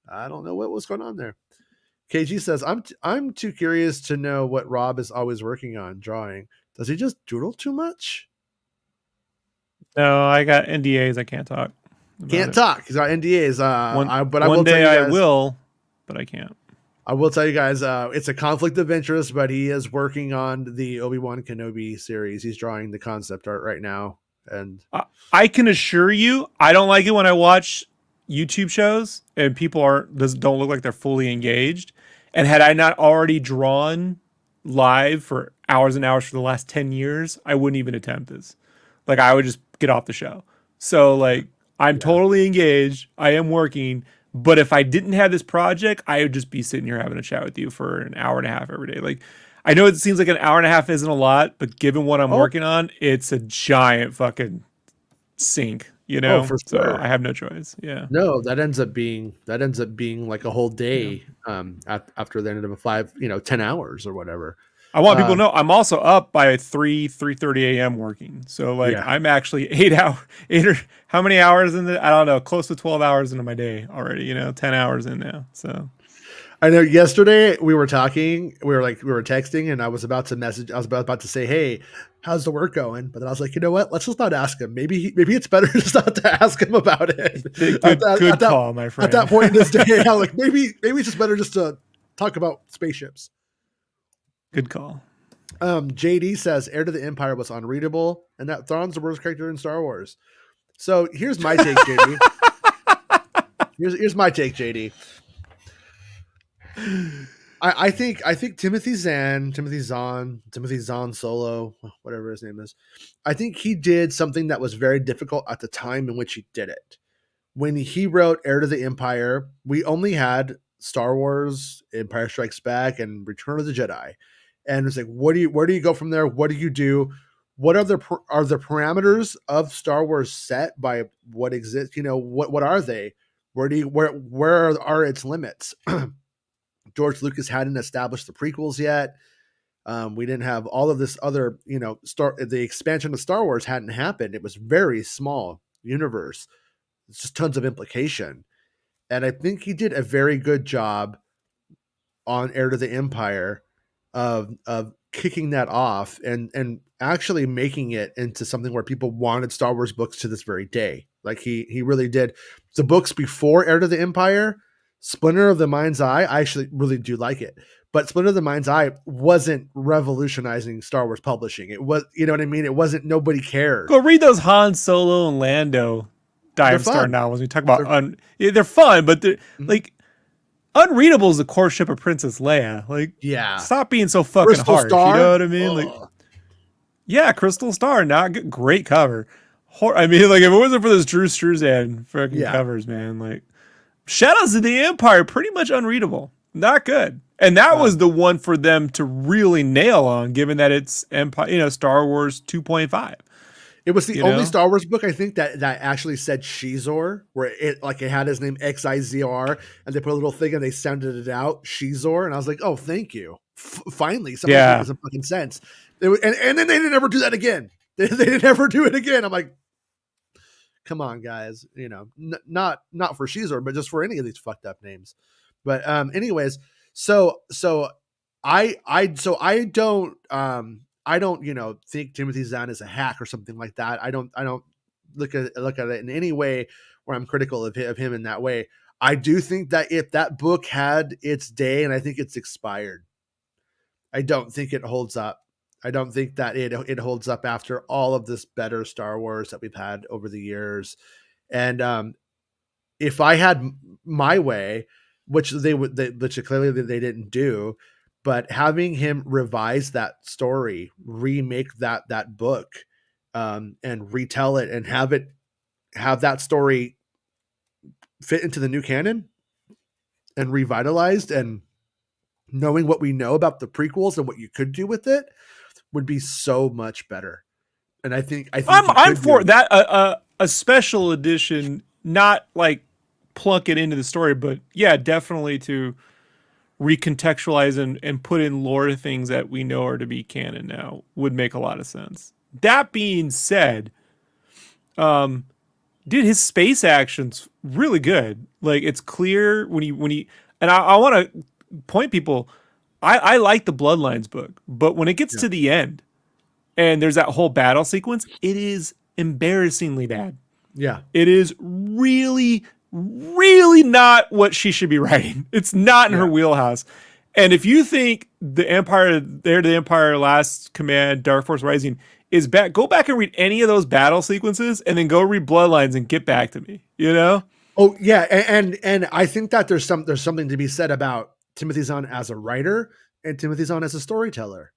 Speaker 1: I don't know what was going on there. KG says, I'm too curious to know what Rob is always working on drawing. Does he just doodle too much?
Speaker 2: No, I got NDAs. I can't talk about
Speaker 1: Can't
Speaker 2: it.
Speaker 1: talk. He's got NDAs.
Speaker 2: One
Speaker 1: But I
Speaker 2: one
Speaker 1: will tell
Speaker 2: day
Speaker 1: you
Speaker 2: I
Speaker 1: guys.
Speaker 2: will, but I can't.
Speaker 1: I will tell you guys. It's a conflict of interest, but he is working on the Obi-Wan Kenobi series. He's drawing the concept art right now, and
Speaker 2: I can assure you, I don't like it when I watch YouTube shows and people don't look like they're fully engaged. And had I not already drawn live for hours and hours for the last 10 years, I wouldn't even attempt this. Like I would just get off the show. So like I'm
Speaker 1: yeah.
Speaker 2: totally engaged. I am working. But if I didn't have this project, I would just be sitting here having a chat with you for an hour and a half every day. Like I know it seems like an hour and a half isn't a lot, but given what I'm
Speaker 1: Oh,
Speaker 2: working on, it's a giant fucking sink,
Speaker 1: oh, for
Speaker 2: So I
Speaker 1: sure.
Speaker 2: have no choice. Yeah.
Speaker 1: No, that ends up being like a whole
Speaker 2: Yeah.
Speaker 1: day. After the end of a 10 hours or whatever.
Speaker 2: I want people to
Speaker 1: Uh,
Speaker 2: know I'm also up by 3:30 a.m. working. So like
Speaker 1: yeah.
Speaker 2: I'm actually 8 hour 8 or how many hours in the I don't know, close to 12 hours into my day already, 10 hours in now. So
Speaker 1: I know yesterday we were talking, we were texting, and I was about to say, "Hey, how's the work going?" But then I was like, you know what? Let's just not ask him. Maybe it's better just not to ask him about it. At
Speaker 2: good
Speaker 1: that
Speaker 2: good
Speaker 1: at that
Speaker 2: call, my
Speaker 1: at that
Speaker 2: friend.
Speaker 1: point in this day, I'm like, maybe it's just better just to talk about spaceships.
Speaker 2: Good call.
Speaker 1: JD says Heir to the Empire was unreadable, and that Thrawn's the worst character in Star Wars. So here's my take, JD. Here's my take, JD. I think Timothy Zahn Solo, whatever his name is. I think he did something that was very difficult at the time in which he did it. When he wrote Heir to the Empire, we only had Star Wars, Empire Strikes Back, and Return of the Jedi. And it's like, where do you go from there? What do you do? What are the parameters of Star Wars set by what exists? What are they? Where are its limits? George Lucas hadn't established the prequels yet. We didn't have all of this other, the expansion of Star Wars hadn't happened. It was very small universe. It's just tons of implication. And I think he did a very good job on Heir to the Empire of kicking that off and actually making it into something where people wanted Star Wars books to this very day. Like he really did. The books before Heir to the Empire, Splinter of the Mind's Eye, I actually really do like it. but Splinter of the Mind's Eye wasn't revolutionizing Star Wars publishing. It was, you know what I mean? It wasn't, nobody cared.
Speaker 2: Go read those Han Solo and Lando
Speaker 1: They're
Speaker 2: Dive Star
Speaker 1: fun.
Speaker 2: novels. We talk about they're fun, but they're like Unreadable is the courtship of Princess Leia. Like,
Speaker 1: Yeah.
Speaker 2: stop being so fucking
Speaker 1: Crystal
Speaker 2: harsh.
Speaker 1: Star?
Speaker 2: You know what I mean? Like, yeah, Crystal Star, not good, great cover. I mean, like, if it wasn't for those Drew Struzan fucking covers, man, like, Shadows of the Empire, pretty much unreadable, not good. And that was the one for them to really nail on, given that it's Empire, you know, Star Wars 2.5.
Speaker 1: It was the only Star Wars book I think that actually said Shizor, where it had his name Xizor, and they put a little thing and they sounded it out, Shizor, and I was like, oh, thank you, finally, something making some fucking sense. And then they didn't ever do that again. They didn't ever do it again. I'm like, come on, guys, you know, not for Shizor, but just for any of these fucked up names. But anyways, so I don't, you know, think Timothy Zahn is a hack or something like that. I don't look at it in any way where I'm critical of him in that way. I do think that if that book had its day, and I think it's expired, I don't think it holds up. I don't think that it holds up after all of this better Star Wars that we've had over the years. And if I had my way, which clearly they didn't do, but having him revise that story, remake that book, and retell it, and have that story fit into the new canon and revitalized, and knowing what we know about the prequels and what you could do with it would be so much better. And I think
Speaker 2: I'm for that a special edition, not like plunk it into the story, but yeah, definitely to recontextualize and put in lore things that we know are to be canon now would make a lot of sense. That being said, dude, his space action's really good. Like, it's clear when he and I want to point people, I like the Bloodlines book, but when it gets to the end and there's that whole battle sequence, it is embarrassingly bad.
Speaker 1: Yeah.
Speaker 2: It is really, really not what she should be writing. It's not in her wheelhouse. And if you think the Empire, Last Command, Dark Force Rising is bad, go back and read any of those battle sequences and then go read Bloodlines and get back to me, you know?
Speaker 1: Oh yeah. And I think that there's something to be said about Timothy Zahn as a writer and Timothy Zahn as a storyteller.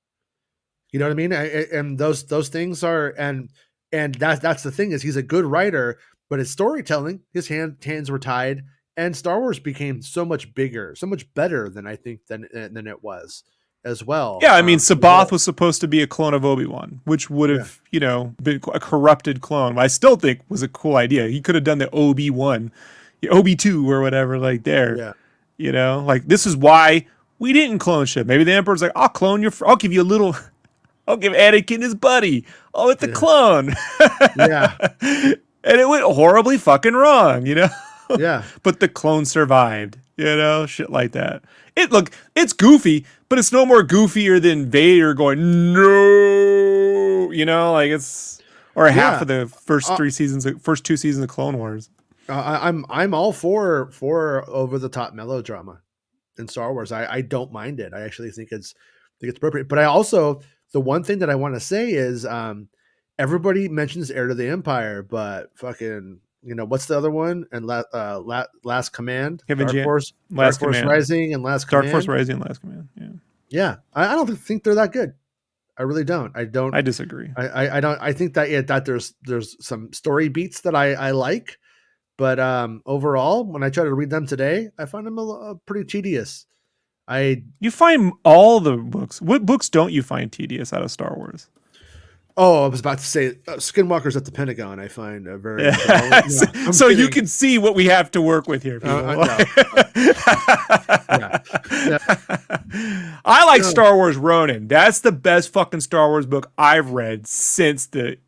Speaker 1: You know what I mean? And those things are, and that's the thing, is he's a good writer, but his storytelling, his hands were tied, and Star Wars became so much bigger, so much better than I think than it was as well.
Speaker 2: Yeah, I mean, Sabath was supposed to be a clone of Obi-Wan, which would have, you know, been a corrupted clone. I still think was a cool idea. He could have done the Obi-1, Obi-2 or whatever, like there.
Speaker 1: Yeah.
Speaker 2: You know, like, this is why we didn't clone shit. Maybe the Emperor's like, I'll give you a little, I'll give Anakin his buddy. Oh, it's a clone.
Speaker 1: Yeah.
Speaker 2: And it went horribly fucking wrong, you know?
Speaker 1: Yeah.
Speaker 2: But the clone survived, you know? Shit like that. It's goofy, but it's no more goofier than Vader going, no, you know? Like, it's, or half of the first first 2 seasons of Clone Wars.
Speaker 1: I'm all for over the top melodrama in Star Wars. I don't mind it. I actually think it's appropriate. But I also, the one thing that I want to say is, everybody mentions Heir to the Empire, but fucking, you know, what's the other one? And Last Command, Dark Force Rising, and Last Command.
Speaker 2: Dark Force Rising and Last Command. Yeah.
Speaker 1: Yeah, I don't think they're that good. I really don't.
Speaker 2: I disagree.
Speaker 1: I don't. I think that there's some story beats that I like. But overall, when I try to read them today, I find them pretty tedious.
Speaker 2: You find all the books. What books don't you find tedious out of Star Wars?
Speaker 1: Oh, I was about to say Skinwalkers at the Pentagon. I find very.
Speaker 2: No, so you can see what we have to work with here. I like Star Wars Ronin. That's the best fucking Star Wars book I've read since the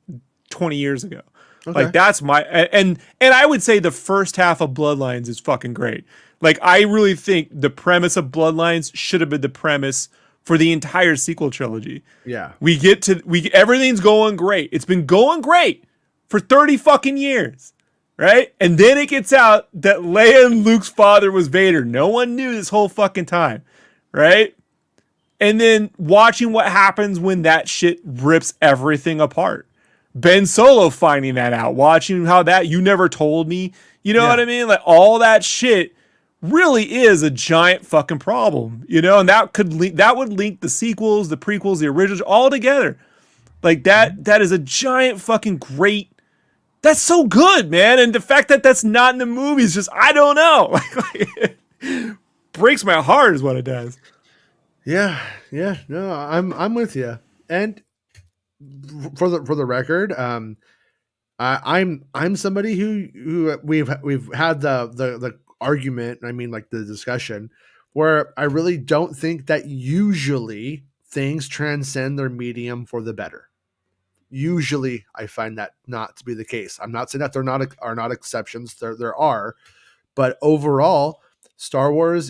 Speaker 2: 20 years ago. Okay. Like, that's my, and I would say the first half of Bloodlines is fucking great. Like, I really think the premise of Bloodlines should have been the premise for the entire sequel trilogy.
Speaker 1: Yeah.
Speaker 2: Everything's going great. It's been going great for 30 fucking years. Right? And then it gets out that Leia and Luke's father was Vader. No one knew this whole fucking time. Right? and then watching what happens when that shit rips everything apart. Ben Solo finding that out, watching how that you never told me, you know what
Speaker 1: Yeah.
Speaker 2: I mean? Like all that shit really is a giant fucking problem, you know, and that would link the sequels, the prequels, the originals all together. Like
Speaker 1: Mhm.
Speaker 2: that is a giant fucking great. That's so good, man. And the fact that that's not in the movie is just I don't know. Like, breaks my heart is what it does.
Speaker 1: Yeah, yeah, no, I'm with you. And for the record, I'm somebody who we've had the argument. I mean, like the discussion, where I really don't think that usually things transcend their medium for the better. Usually, I find that not to be the case. I'm not saying that there are not exceptions. There are, but overall, Star Wars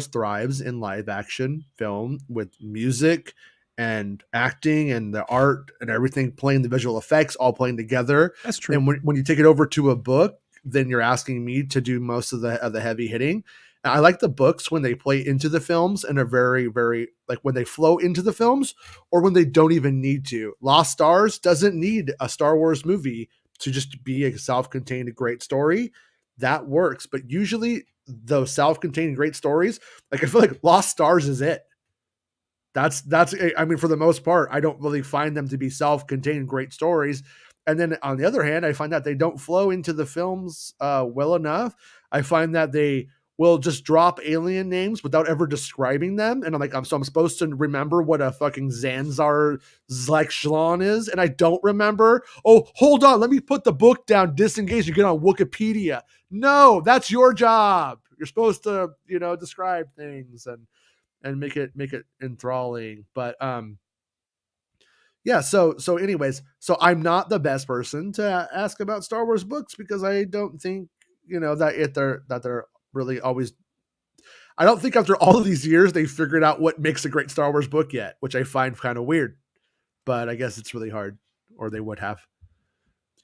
Speaker 1: thrives in live action film with music and acting and the art and everything playing, the visual effects all playing together.
Speaker 2: That's true.
Speaker 1: And when you take it over to a book, then you're asking me to do most of the heavy hitting. And I like the books when they play into the films and are very like when they flow into the films or when they don't even need to. Lost Stars doesn't need a Star Wars movie to just be a self-contained great story. That works, but usually those self-contained great stories, like I feel like Lost Stars is it. That's I mean, for the most part, I don't really find them to be self-contained great stories. And then on the other hand, I find that they don't flow into the films well enough. I find that they will just drop alien names without ever describing them. And I'm supposed to remember what a fucking Zanzar Zlexlon is, and I don't remember. Oh, hold on, let me put the book down, disengage, and get on Wikipedia. No, that's your job. You're supposed to, describe things and make it enthralling. But yeah, so anyways, so I'm not the best person to ask about Star Wars books because I don't think, that they're really always. I don't think after all of these years they figured out what makes a great Star Wars book yet, which I find kind of weird. But I guess it's really hard, or they would have,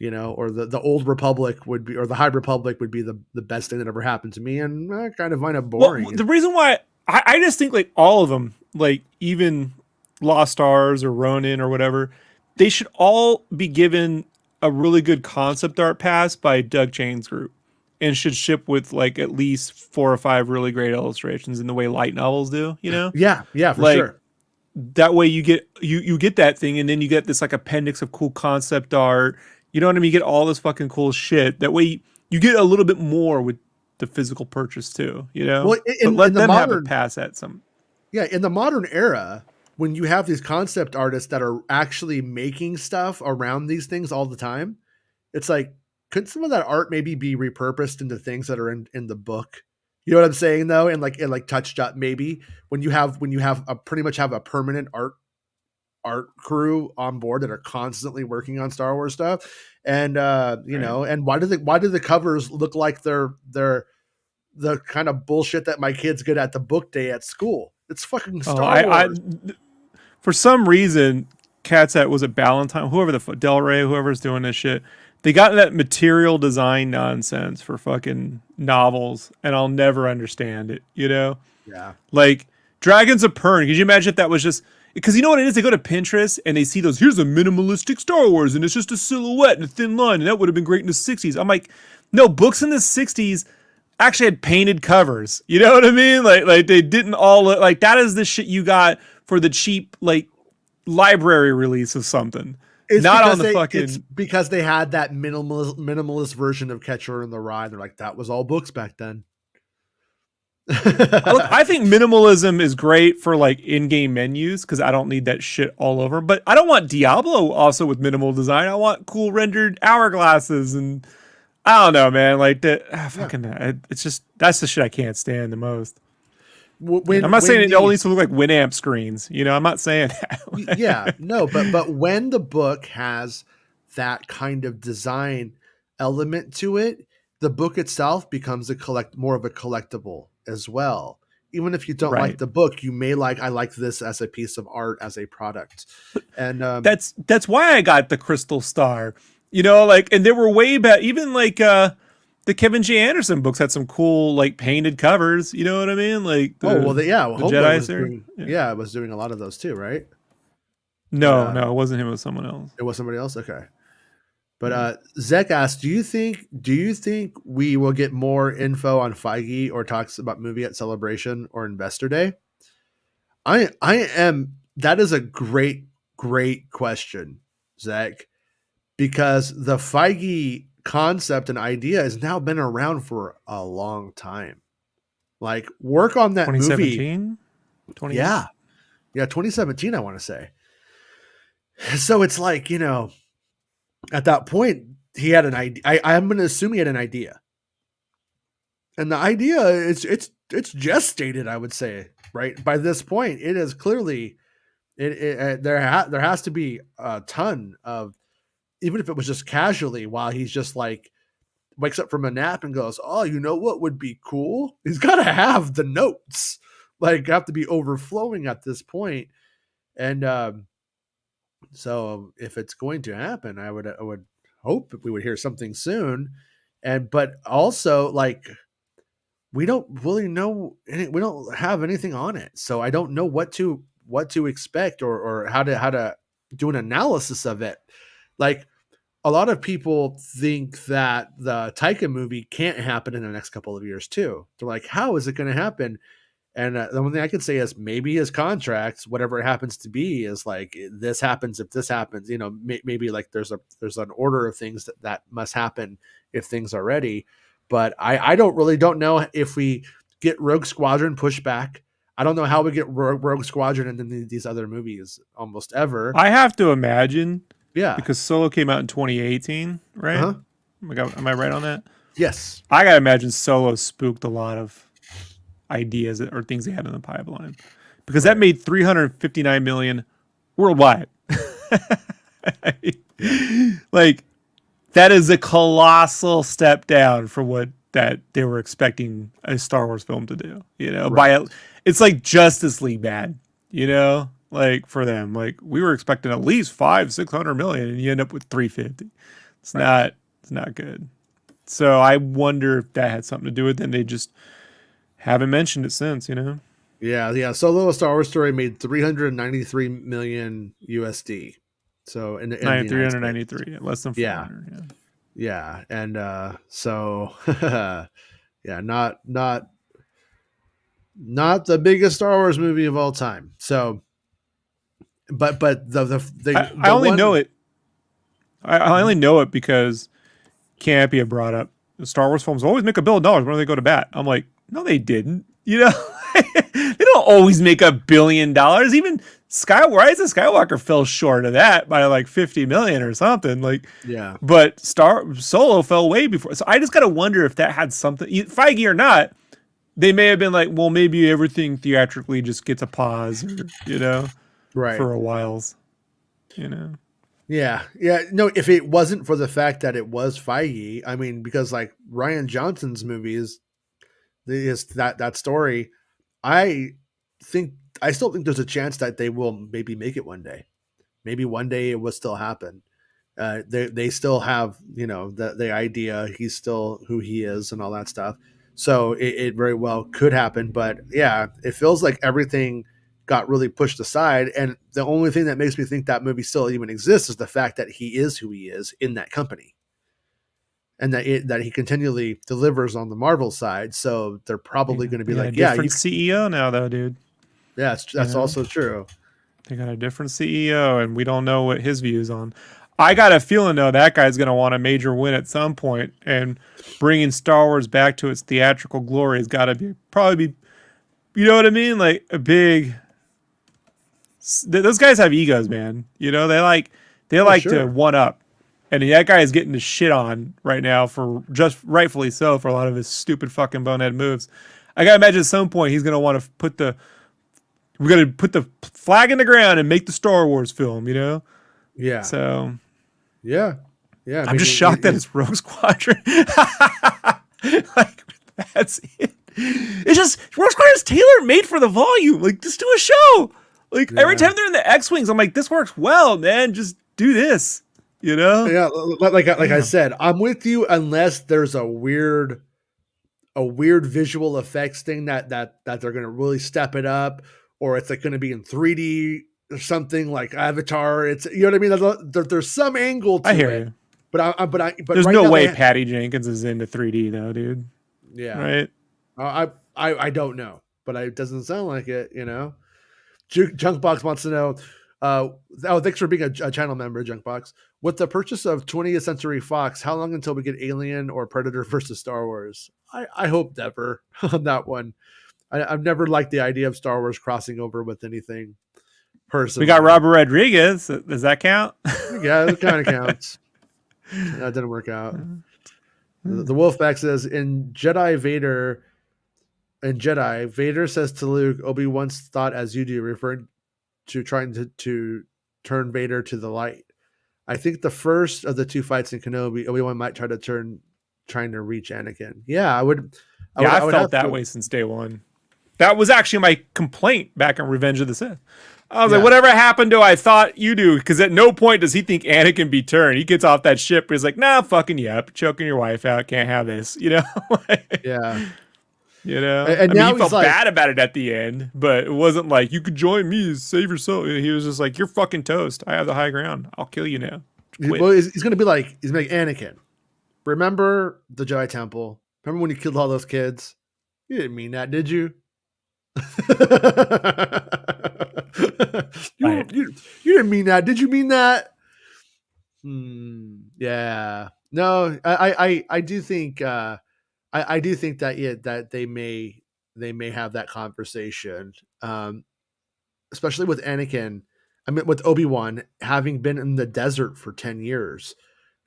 Speaker 1: or the old Republic would be, or the High Republic would be the best thing that ever happened to me, and I kind of find it
Speaker 2: Well,
Speaker 1: boring.
Speaker 2: the reason why I just think like all of them, like even Lost Stars or Ronin or whatever, they should all be given a really good concept art pass by Doug Chain's group and should ship with like at least 4 or 5 really great illustrations in the way light novels do, you know?
Speaker 1: Yeah, yeah, for
Speaker 2: Like
Speaker 1: sure.
Speaker 2: that way you get that thing and then you get this like appendix of cool concept art. You know what I mean? You get all this fucking cool shit. That way you get a little bit more with the physical purchase too, you know?
Speaker 1: Well,
Speaker 2: But
Speaker 1: in
Speaker 2: let
Speaker 1: the
Speaker 2: them have a
Speaker 1: modern
Speaker 2: pass at some.
Speaker 1: Yeah, in the modern era, when you have these concept artists that are actually making stuff around these things all the time, it's like, could some of that art maybe be repurposed into things that are in the book? You know what I'm saying though? And like touched up maybe when you have a pretty much have a permanent art crew on board that are constantly working on Star Wars stuff. And
Speaker 2: Right.
Speaker 1: and why do the covers look like they're the kind of bullshit that my kids get at the book day at school? It's fucking
Speaker 2: Oh,
Speaker 1: Star
Speaker 2: I
Speaker 1: Wars.
Speaker 2: for some reason, Cats at was it Ballantyne, whoever Del Rey, whoever's doing this shit, they got that material design nonsense for fucking novels, and I'll never understand it. You know,
Speaker 1: Yeah.
Speaker 2: like Dragons of Pern. Could you imagine if that was just because you know what it is? They go to Pinterest and they see those. Here's a minimalistic Star Wars, and it's just a silhouette and a thin line, and that would have been great in the '60s. I'm like, no, books in the '60s actually had painted covers. You know what I mean? Like they didn't all look like that is the shit you got for the cheap like library release of something. Not on the
Speaker 1: It's
Speaker 2: fucking.
Speaker 1: because they had that minimalist version of Catcher in the Rye. They're like, that was all books back then.
Speaker 2: Look, I think minimalism is great for like in-game menus because I don't need that shit all over. But I don't want Diablo also with minimal design. I want cool rendered hourglasses and I don't know, man. Like that,
Speaker 1: Yeah.
Speaker 2: fucking. It's just that's the shit I can't stand the most. And I'm not saying
Speaker 1: When
Speaker 2: it all
Speaker 1: the
Speaker 2: needs to look like Winamp screens. You know, I'm not saying
Speaker 1: Yeah,
Speaker 2: that.
Speaker 1: no, but when the book has that kind of design element to it, the book itself becomes a collect more of a collectible as well. Even if you don't like
Speaker 2: Right.
Speaker 1: the book, you may I like this as a piece of art, as a product. And
Speaker 2: That's why I got the Crystal Star. You know, like, and there were way back, even like the Kevin J. Anderson books had some cool like painted covers. You know what I mean? Like the
Speaker 1: Homeboy
Speaker 2: Jedi
Speaker 1: was
Speaker 2: series.
Speaker 1: doing
Speaker 2: Yeah.
Speaker 1: yeah, was doing a lot of those too, right? But
Speaker 2: No, no, it wasn't him. It was someone else.
Speaker 1: it was somebody else. Okay. But
Speaker 2: Yeah.
Speaker 1: Zek asked, do you think we will get more info on Feige or talks about movie at Celebration or Investor Day? I am that is a great question, Zach, because the Feige concept and idea has now been around for a long time. Like work on that movie.
Speaker 2: 2017, 2018.
Speaker 1: Yeah. Yeah, 2017 I want to say. So it's like, at that point he had an idea. I'm going to assume he had an idea. And the idea it's gestated, I would say, right? By this point, it is clearly there has to be a ton of, even if it was just casually while he's just like wakes up from a nap and goes, "Oh, you know what would be cool?" He's got to have the notes, like have to be overflowing at this point. And so if it's going to happen, I would hope that we would hear something soon. And but also like we don't really know we don't have anything on it, so I don't know what to expect or how to do an analysis of it. Like a lot of people think that the Taika movie can't happen in the next couple of years too. They're like, how is it going to happen? And the one thing I can say is maybe his contracts, whatever it happens to be, is like this happens if this happens. Maybe like there's an order of things that must happen if things are ready. But I don't know if we get Rogue Squadron pushed back. I don't know how we get Rogue Squadron and then these other movies almost ever.
Speaker 2: I have to imagine
Speaker 1: Yeah.
Speaker 2: because Solo came out in 2018, right?
Speaker 1: Uh-huh.
Speaker 2: Am I right on that?
Speaker 1: Yes.
Speaker 2: I gotta imagine Solo spooked a lot of ideas or things they had in the pipeline because that made 359 million worldwide. I mean, like that is a colossal step down from what that they were expecting a Star Wars film to do. It's like Justice League bad. Like for them, like we were expecting at least 500-600 million, and you end up with 350. It's not good. So I wonder if that had something to do with it. And they just haven't mentioned it since.
Speaker 1: Yeah. Solo: A Star Wars Story made 393 million USD. So in
Speaker 2: 393, less than 400.
Speaker 1: Yeah, and so yeah, not the biggest Star Wars movie of all time. So, but
Speaker 2: I only know it. I only know it because Campia brought up the Star Wars films always make $1 billion when they go to bat. I'm like, no, they didn't. They don't always make $1 billion. Even Rise of Skywalker fell short of that by like 50 million or something. Like,
Speaker 1: yeah.
Speaker 2: But Solo fell way before. So I just gotta wonder if that had something, Feige or not. They may have been like, well, maybe everything theatrically just gets a pause,
Speaker 1: right,
Speaker 2: for a while,
Speaker 1: Yeah. No, if it wasn't for the fact that it was Feige, I mean, because like Rian Johnson's movies, that story, I still think there's a chance that they will maybe make it one day. Maybe one day it will still happen. They still have, the idea. He's still who he is and all that stuff. So it very well could happen. But yeah, it feels like everything got really pushed aside. And the only thing that makes me think that movie still even exists is the fact that he is who he is in that company. And that he continually delivers on the Marvel side. So they're probably going to be like,
Speaker 2: different CEO now though, dude.
Speaker 1: Yeah, that's also true.
Speaker 2: They got a different CEO and we don't know what his views on. I got a feeling though that guy's going to want a major win at some point, and bringing Star Wars back to its theatrical glory has got to probably be, you know what I mean? Like a big, those guys have egos, man. They like to one up. And that guy is getting the shit on right now for just rightfully so for a lot of his stupid fucking bonehead moves. I gotta imagine at some point he's gonna want to we're gonna put the flag in the ground and make the Star Wars film,
Speaker 1: Yeah.
Speaker 2: So.
Speaker 1: Yeah.
Speaker 2: I'm just shocked that it's Rogue Squadron. Like that's it. It's just Rogue Squadron's tailor made for the volume. Like just do a show. Like every time they're in the X-wings, I'm like, this works well, man. Just do this. You know?
Speaker 1: Yeah, like I
Speaker 2: Damn.
Speaker 1: said, I'm with you unless there's a weird visual effects thing that they're gonna really step it up, or it's like gonna be in 3D or something like Avatar. It's you know what I mean. There's some angle
Speaker 2: I
Speaker 1: to
Speaker 2: hear
Speaker 1: it,
Speaker 2: you.
Speaker 1: but
Speaker 2: There's
Speaker 1: right
Speaker 2: no
Speaker 1: now
Speaker 2: way
Speaker 1: they
Speaker 2: Patty Jenkins is into 3D though, dude.
Speaker 1: yeah.
Speaker 2: Right?
Speaker 1: I don't know, but it doesn't sound like it. You know, Junkbox wants to know. Thanks for being a channel member, Junkbox. With the purchase of 20th Century Fox, how long until we get Alien or Predator versus Star Wars? I hope never on that one. I've never liked the idea of Star Wars crossing over with anything
Speaker 2: We got
Speaker 1: personally.
Speaker 2: Robert Rodriguez. Does that count?
Speaker 1: Yeah, it kind of counts. That didn't work out. The Wolfpack says in Jedi, Vader says to Luke, Obi once thought as you do, referring to trying to turn Vader to the light. I think the first of the two fights in Kenobi, Obi-Wan might trying to reach Anakin. Yeah,
Speaker 2: Yeah, I've
Speaker 1: I would
Speaker 2: felt
Speaker 1: have
Speaker 2: that
Speaker 1: to.
Speaker 2: way since day one. That was actually my complaint back in Revenge of the Sith. I was like,
Speaker 1: Yeah,
Speaker 2: whatever happened to I thought you do? Because at no point does he think Anakin be turned. He gets off that ship. He's like, nah, fucking yep, choking your wife out. Can't have this. You know?
Speaker 1: yeah.
Speaker 2: You know?
Speaker 1: And
Speaker 2: I mean, he
Speaker 1: now he's
Speaker 2: felt
Speaker 1: like,
Speaker 2: bad about it at the end, but it wasn't like, you could join me, save yourself. He was just like, you're fucking toast. I have the high ground. I'll kill you now. Quit.
Speaker 1: well, he's going to be like, he's like Anakin. Remember the Jedi Temple? Remember when you killed all those kids? You didn't mean that, did you? you,
Speaker 2: Right.
Speaker 1: you you didn't mean that. Did you mean that? Yeah. No, I do think I do think that that they may have that conversation. Especially with Anakin. I mean with Obi-Wan having been in the desert for 10 years,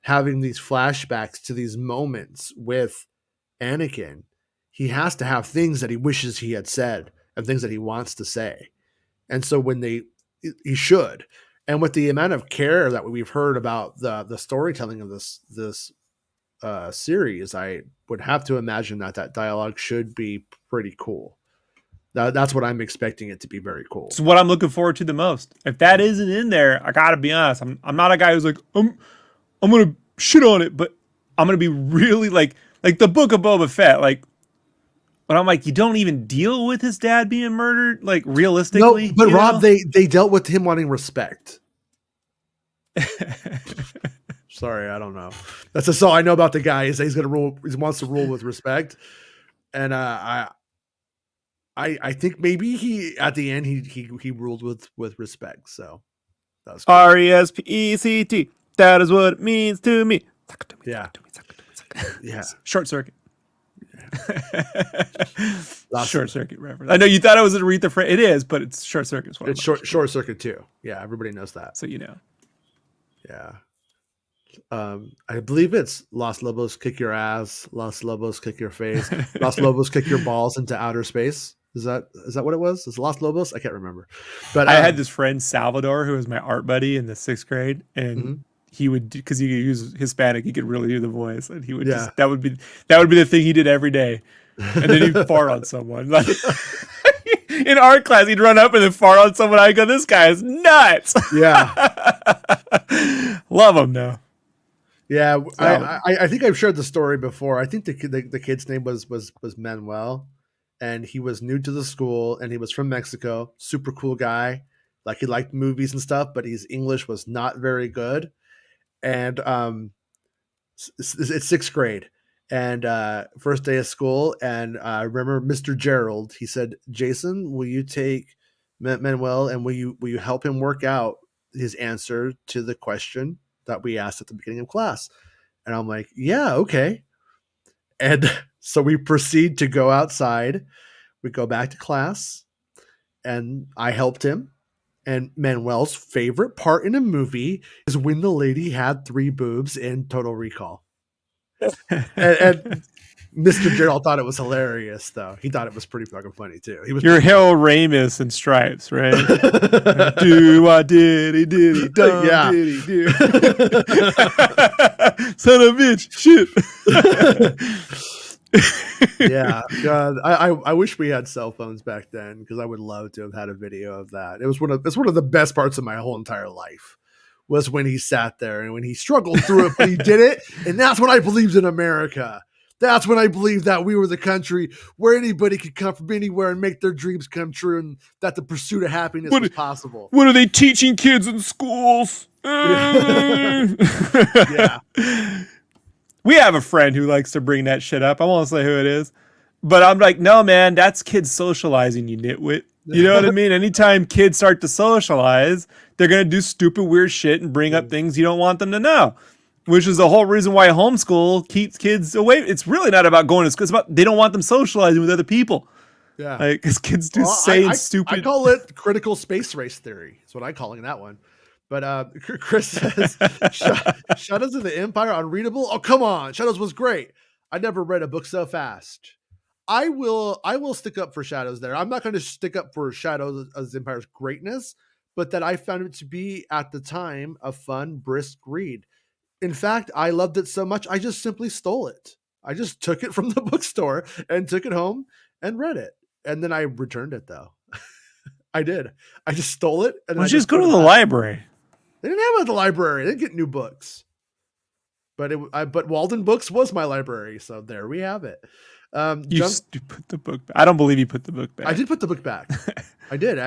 Speaker 1: having these flashbacks to these moments with Anakin, he has to have things that he wishes he had said and things that he wants to say. And so when he should. And with the amount of care that we've heard about the storytelling of this series, I would have to imagine that that dialogue should be pretty cool. That's what I'm expecting it to be very cool.
Speaker 2: It's what I'm looking forward to the most. If that isn't in there, I gotta be honest. I'm not a guy who's like, I'm gonna shit on it, but I'm gonna be really like the book of Boba Fett, like, but I'm like, you don't even deal with his dad being murdered, like
Speaker 1: No,
Speaker 2: realistically,
Speaker 1: but
Speaker 2: you
Speaker 1: Rob,
Speaker 2: know?
Speaker 1: they dealt with him wanting respect. Sorry, I don't know. That's just all I know about the guy is that he's gonna rule. He wants to rule with respect, and I think maybe he at the end he ruled with respect. So that's cool.
Speaker 2: RESPECT. That is what it means to me. Suck it to me, suck
Speaker 1: Yeah,
Speaker 2: it to me, suck it to me, suck it to me.
Speaker 1: yeah.
Speaker 2: Short circuit.
Speaker 1: Lots
Speaker 2: Short circuit reference. I know you thought it was Aretha Franklin. It is, but it's short circuit. Is what
Speaker 1: it's short circuit too. Yeah, everybody knows that.
Speaker 2: so you know.
Speaker 1: Yeah. I believe it's Los Lobos kick your ass, Los Lobos kick your face, Los Lobos kick your balls into outer space. Is that what it was? Is it Los Lobos? I can't remember. But
Speaker 2: I had this friend Salvador who was my art buddy in the 6th grade, and
Speaker 1: mhm.
Speaker 2: he would because he was Hispanic, he could really do the voice, and he would
Speaker 1: Yeah.
Speaker 2: just that would be the thing he did every day, and then he'd fart on someone. Like in art class, he'd run up and then fart on someone. I go, this guy is nuts.
Speaker 1: Yeah.
Speaker 2: Love him though.
Speaker 1: Yeah,
Speaker 2: So,
Speaker 1: I think I've shared the story before. I think the kid's name was Manuel, and he was new to the school, and he was from Mexico. Super cool guy, like he liked movies and stuff, but his English was not very good. And it's 6th grade, and first day of school, and I remember Mr. Gerald. He said, "Jason, will you take Manuel, and will you help him work out his answer to the question that we asked at the beginning of class?" And I'm like, "Yeah, okay." And so we proceed to go outside. We go back to class, and I helped him. And Manuel's favorite part in a movie is when the lady had 3 boobs in Total Recall. And Mr. Gerald thought it was hilarious, though. He thought it was pretty fucking funny too. He was
Speaker 2: you're Harold Ramis in Stripes, right? Do I diddy diddy dum
Speaker 1: yeah.
Speaker 2: diddy do. Son of a bitch, shit.
Speaker 1: Yeah, God, I wish we had cell phones back then because I would love to have had a video of that. It's one of the best parts of my whole entire life was when he sat there and when he struggled through it, but he did it. And that's when I believed in America. That's when I believed that we were the country where anybody could come from anywhere and make their dreams come true, and that the pursuit of happiness was possible.
Speaker 2: What are they teaching kids in schools?
Speaker 1: Yeah.
Speaker 2: We have a friend who likes to bring that shit up. I won't say who it is, but I'm like, no, man, that's kids socializing, you nitwit. You know what I mean? Anytime kids start to socialize, they're going to do stupid, weird shit and bring up things you don't want them to know, which is the whole reason why homeschool keeps kids away. It's really not about going to school. It's about they don't want them socializing with other people.
Speaker 1: Yeah.
Speaker 2: Like, because kids do stupid.
Speaker 1: I call it critical space race theory. That's what I'm calling that one. But Chris says, Shadows of the Empire unreadable? Oh, come on. Shadows was great. I never read a book so fast. I will stick up for Shadows there. I'm not going to stick up for Shadows of the Empire's greatness, but that I found it to be, at the time, a fun, brisk read. In fact, I loved it so much, I just simply stole it. I just took it from the bookstore and took it home and read it. And then I returned it, though. I did. I just stole it. And
Speaker 2: Let's just go to the library.
Speaker 1: They didn't have it at the library. They didn't get new books. But Walden Books was my library, so there we have it.
Speaker 2: You put the book back. I don't believe you put the book back.
Speaker 1: I did put the book back. I did.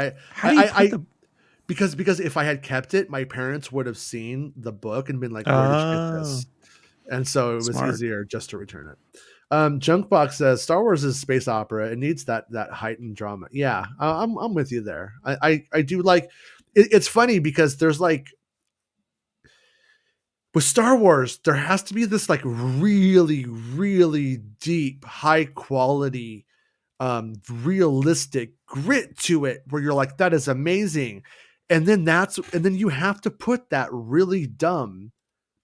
Speaker 1: Because if I had kept it, my parents would have seen the book and been like, "Where did you get this?" And so it was easier just to return it. Junkbox says Star Wars is a space opera. It needs that heightened drama. Yeah, I'm with you there. I do like. It's funny because there's like, with Star Wars, there has to be this like really, really deep, high quality, realistic grit to it, where you're like, that is amazing. And then you have to put that really dumb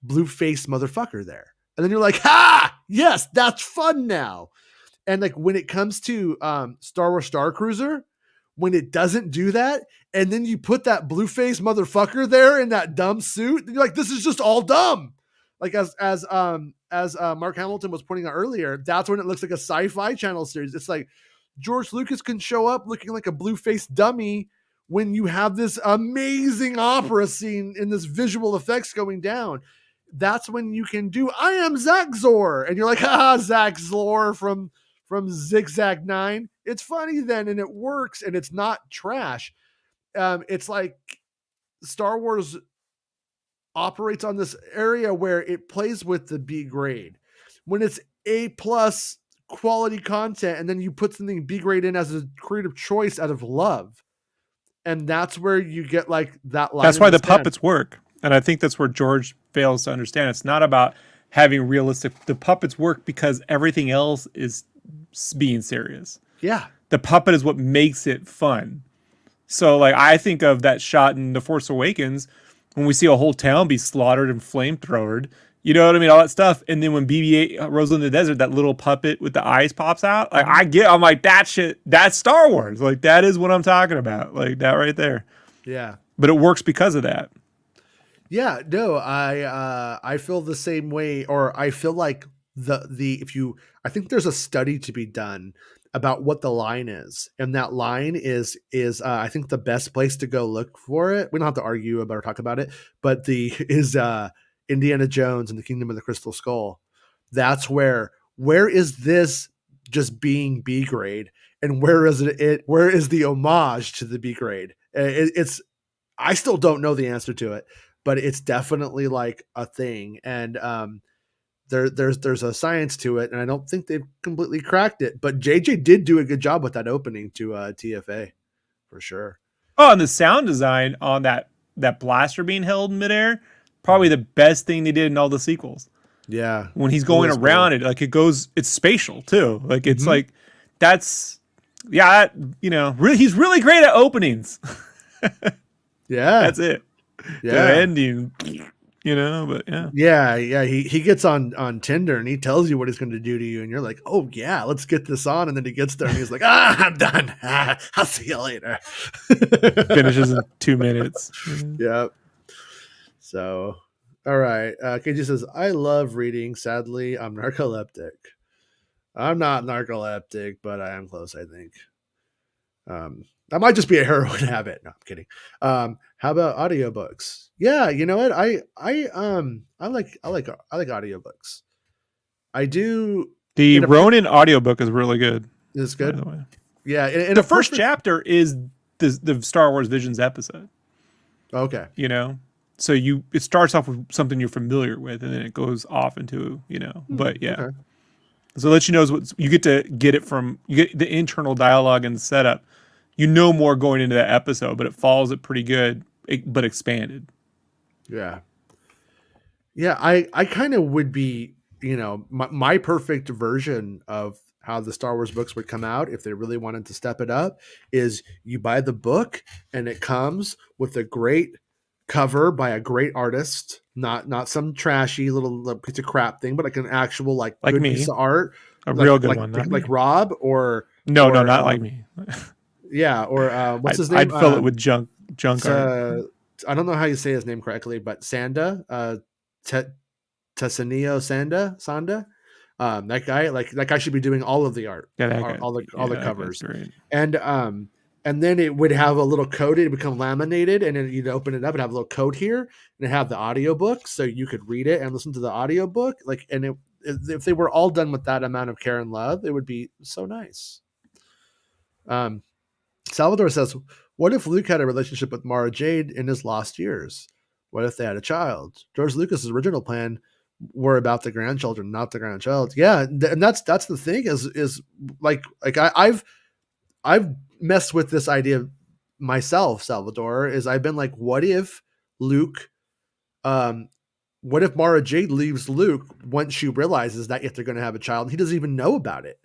Speaker 1: blue face motherfucker there. And then you're like, ha, yes, that's fun now. And like when it comes to Star Wars Star Cruiser, when it doesn't do that, and then you put that blue face motherfucker there in that dumb suit, you're like, this is just all dumb. Like as Mark Hamilton was pointing out earlier, that's when it looks like a Sci-Fi Channel series. It's like George Lucas can show up looking like a blue face dummy when you have this amazing opera scene in this visual effects going down. That's when you can do, I am Zach Zor. And you're like, Zach Zor from Zigzag 9. It's funny then, and it works, and it's not trash. It's like Star Wars operates on this area where it plays with the B grade. When it's A+ quality content, and then you put something B grade in as a creative choice out of love. And that's where you get like that line.
Speaker 2: That's why the puppets work. And I think that's where George fails to understand. It's not about having realistic. The puppets work because everything else is being serious.
Speaker 1: Yeah.
Speaker 2: The puppet is what makes it fun. So like I think of that shot in The Force Awakens when we see a whole town be slaughtered and flamethrowered. You know what I mean? All that stuff. And then when BB-8 rolls in the desert, that little puppet with the eyes pops out. Like I'm like, that shit, that's Star Wars. Like that is what I'm talking about. Like that right there.
Speaker 1: Yeah.
Speaker 2: But it works because of that.
Speaker 1: Yeah, no, I feel the same way, or I feel like I think there's a study to be done about what the line is, and that line is I think the best place to go look for it. We don't have to argue about or talk about it, but Indiana Jones and the Kingdom of the Crystal Skull. That's where is this just being B grade, and where is the homage to the B grade? I still don't know the answer to it, but it's definitely like a thing. And there's a science to it, and I don't think they've completely cracked it. But JJ did do a good job with that opening to TFA, for sure.
Speaker 2: Oh, and the sound design on that blaster being held in midair, probably the best thing they did in all the sequels.
Speaker 1: Yeah.
Speaker 2: When he's going around it, like it's spatial too. Like it's like, that's, yeah, he's really great at openings.
Speaker 1: Yeah.
Speaker 2: That's it.
Speaker 1: Yeah.
Speaker 2: The ending, but yeah.
Speaker 1: Yeah. He gets on Tinder and he tells you what he's going to do to you. And you're like, oh yeah, let's get this on. And then he gets there and he's like, I'm done. I'll see you later.
Speaker 2: Finishes in 2 minutes.
Speaker 1: Yep. So, all right. KG says, I love reading. Sadly, I'm narcoleptic. I'm not narcoleptic, but I am close, I think. That might just be a heroin habit. No, I'm kidding. How about audiobooks? Yeah, you know what? I like audiobooks. I do
Speaker 2: The
Speaker 1: in a per-
Speaker 2: Ronin audiobook is really good,
Speaker 1: is
Speaker 2: by
Speaker 1: good.
Speaker 2: the way.
Speaker 1: Yeah, in
Speaker 2: The
Speaker 1: a
Speaker 2: first
Speaker 1: perfect
Speaker 2: chapter is the Star Wars Visions episode,
Speaker 1: okay.
Speaker 2: you know? So it starts off with something you're familiar with and then it goes off into, but yeah.
Speaker 1: Okay.
Speaker 2: So it lets you know what you get it from you get the internal dialogue and setup. You know more going into that episode, but it follows it pretty good, but expanded.
Speaker 1: Yeah. Yeah, I kind of would be, my perfect version of how the Star Wars books would come out if they really wanted to step it up is you buy the book and it comes with a great cover by a great artist, not some trashy little piece of crap thing, but like an actual like
Speaker 2: Like
Speaker 1: good piece
Speaker 2: me,
Speaker 1: of art,
Speaker 2: a
Speaker 1: like
Speaker 2: real good
Speaker 1: like
Speaker 2: one,
Speaker 1: like,
Speaker 2: not
Speaker 1: like
Speaker 2: me.
Speaker 1: Rob or
Speaker 2: No, no,
Speaker 1: or
Speaker 2: not like me.
Speaker 1: yeah, or what's his name?
Speaker 2: I'd fill it with junk art.
Speaker 1: I don't know how you say his name correctly, but Sanda, Te- Tessanio Sanda. That guy should be doing all of the art,
Speaker 2: Yeah, that guy.
Speaker 1: all the
Speaker 2: Yeah, that guy's
Speaker 1: covers,
Speaker 2: great.
Speaker 1: and and then it would have a little coat. It would become laminated, and then you'd open it up and have a little coat here, and have the audiobook, so you could read it and listen to the audiobook. If they were all done with that amount of care and love, it would be so nice. Um, Salvador says, "What if Luke had a relationship with Mara Jade in his lost years? What if they had a child? George Lucas's original plan were about the grandchildren, not the grandchild. Yeah, and that's the thing is I've messed with this idea myself, Salvador. Is I've been like, what if Luke, um, what if Mara Jade leaves Luke once she realizes that if they're going to have a child, he doesn't even know about it?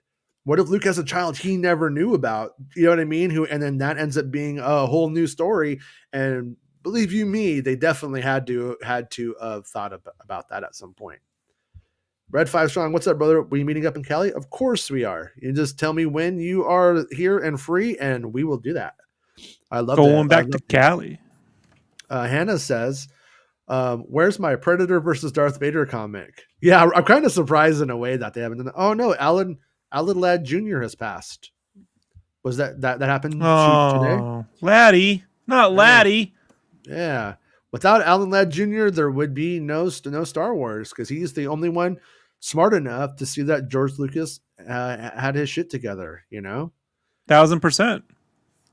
Speaker 1: What if Luke has a child he never knew about? You know what I mean? And then that ends up being a whole new story. And believe you me, they definitely had to have thought about that at some point. Red Five Strong, what's up, brother? We meeting up in Cali? Of course we are. You just tell me when you are here and free, and we will do that. I love that.
Speaker 2: Going
Speaker 1: I
Speaker 2: back to
Speaker 1: love to.
Speaker 2: Cali.
Speaker 1: Hannah says, "Where's my Predator versus Darth Vader comic?" Yeah, I'm kind of surprised in a way that they haven't done. Oh no, Alan Ladd Jr. has passed. Was that happened today?
Speaker 2: Oh, Laddie, not
Speaker 1: Yeah,
Speaker 2: Laddie.
Speaker 1: yeah. Without Alan Ladd Jr., there would be no Star Wars because he's the only one smart enough to see that George Lucas had his shit together.
Speaker 2: 1,000%.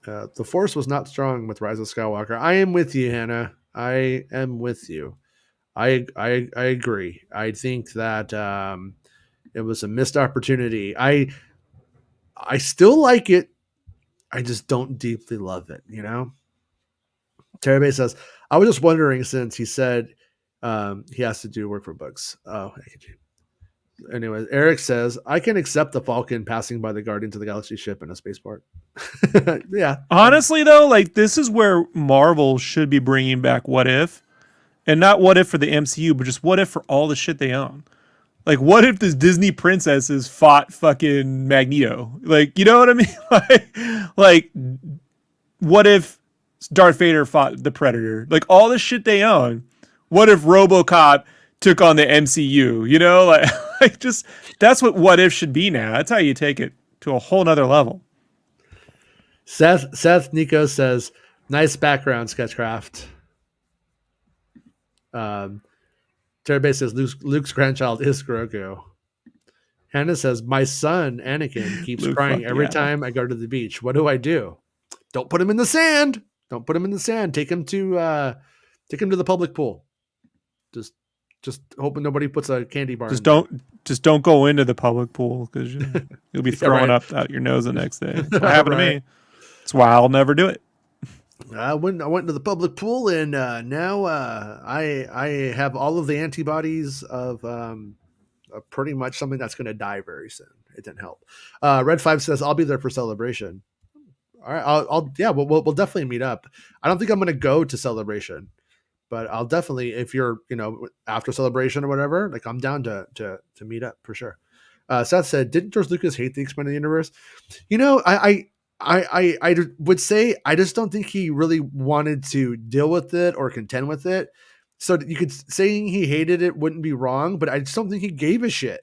Speaker 1: The Force was not strong with Rise of Skywalker. I am with you, Hannah. I am with you. I agree. I think that it was a missed opportunity. I still like it. I just don't deeply love it. Terry says, I was just wondering since he said he has to do work for books. Oh, anyways, Eric says, I can accept the Falcon passing by the Guardians of the Galaxy ship in a spaceport. Yeah.
Speaker 2: Honestly, though, like this is where Marvel should be bringing back What If, and not What If for the MCU, but just What If for all the shit they own. Like, what if this Disney princesses fought fucking Magneto? Like, you know what I mean? like, what if Darth Vader fought the Predator? Like, all the shit they own. What if RoboCop took on the MCU? Like just that's what if should be now. That's how you take it to a whole nother level.
Speaker 1: Seth Nico says, nice background, Sketchcraft. Terry says, Luke's grandchild is Grogu. Hannah says, my son, Anakin, keeps
Speaker 2: Luke,
Speaker 1: crying
Speaker 2: fuck
Speaker 1: every
Speaker 2: yeah.
Speaker 1: time I go to the beach. What do I do? Don't put him in the sand. Don't put him in the sand. Take him to the public pool. Just hoping nobody puts a candy bar in there.
Speaker 2: Just don't go into the public pool because you'll be throwing up out your nose the next day. That's what happened to me. That's why I'll never do it.
Speaker 1: I went into the public pool and now I have all of the antibodies of pretty much something that's going to die very soon. It didn't help. Red 5 says I'll be there for Celebration. All right, I'll yeah, we'll definitely meet up. I don't think I'm going to go to Celebration, but I'll definitely, if you're after Celebration or whatever, like I'm down to meet up for sure. Seth said, didn't George Lucas hate the expanded universe? I would say I just don't think he really wanted to deal with it or contend with it. So you could saying he hated it wouldn't be wrong, but I just don't think he gave a shit.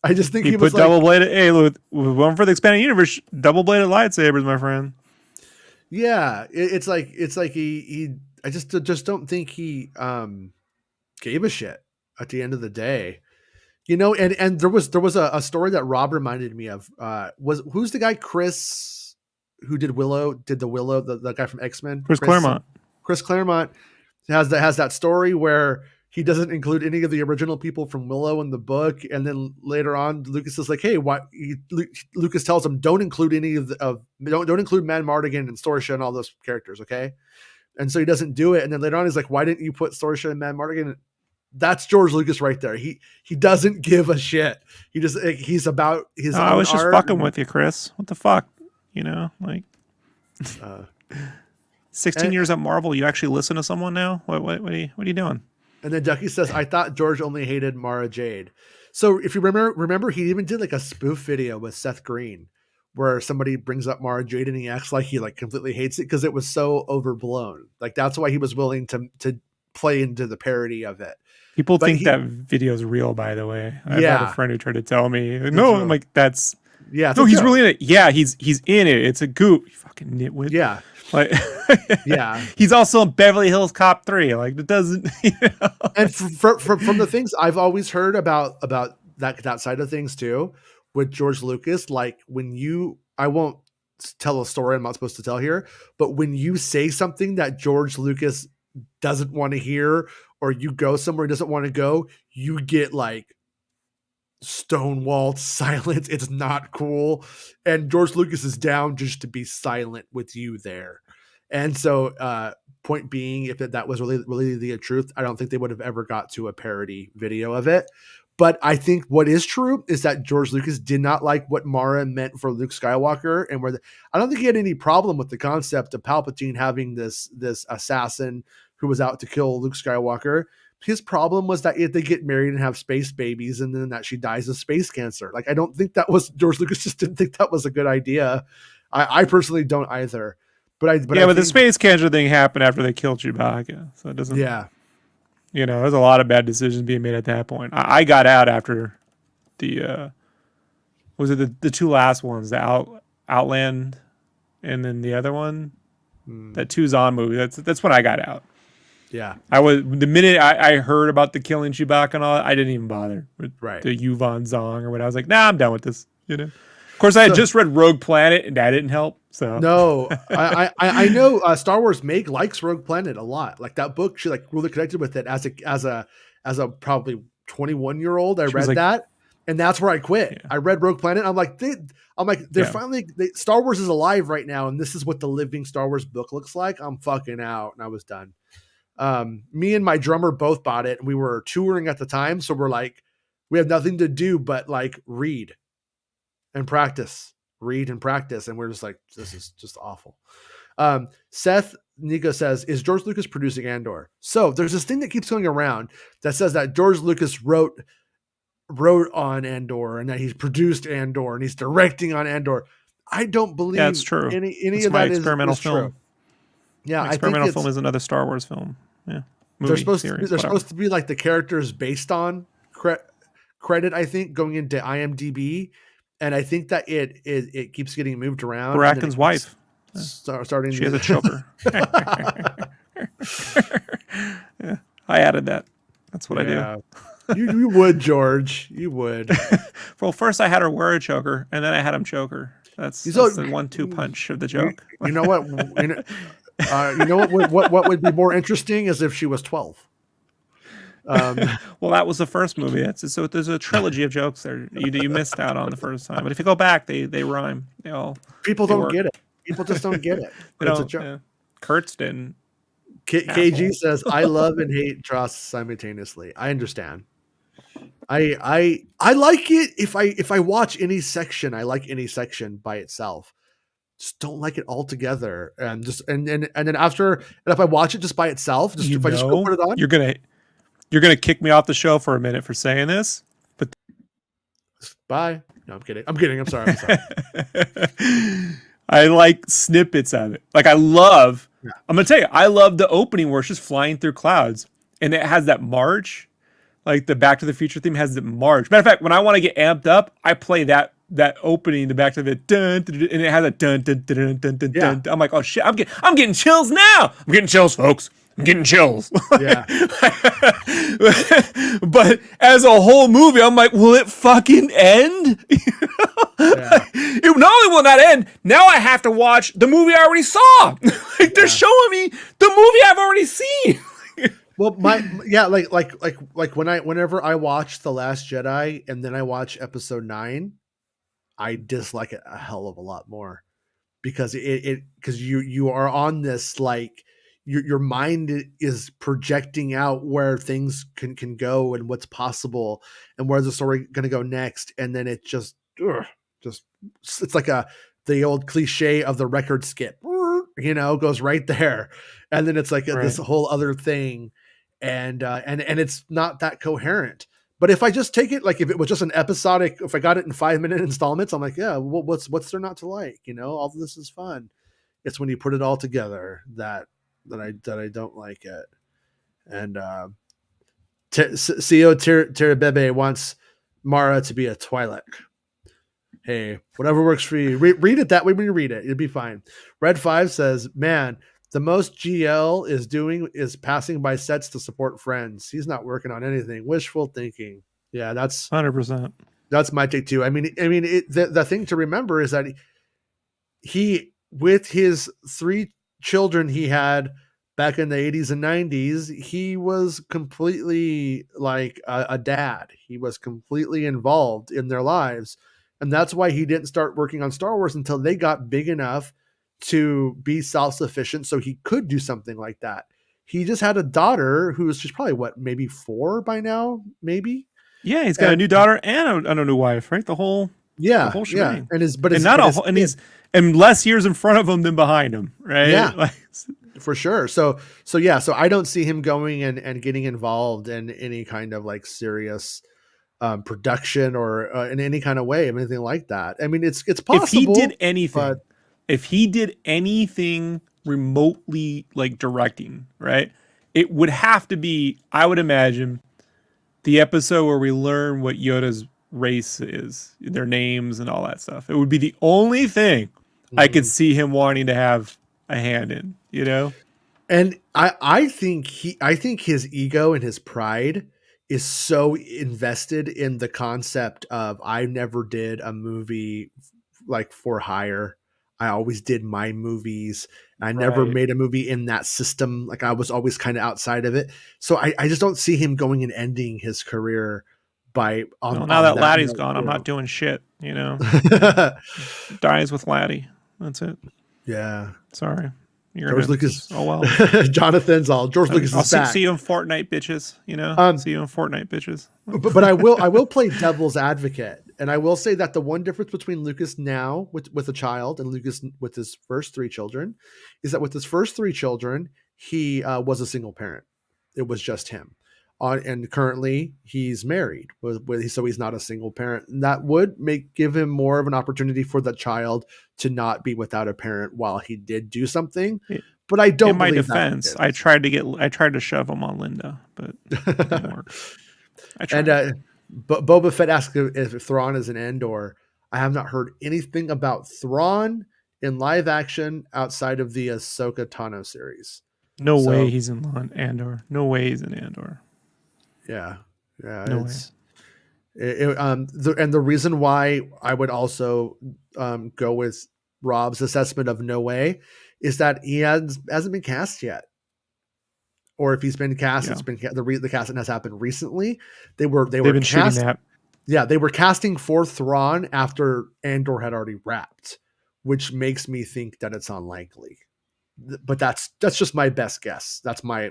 Speaker 1: I just think he was
Speaker 2: put double bladed. Hey, look, one for the expanded universe, double bladed lightsabers, my friend.
Speaker 1: Yeah, it's like he just don't think he gave a shit at the end of the day. You know, and there was a story that Rob reminded me of. Was who's the guy Chris who did the Willow, the guy from X-Men?
Speaker 2: Chris Claremont.
Speaker 1: Chris Claremont has that story where he doesn't include any of the original people from Willow in the book, and then later on Lucas is like, hey, why Lucas tells him don't include any don't include Man Mardigan and Sorsha and all those characters, okay? And so he doesn't do it, and then later on he's like, why didn't you put Sorsha and Man Mardigan? That's George Lucas right there. He doesn't give a shit. He's about his own
Speaker 2: I was just
Speaker 1: art.
Speaker 2: fucking with you, Chris. What the fuck? You know, like 16 years at Marvel, you actually listen to someone now? What are you doing?
Speaker 1: And then Ducky says, I thought George only hated Mara Jade. So if you remember he even did like a spoof video with Seth Green where somebody brings up Mara Jade and he acts like he like completely hates it because it was so overblown. Like that's why he was willing to play into the parody of it.
Speaker 2: People think that video is real, by the way. I've had a friend who tried to tell me, no, I'm like, that's...
Speaker 1: Yeah.
Speaker 2: No, he's really in it. Yeah, he's in it. It's a goof. You fucking nitwit.
Speaker 1: Yeah.
Speaker 2: Like,
Speaker 1: yeah.
Speaker 2: He's also in Beverly Hills Cop 3. Like, it doesn't... You know?
Speaker 1: And from the things I've always heard about that side of things, too, with George Lucas, like, I won't tell a story I'm not supposed to tell here, but when you say something that George Lucas doesn't want to hear, or you go somewhere he doesn't want to go, you get like stonewalled silence. It's not cool. And George Lucas is down just to be silent with you there. And so point being, if that was really the truth, I don't think they would have ever got to a parody video of it. But I think what is true is that George Lucas did not like what Mara meant for Luke Skywalker, and I don't think he had any problem with the concept of Palpatine having this assassin who was out to kill Luke Skywalker. His problem was that if they get married and have space babies and then that she dies of space cancer. Like, I don't think that was... George Lucas just didn't think that was a good idea. I personally don't either. But
Speaker 2: the space cancer thing happened after they killed Chewbacca. So it doesn't...
Speaker 1: Yeah.
Speaker 2: You know, there's a lot of bad decisions being made at that point. I got out after the... was it the two last ones? The Outland and then the other one? That Tuzan movie. That's when I got out.
Speaker 1: Yeah,
Speaker 2: I was the minute I heard about the killing Chewbacca and all, I didn't even bother with the Yuvon Zong or what. I was like, nah, I'm done with this. You know. Of course, I had just read Rogue Planet, and that didn't help. So
Speaker 1: no, I know Star Wars Meg likes Rogue Planet a lot. Like that book, she like really connected with it as a probably 21-year-old. I read that, and that's where I quit. Yeah. I read Rogue Planet. I'm like, finally Star Wars is alive right now, and this is what the living Star Wars book looks like. I'm fucking out, and I was done. Me and my drummer both bought it, and we were touring at the time. So we're like, we have nothing to do but like read and practice. And we're just like, this is just awful. Seth Nico says, is George Lucas producing Andor? So there's this thing that keeps going around that says that George Lucas wrote on Andor and that he's produced Andor and he's directing on Andor. I don't believe
Speaker 2: that's true.
Speaker 1: Any of that
Speaker 2: experimental
Speaker 1: is
Speaker 2: film.
Speaker 1: True. Yeah,
Speaker 2: experimental film is another Star Wars film. Yeah,
Speaker 1: they're supposed to be like the characters based on credit. I think going into IMDb, and I think that it keeps getting moved around.
Speaker 2: Bracken's wife,
Speaker 1: starting.
Speaker 2: She has a choker. Yeah, I added that. That's what I do.
Speaker 1: You would, George. You would.
Speaker 2: Well, first I had her wear a choker, and then I had him choke her. That's the 1-2 punch of the joke.
Speaker 1: You know what? What would be more interesting is if she was 12.
Speaker 2: Well, that was the first movie. So there's a trilogy of jokes there. You missed out on the first time, but if you go back, they rhyme.
Speaker 1: People don't get it. People just don't get it. It's a joke. Yeah.
Speaker 2: Kurtz didn't.
Speaker 1: KG says, "I love and hate Dross simultaneously." I understand. I like it if I watch any section. I like any section by itself. Just don't like it all together. And then if I watch it just by itself, if I just go put it on,
Speaker 2: you're gonna kick me off the show for a minute for saying this. But
Speaker 1: bye. No, I'm kidding. I'm sorry.
Speaker 2: I like snippets of it. Like I'm gonna tell you, I love the opening where it's just flying through clouds and it has that march. Like the Back to the Future theme has the march. Matter of fact, when I want to get amped up, I play that opening, the Back to the dun, dun, dun, and it has a dun dun dun dun dun dun. I'm like, oh shit, I'm getting chills now. I'm getting chills, folks. I'm getting chills.
Speaker 1: Yeah.
Speaker 2: But as a whole movie, I'm like, will it fucking end?
Speaker 1: Yeah.
Speaker 2: It not only will not end, now I have to watch the movie I already saw. Like they're
Speaker 1: Yeah.
Speaker 2: showing me the movie I've already seen.
Speaker 1: Well, yeah, like whenever I watch The Last Jedi and then I watch Episode 9, I dislike it a hell of a lot more because it because you are on this like your mind is projecting out where things can go and what's possible and where's the story going to go next, and then it just it's like the old cliche of the record skip, goes right there, and then it's like this
Speaker 2: Right.
Speaker 1: whole other thing, and it's not that coherent. But if I just take it like if it was just an episodic, if I got it in 5-minute installments, I'm like, yeah, what's there not to like? All of this is fun. It's when you put it all together that I don't like it. And Co Terabebe wants Mara to be a Twi'lek. Hey, whatever works for you. Read it that way when you read it. It'll be fine. Red 5 says, man, the most GL is doing is passing by sets to support friends. He's not working on anything. Wishful thinking. Yeah, that's
Speaker 2: 100%.
Speaker 1: my take too. The thing to remember is that he with his 3 children he had back in the 80s and 90s, he was completely like a dad. He was completely involved in their lives. And that's why he didn't start working on Star Wars until they got big enough to be self-sufficient so he could do something like that. He just had a daughter who's she's probably maybe 4 by now, maybe.
Speaker 2: Yeah, he's got a
Speaker 1: And
Speaker 2: new daughter and a new wife, right? The
Speaker 1: yeah,
Speaker 2: whole
Speaker 1: yeah.
Speaker 2: shebang.
Speaker 1: And his but
Speaker 2: And
Speaker 1: his
Speaker 2: not
Speaker 1: but
Speaker 2: a
Speaker 1: his
Speaker 2: whole, and
Speaker 1: kid,
Speaker 2: he's and less years in front of him than behind him, right?
Speaker 1: yeah,
Speaker 2: Like,
Speaker 1: for sure. So I don't see him going and getting involved in any kind of like serious production or in any kind of way, anything like that. I mean, it's
Speaker 2: if he
Speaker 1: possible,
Speaker 2: did anything,
Speaker 1: but
Speaker 2: if he did anything remotely like directing, right? It would have to be, I would imagine, the episode where we learn what Yoda's race is, their names and all that stuff. It would be the only thing I could
Speaker 1: mhm.
Speaker 2: see him wanting to have a hand in, you know?
Speaker 1: And I think his ego and his pride is so invested in the concept of I never did a movie like for hire. I always did my movies. I never
Speaker 2: Right.
Speaker 1: made a movie in that system. Like I was always kind of outside of it. So I just don't see him going and ending his career by
Speaker 2: Well, now
Speaker 1: on
Speaker 2: that
Speaker 1: that
Speaker 2: Laddie's
Speaker 1: note,
Speaker 2: gone, I'm not doing shit, you know? Dies with Laddie. That's it.
Speaker 1: Yeah.
Speaker 2: Sorry. You're
Speaker 1: George
Speaker 2: gonna
Speaker 1: Lucas
Speaker 2: just, oh well.
Speaker 1: Jonathan's all George Lucas
Speaker 2: I'll
Speaker 1: is back.
Speaker 2: see you in Fortnite, bitches. You know,
Speaker 1: Um
Speaker 2: see you in Fortnite, bitches.
Speaker 1: but I will play devil's advocate, and I will say that the one difference between Lucas now with a child and Lucas with his first 3 children is that with his first 3 children he was a single parent. It was just him. And currently he's married, so he's not a single parent. And that would give him more of an opportunity for the child to not be without a parent while he did do something. But I
Speaker 2: In
Speaker 1: don't
Speaker 2: my
Speaker 1: believe that
Speaker 2: defense, I tried to shove him on Linda, but it didn't work. I
Speaker 1: And
Speaker 2: tried.
Speaker 1: Boba Fett asked if Thrawn is an Endor. I have not heard anything about Thrawn in live action outside of the Ahsoka Tano series.
Speaker 2: No way
Speaker 1: So
Speaker 2: he's in Andor. No way he's in Andor.
Speaker 1: yeah, yeah,
Speaker 2: No way.
Speaker 1: and the reason why I would also go with Rob's assessment of no way is that he hasn't been cast yet. Or if he's been cast,
Speaker 2: Yeah,
Speaker 1: it's been the casting has happened recently. They
Speaker 2: they've
Speaker 1: were
Speaker 2: been shooting
Speaker 1: cast.
Speaker 2: that.
Speaker 1: Yeah, they were casting for Thrawn after Andor had already wrapped, which makes me think that it's unlikely. But that's just my best guess. That's my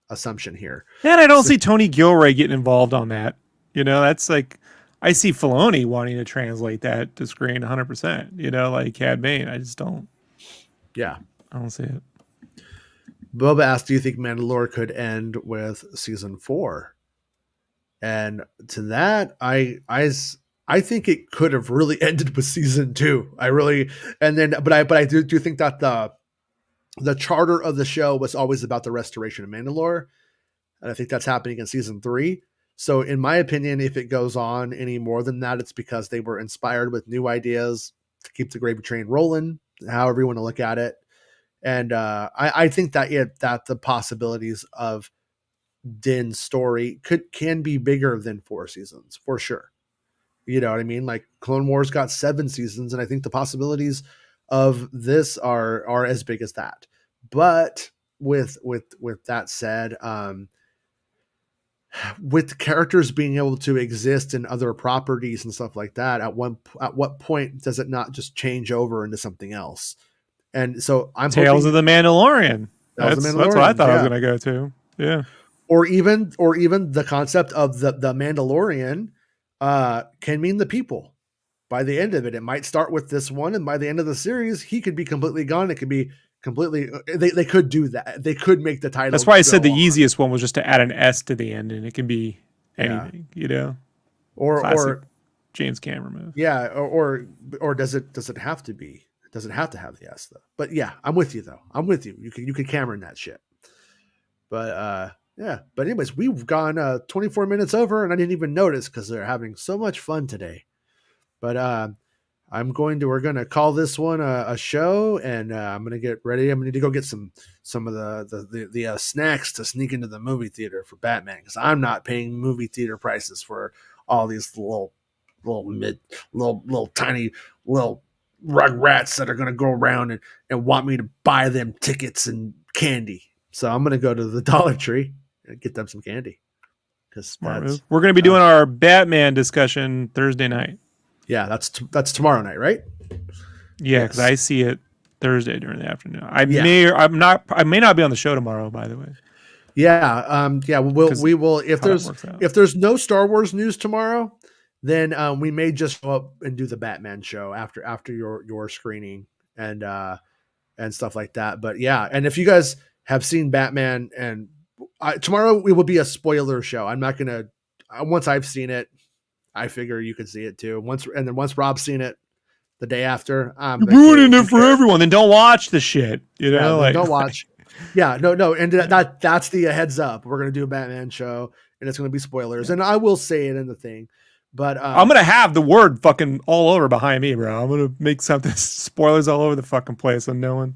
Speaker 1: assumption here.
Speaker 2: And I don't
Speaker 1: So
Speaker 2: see Tony Gilroy getting involved on that. You know, that's like, I see Filoni wanting to translate that to screen 100%. You know, like Cad Bane. I just don't.
Speaker 1: yeah,
Speaker 2: I don't see it.
Speaker 1: Boba asked, "Do you think Mandalore could end with season 4?" And to that, I think it could have really ended with season 2. I really, and then, but I do think that the charter of the show was always about the restoration of Mandalore, and I think that's happening in season 3. So, in my opinion, if it goes on any more than that, it's because they were inspired with new ideas to keep the gravy train rolling, however you want to look at it. And I think that that the possibilities of Din's story can be bigger than 4 seasons for sure. You know what I mean? Like Clone Wars got 7 seasons, and I think the possibilities of this are as big as that. But with that said, with characters being able to exist in other properties and stuff like that, at what point does it not just change over into something else? And so I'm
Speaker 2: Tales of
Speaker 1: hoping
Speaker 2: the Mandalorian.
Speaker 1: that was the
Speaker 2: That's what I
Speaker 1: Mandalorians,
Speaker 2: thought I was
Speaker 1: yeah.
Speaker 2: gonna go to. Yeah.
Speaker 1: Or even the concept of the Mandalorian can mean the people. By the end of it, it might start with this one, and by the end of the series, he could be completely gone. It could be completely. They could do that. They could make the
Speaker 2: That's
Speaker 1: title
Speaker 2: why I
Speaker 1: go
Speaker 2: said the
Speaker 1: on.
Speaker 2: easiest one was just to add an S to the end, and it can be
Speaker 1: Yeah,
Speaker 2: anything. You know, classic
Speaker 1: or
Speaker 2: James Cameron move.
Speaker 1: yeah, or does it have to be? Does it have to have the S though? But yeah, I'm with you though. I'm with you. You could Cameron that shit. But yeah. But anyways, we've gone 24 minutes over, and I didn't even notice because they're having so much fun today. But we're going to call this one a show, and I'm going to get ready. I'm going to go get some of the snacks to sneak into the movie theater for Batman, because I'm not paying movie theater prices for all these little tiny little rug rats that are going to go around and want me to buy them tickets and candy. So I'm going to go to the Dollar Tree and get them some candy, because
Speaker 2: Smart move. We're going to be doing our Batman discussion Thursday night.
Speaker 1: yeah, that's tomorrow night, right?
Speaker 2: Yeah, because
Speaker 1: Yes.
Speaker 2: I see it Thursday during the afternoon. I may not be on the show tomorrow, by the way.
Speaker 1: Yeah, we will if
Speaker 2: If
Speaker 1: there's no Star Wars news tomorrow, then we may just go up and do the Batman show after your screening and stuff like that. But yeah, and if you guys have seen Batman, and tomorrow it will be a spoiler show. I'm not gonna once I've seen it, I figure you can see it too. Once Rob's seen it the day after, I'm
Speaker 2: you're ruining it for everyone, then don't watch the shit. You know,
Speaker 1: like don't watch. Yeah, no, and that's the heads up. We're gonna do a Batman show, and it's gonna be spoilers, and I will say it in the thing. But
Speaker 2: I'm gonna have the word fucking all over behind me, bro. I'm gonna make something spoilers all over the fucking place, so no one,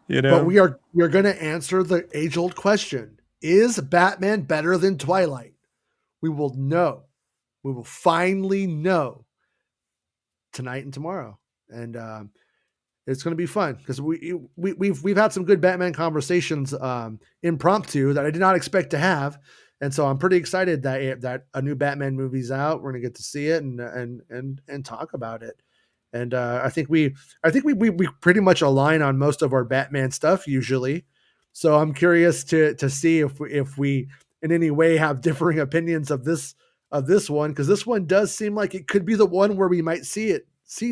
Speaker 2: you know.
Speaker 1: But we're gonna answer the age old question: is Batman better than Twilight? We will know. We will finally know tonight and tomorrow, and it's going to be fun because we've had some good Batman conversations impromptu that I did not expect to have, and so I'm pretty excited that a new Batman movie's out. We're going to get to see it and talk about it, and I think we pretty much align on most of our Batman stuff usually. So I'm curious to see if we in any way have differing opinions of this one, because this one does seem like it could be the one where we might see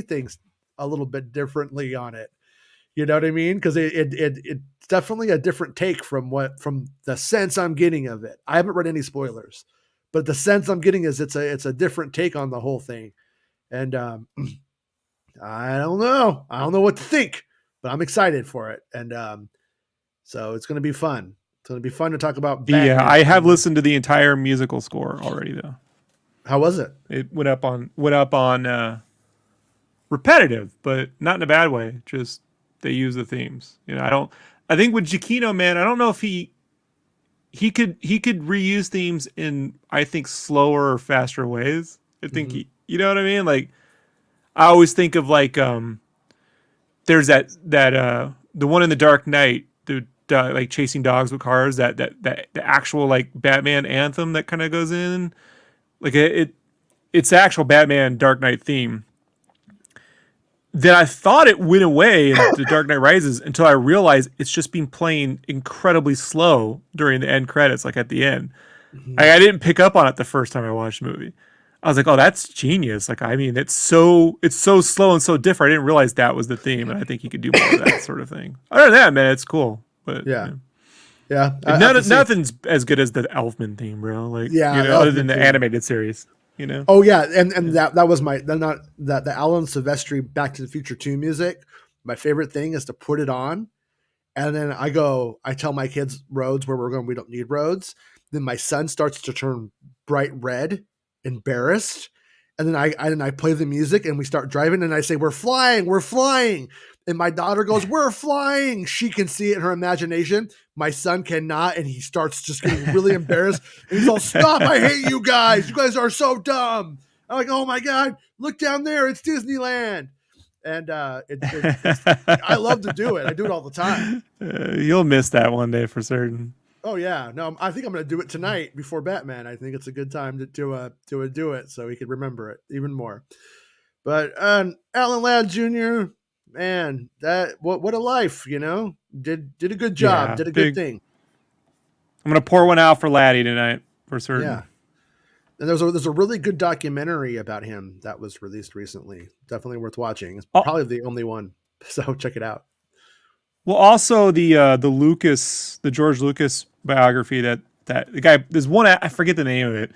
Speaker 1: things a little bit differently on it. You know what I mean? Because it's definitely a different take from the sense I'm getting of it. I haven't read any spoilers, but the sense I'm getting is it's a different take on the whole thing. And I don't know. I don't know what to think, but I'm excited for it. And so it's going to be fun. It's going to be fun to talk about Batman.
Speaker 2: I have listened to the entire musical score already, though.
Speaker 1: How was it?
Speaker 2: It went up on repetitive, but not in a bad way. Just they use the themes. You know, I think with Giacchino, man, I don't know if he could reuse themes in, I think, slower or faster ways. I think you know what I mean? Like, I always think of like there's that the one in the Dark Knight, the like chasing dogs with cars, that the actual like Batman anthem that kind of goes in, like it's the actual Batman Dark Knight theme. Then I thought it went away in The Dark Knight Rises until I realized it's just been playing incredibly slow during the end credits, like at the end. I didn't pick up on it the first time I watched the movie. I was like, "Oh, that's genius!" Like, I mean, it's so slow and so different. I didn't realize that was the theme, and I think you could do more of that sort of thing. Other than that, man, it's cool. But
Speaker 1: yeah.
Speaker 2: Nothing's as good as the Elfman theme, bro. Like,
Speaker 1: yeah,
Speaker 2: other than the animated series. You know?
Speaker 1: Oh yeah, and that was the Alan Silvestri Back to the Future 2 music. My favorite thing is to put it on, and then I tell my kids roads where we're going, we don't need roads. Then my son starts to turn bright red, embarrassed, and then I play the music and we start driving, and I say, we're flying. And my daughter goes, "We're flying." She can see it in her imagination. My son cannot, and he starts just getting really embarrassed. And he's all, "Stop, I hate you guys. You guys are so dumb." I'm like, "Oh my God, look down there. It's Disneyland." And I love to do it. I do it all the time.
Speaker 2: You'll miss that one day for certain.
Speaker 1: Oh yeah, no, I think I'm going to do it tonight before Batman. I think it's a good time to do it so he can remember it even more. But Alan Ladd Jr., man, that what a life, you know. Did a good job,
Speaker 2: Yeah,
Speaker 1: did a good thing.
Speaker 2: I'm gonna pour one out for Laddie tonight for certain.
Speaker 1: Yeah. And there's a really good documentary about him that was released recently. Definitely worth watching. It's probably the only one, so check it out.
Speaker 2: Well, also the George Lucas biography that the guy, there's one, I forget the name of it,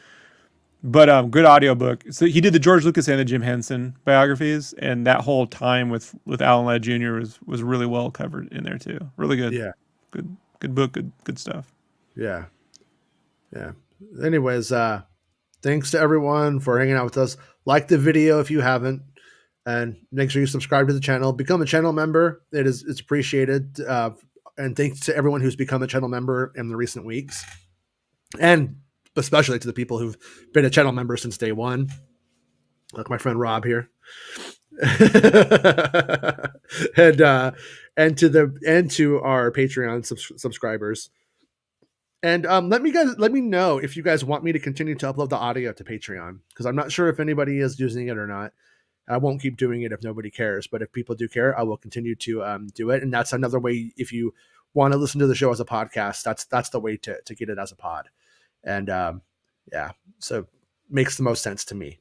Speaker 2: but good audiobook. So he did the George Lucas and the Jim Henson biographies, and that whole time with Alan Ladd Jr. was really well covered in there too. Really good.
Speaker 1: Yeah.
Speaker 2: Good book, good stuff.
Speaker 1: Yeah. Yeah. Anyways, thanks to everyone for hanging out with us. Like the video if you haven't, and make sure you subscribe to the channel. Become a channel member. It's appreciated. And thanks to everyone who's become a channel member in the recent weeks, and especially to the people who've been a channel member since day one, like my friend Rob here, and to our Patreon subscribers. And let me know if you guys want me to continue to upload the audio to Patreon, because I'm not sure if anybody is using it or not. I won't keep doing it if nobody cares, but if people do care, I will continue to do it. And that's another way. If you want to listen to the show as a podcast, that's the way to get it as a pod. And yeah, so makes the most sense to me.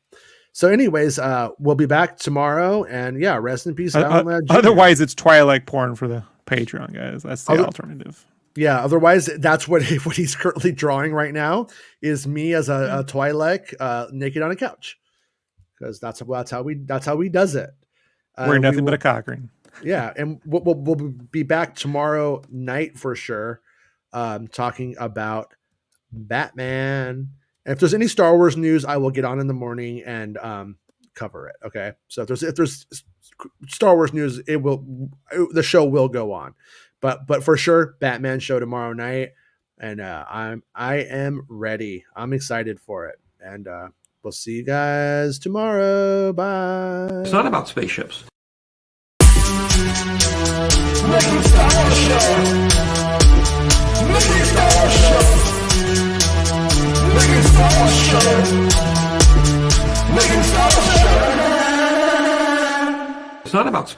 Speaker 1: So anyways, we'll be back tomorrow, and yeah, rest in peace.
Speaker 2: Otherwise, it's Twilight porn for the Patreon guys. That's the alternative.
Speaker 1: Yeah, otherwise that's what he's currently drawing right now is me as a Twi'lek naked on a couch, because that's how he does it.
Speaker 2: We're nothing but a cock ring.
Speaker 1: Yeah, and we'll be back tomorrow night for sure, talking about Batman. And if there's any Star Wars news, I will get on in the morning and cover it. Okay, so if there's Star Wars news, the show will go on. But for sure, Batman show tomorrow night, and I am ready. I'm excited for it, and we'll see you guys tomorrow. Bye.
Speaker 3: It's not about spaceships.
Speaker 4: Making Star Wars Show. Making Star Wars Show. Making Star Wars Show. Making Star Wars Show.
Speaker 3: It's not about space.